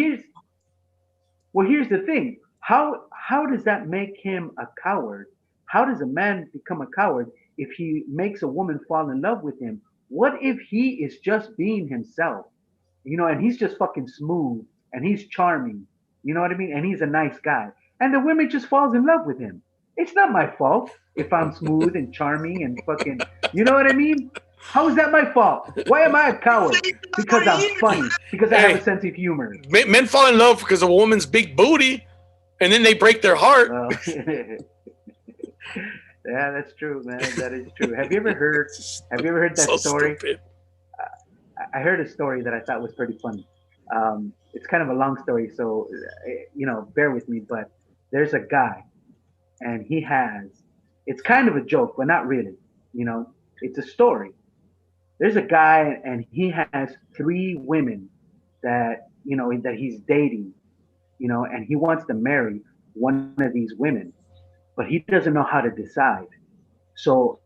here's the thing. How does that make him a coward? How does a man become a coward if he makes a woman fall in love with him? What if he is just being himself, you know, and he's just fucking smooth and he's charming, you know what I mean? And he's a nice guy, and the woman just falls in love with him. It's not my fault if I'm smooth and charming and fucking, you know what I mean? How is that my fault? Why am I a coward? Because I'm funny. Because I have a sense of humor. Men fall in love because of a woman's big booty, and then they break their heart. Well, yeah, that's true, man. That is true. Have you ever heard that So story? stupid. I heard a story that I thought was pretty funny. It's kind of a long story, so you know, bear with me. But there's a guy, and he has. It's kind of a joke, but not really. You know, it's a story. There's a guy, and he has 3 women that that he's dating. You know, and he wants to marry one of these women, but he doesn't know how to decide. So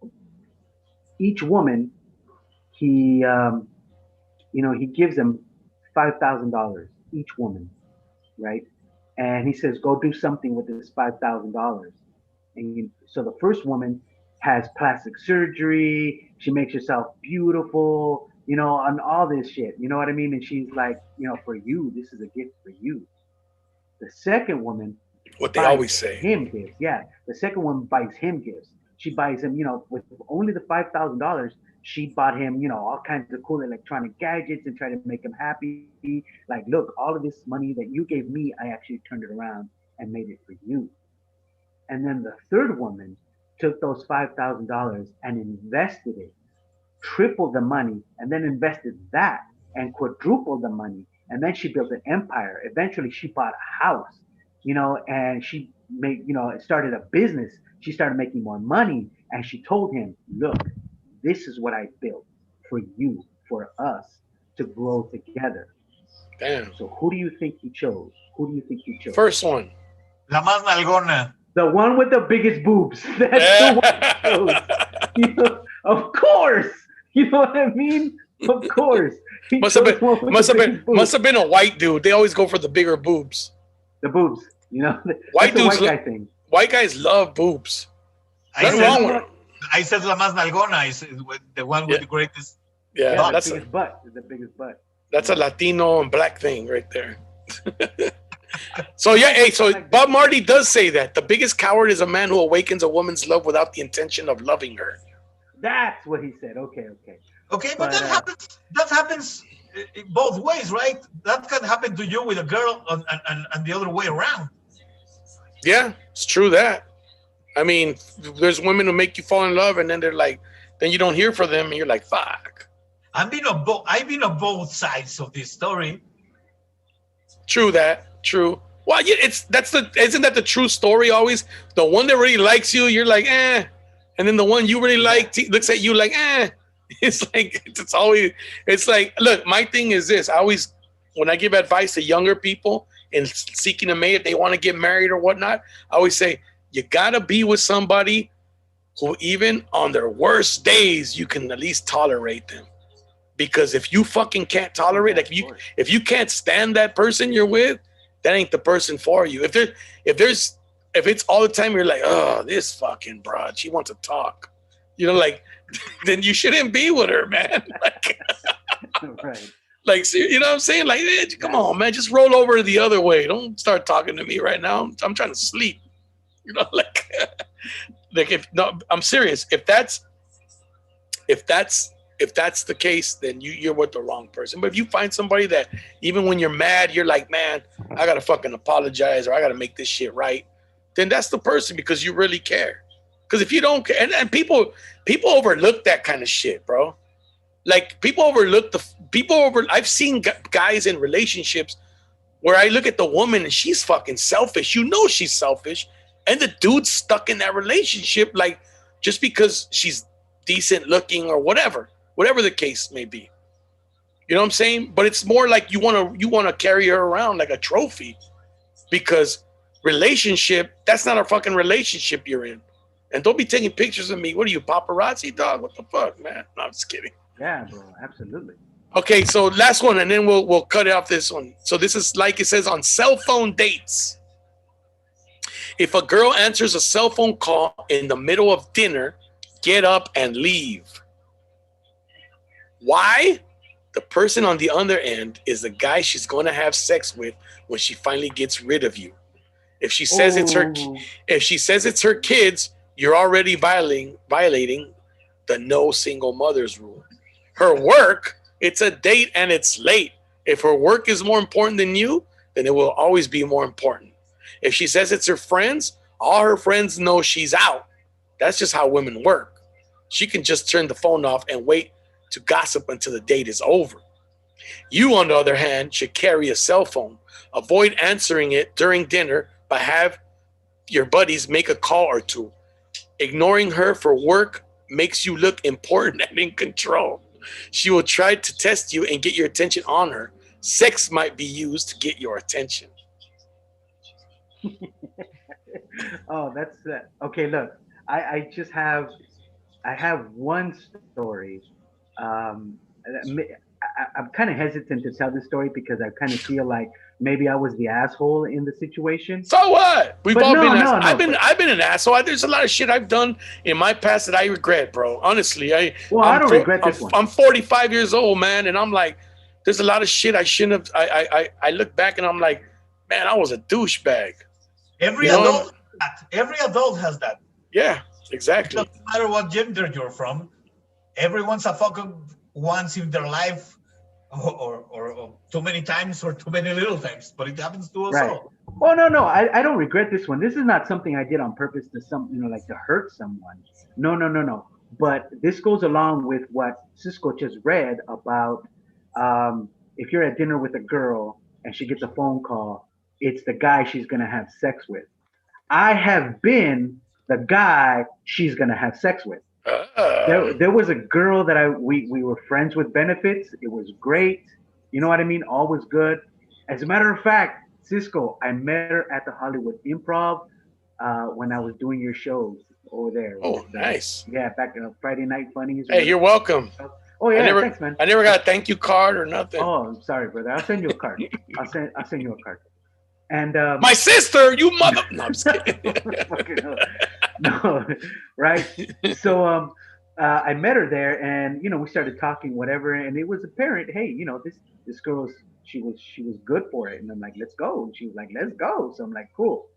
each woman, he he gives them $5,000 each woman, right? And he says, go do something with this $5,000. And so the first woman has plastic surgery. She makes herself beautiful, you know, and all this shit. You know what I mean? And she's like, you know, for you, this is a gift for you. The second woman What they buys always say. him gifts. Yeah, the second one buys him gifts. She buys him, you know, with only the $5,000. She bought him, you know, all kinds of cool electronic gadgets and tried to make him happy. Like, look, all of this money that you gave me, I actually turned it around and made it for you. And then the third woman took those $5,000 and invested it, tripled the money, and then invested that and quadrupled the money. And then she built an empire. Eventually, she bought a house, you know, and she made, you know, started a business. She started making more money, and she told him, look, this is what I built for you, for us to grow together. Damn. So who do you think he chose? Who do you think he chose? First one. La más nalgona. The one with the biggest boobs. That's the one he chose. You know, of course. You know what I mean? Of course. He Must have chose one been with must the have been biggest boobs. must have been a white dude. They always go for the bigger boobs. The boobs. You know, White that's a dudes white guy thing. White guys love boobs. I Nothing said, wrong with it. I said la más nalgona is the one with Yeah. the greatest. Yeah, Yeah, the that's biggest butt. The biggest butt. a Latino and black thing right there. So yeah, hey, so Bob Marley does say that the biggest coward is a man who awakens a woman's love without the intention of loving her. That's what he said. Okay. Okay, but But, that happens in both ways, right? That can happen to you with a girl and the other way around. Yeah, it's true that. I mean, there's women who make you fall in love and then they're like, then you don't hear from them and you're like, fuck. I've been on both sides of this story. True that. True. Well, yeah, isn't that the true story always? The one that really likes you, you're like, eh. And then the one you really like looks at you like, eh. It's like, it's like, look, my thing is this. I always, when I give advice to younger people in seeking a mate, if they want to get married or whatnot, I always say, you got to be with somebody who even on their worst days, you can at least tolerate them. Because if you fucking can't tolerate, like if you can't stand that person you're with, that ain't the person for you. If it's all the time, you're like, oh, this fucking broad, she wants to talk, like, then you shouldn't be with her, man. Like, Right. Like, you know what I'm saying? Like, hey, come on, man, just roll over the other way. Don't start talking to me right now. I'm trying to sleep. Like, like if no, I'm serious. If that's the case, then you're with the wrong person. But if you find somebody that even when you're mad, you're like, man, I gotta fucking apologize or I gotta make this shit right, then that's the person because you really care. Because if you don't care, and people overlook that kind of shit, bro. Like I've seen guys in relationships where I look at the woman and she's fucking selfish. She's selfish, and the dude's stuck in that relationship, like just because she's decent looking or whatever the case may be. You know what I'm saying? But it's more like you want to carry her around like a trophy because that's not a fucking relationship you're in. And don't be taking pictures of me. What are you, paparazzi, dog? What the fuck, man? No, I'm just kidding. Yeah, bro, absolutely. Okay, so last one, and then we'll cut off this one. So this is like it says on cell phone dates. If a girl answers a cell phone call in the middle of dinner, get up and leave. Why? The person on the other end is the guy she's going to have sex with when she finally gets rid of you. If she says it's her kids, you're already violating the no single mothers rule. Her work, it's a date and it's late. If her work is more important than you, then it will always be more important. If she says it's her friends, all her friends know she's out. That's just how women work. She can just turn the phone off and wait to gossip until the date is over. You, on the other hand, should carry a cell phone. Avoid answering it during dinner, but have your buddies make a call or two. Ignoring her for work makes you look important and in control. She will try to test you and get your attention on her. Sex might be used to get your attention. Oh, that's okay. Look, I have one story. I'm kind of hesitant to tell this story because I kind of feel like maybe I was the asshole in the situation. So what? We've all been. I've been an asshole. There's a lot of shit I've done in my past that I regret, bro. Honestly, I don't regret this one. I'm 45 years old, man, and I'm like, there's a lot of shit I shouldn't have. I look back and I'm like, man, I was a douchebag. Every adult has that. Yeah, exactly. It doesn't matter what gender you're from. Everyone's a fucking once in their life, or too many times, or too many little times. But it happens to us all. Oh no, I don't regret this one. This is not something I did on purpose to like to hurt someone. No. But this goes along with what Cisco just read about. If you're at dinner with a girl and she gets a phone call, it's the guy she's gonna have sex with. I have been the guy she's gonna have sex with. There was a girl that we were friends with benefits. It was great. You know what I mean? All was good. As a matter of fact, Cisco, I met her at the Hollywood Improv when I was doing your shows over there. Oh, nice. Yeah, back in Friday Night Funnies. Hey, you're welcome. Oh yeah, thanks, man. I never got a thank you card or nothing. Oh, I'm sorry, brother. I'll send you a card. I'll send you a card. And my sister, you mother. No, I'm just kidding. No, right? So I met her there, and we started talking, whatever, and it was apparent, hey, this girl, she was good for it, and I'm like, let's go. And she was like, let's go. So I'm like, cool.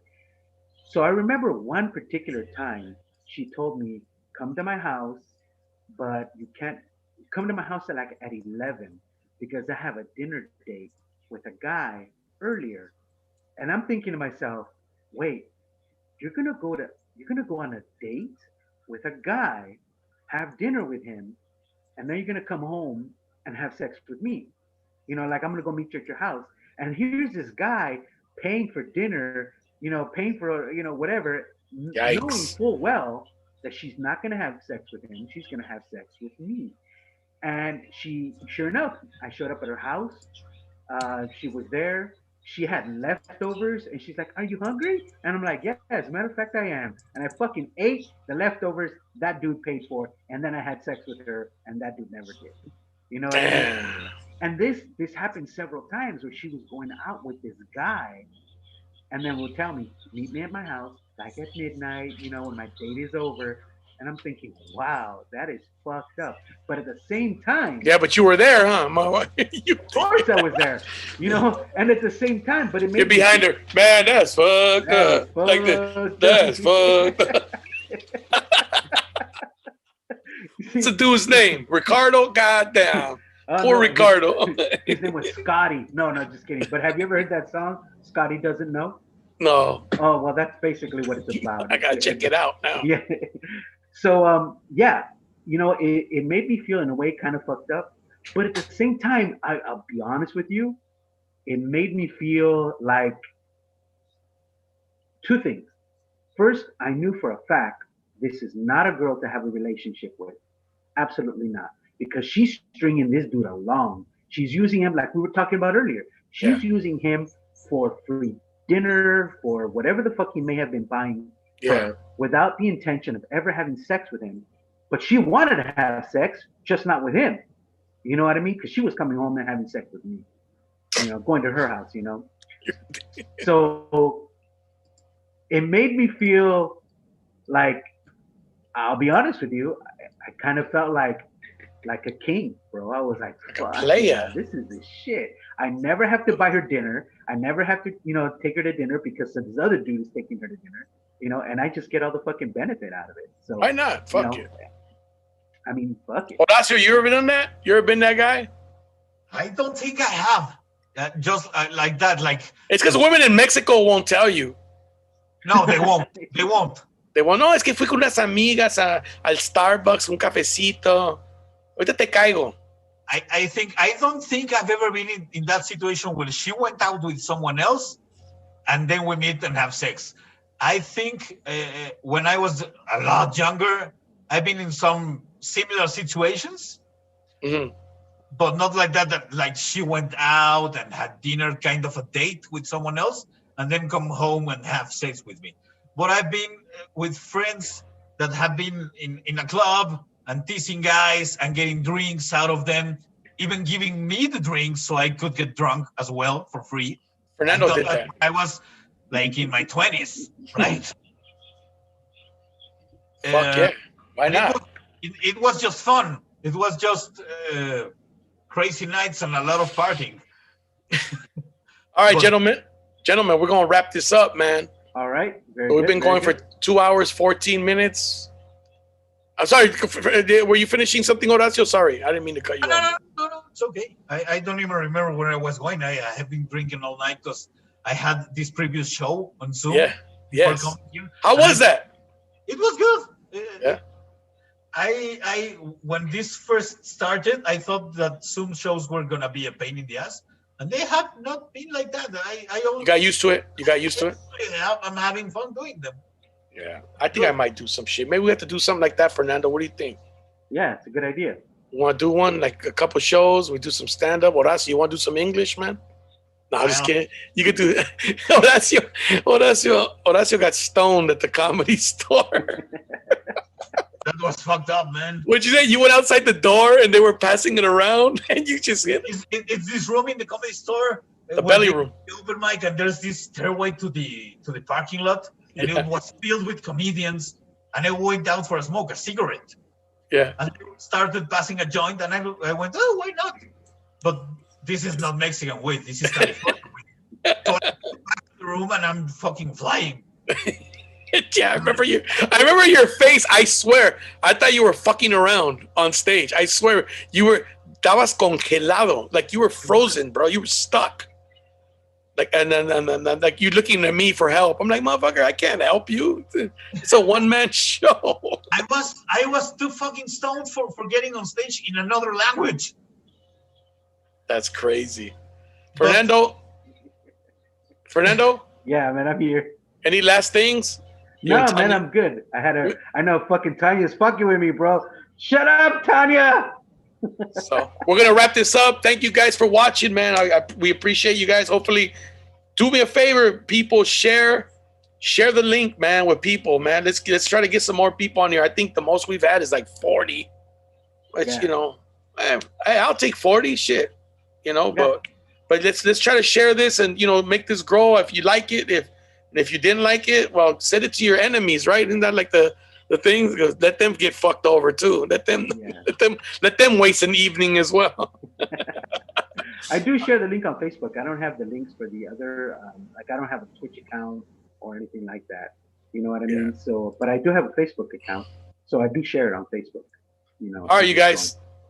So I remember one particular time she told me, come to my house, but you can't come to my house at 11 because I have a dinner date with a guy earlier. And I'm thinking to myself, wait, you're gonna go on a date with a guy, have dinner with him, and then you're gonna come home and have sex with me. Like I'm gonna go meet you at your house. And here's this guy paying for dinner, paying for, whatever, knowing Yikes. full well that she's not going to have sex with him. She's going to have sex with me. And sure enough, I showed up at her house. She was there. She had leftovers, and she's like, "Are you hungry?" And I'm like, "Yeah, as a matter of fact, I am." And I fucking ate the leftovers that dude paid for, and then I had sex with her, and that dude never did. You know what I mean? Damn. And this happened several times where she was going out with this guy, and then will tell me, "Meet me at my house, like at midnight, when my date is over." And I'm thinking, wow, that is fucked up. But at the same time, Yeah, but you were there, huh? of course I was there, and at the same time, but it made You're behind her. Man, that's fucked up. Like this. That's fucked up. What's the dude's name? Ricardo? Goddamn. Poor no, Ricardo. His name was Scotty. No, just kidding. But have you ever heard that song, Scotty Doesn't Know? No. Oh, well, that's basically what it's about. I gotta check it out now. Yeah. So, it made me feel in a way kind of fucked up. But at the same time, I'll be honest with you, it made me feel like two things. First, I knew for a fact this is not a girl to have a relationship with. Absolutely not. Because she's stringing this dude along. She's using him like we were talking about earlier. She's using him for free dinner, for whatever the fuck he may have been buying her, without the intention of ever having sex with him. But she wanted to have sex, just not with him. You know what I mean? Because she was coming home and having sex with me. Going to her house, So it made me feel like, I'll be honest with you, I kind of felt like a king, bro. I was like, fuck, yeah, this is the shit. I never have to buy her dinner. I never have to, take her to dinner because this other dude is taking her to dinner, and I just get all the fucking benefit out of it. So why not? Fuck it. I mean, fuck it. Horacio, you ever done that? You ever been that guy? I don't think I have. Just like that. Like it's because women in Mexico won't tell you. No, they won't. They won't. They won't. No, es que fui con unas amigas al Starbucks, un cafecito. Ahorita te caigo. I don't think I've ever been in that situation where she went out with someone else and then we meet and have sex. I think when I was a lot younger, I've been in some similar situations, but not like that, like she went out and had dinner, kind of a date with someone else, and then come home and have sex with me. But I've been with friends that have been in a club and teasing guys and getting drinks out of them, even giving me the drinks so I could get drunk as well for free. Fernando did that. I was like in my 20s, right? Fuck yeah. Why not? It was just fun. It was just crazy nights and a lot of partying. All right, gentlemen, we're going to wrap this up, man. All right. We've been going for 2 hours, 14 minutes. I'm sorry. Were you finishing something, Horacio? Sorry, I didn't mean to cut you off. No. It's okay. I don't even remember where I was going. I have been drinking all night because I had this previous show on Zoom. Yeah. Yes. How was that? It was good. Yeah. I when this first started, I thought that Zoom shows were gonna be a pain in the ass, and they have not been like that. You got used to it. I'm having fun doing them. Yeah, I think I might do some shit. Maybe we have to do something like that, Fernando. What do you think? Yeah, it's a good idea. You want to do one, like a couple shows? We do some stand-up. Horacio, you want to do some English, man? No, I'm just kidding. You could do Horacio got stoned at the Comedy Store. That was fucked up, man. What'd you say? You went outside the door and they were passing it around and you just hit it? It's this room in the Comedy Store. The belly room. The open mic, and there's this stairway to the parking lot, and it was filled with comedians, and I went out for a smoke, a cigarette. Yeah. And they started passing a joint, and I went, oh, why not? But this is not Mexican weed. This is California weed. So I go back to the room, and I'm fucking flying. Yeah, I remember your face. I swear. I thought you were fucking around on stage. I swear. Estabas congelado. Like you were frozen, bro. You were stuck. Like, and then like you looking at me for help. I'm like, motherfucker, I can't help you. It's a one-man show. I was too fucking stoned for getting on stage in another language. That's crazy. Fernando, Fernando, Yeah, man, I'm here. any last things? You No, and man, Tanya? I'm good. I know fucking Tanya's fucking with me, bro. Shut up, Tanya. So we're gonna wrap this up. Thank you guys for watching, man. We appreciate you guys. Hopefully, do me a favor, people. Share the link, man, with people, man. Let's try to get some more people on here. I think the most we've had is like 40. Which I'll take 40. Shit, but let's try to share this and make this grow. If you like it, if you didn't like it, well, send it to your enemies, right? Isn't that like the thing? Let them get fucked over too. Let them waste an evening as well. I do share the link on Facebook. I don't have the links for the other, I don't have a Twitch account or anything like that. You know what I mean? So, but I do have a Facebook account, so I do share it on Facebook. All right, you guys.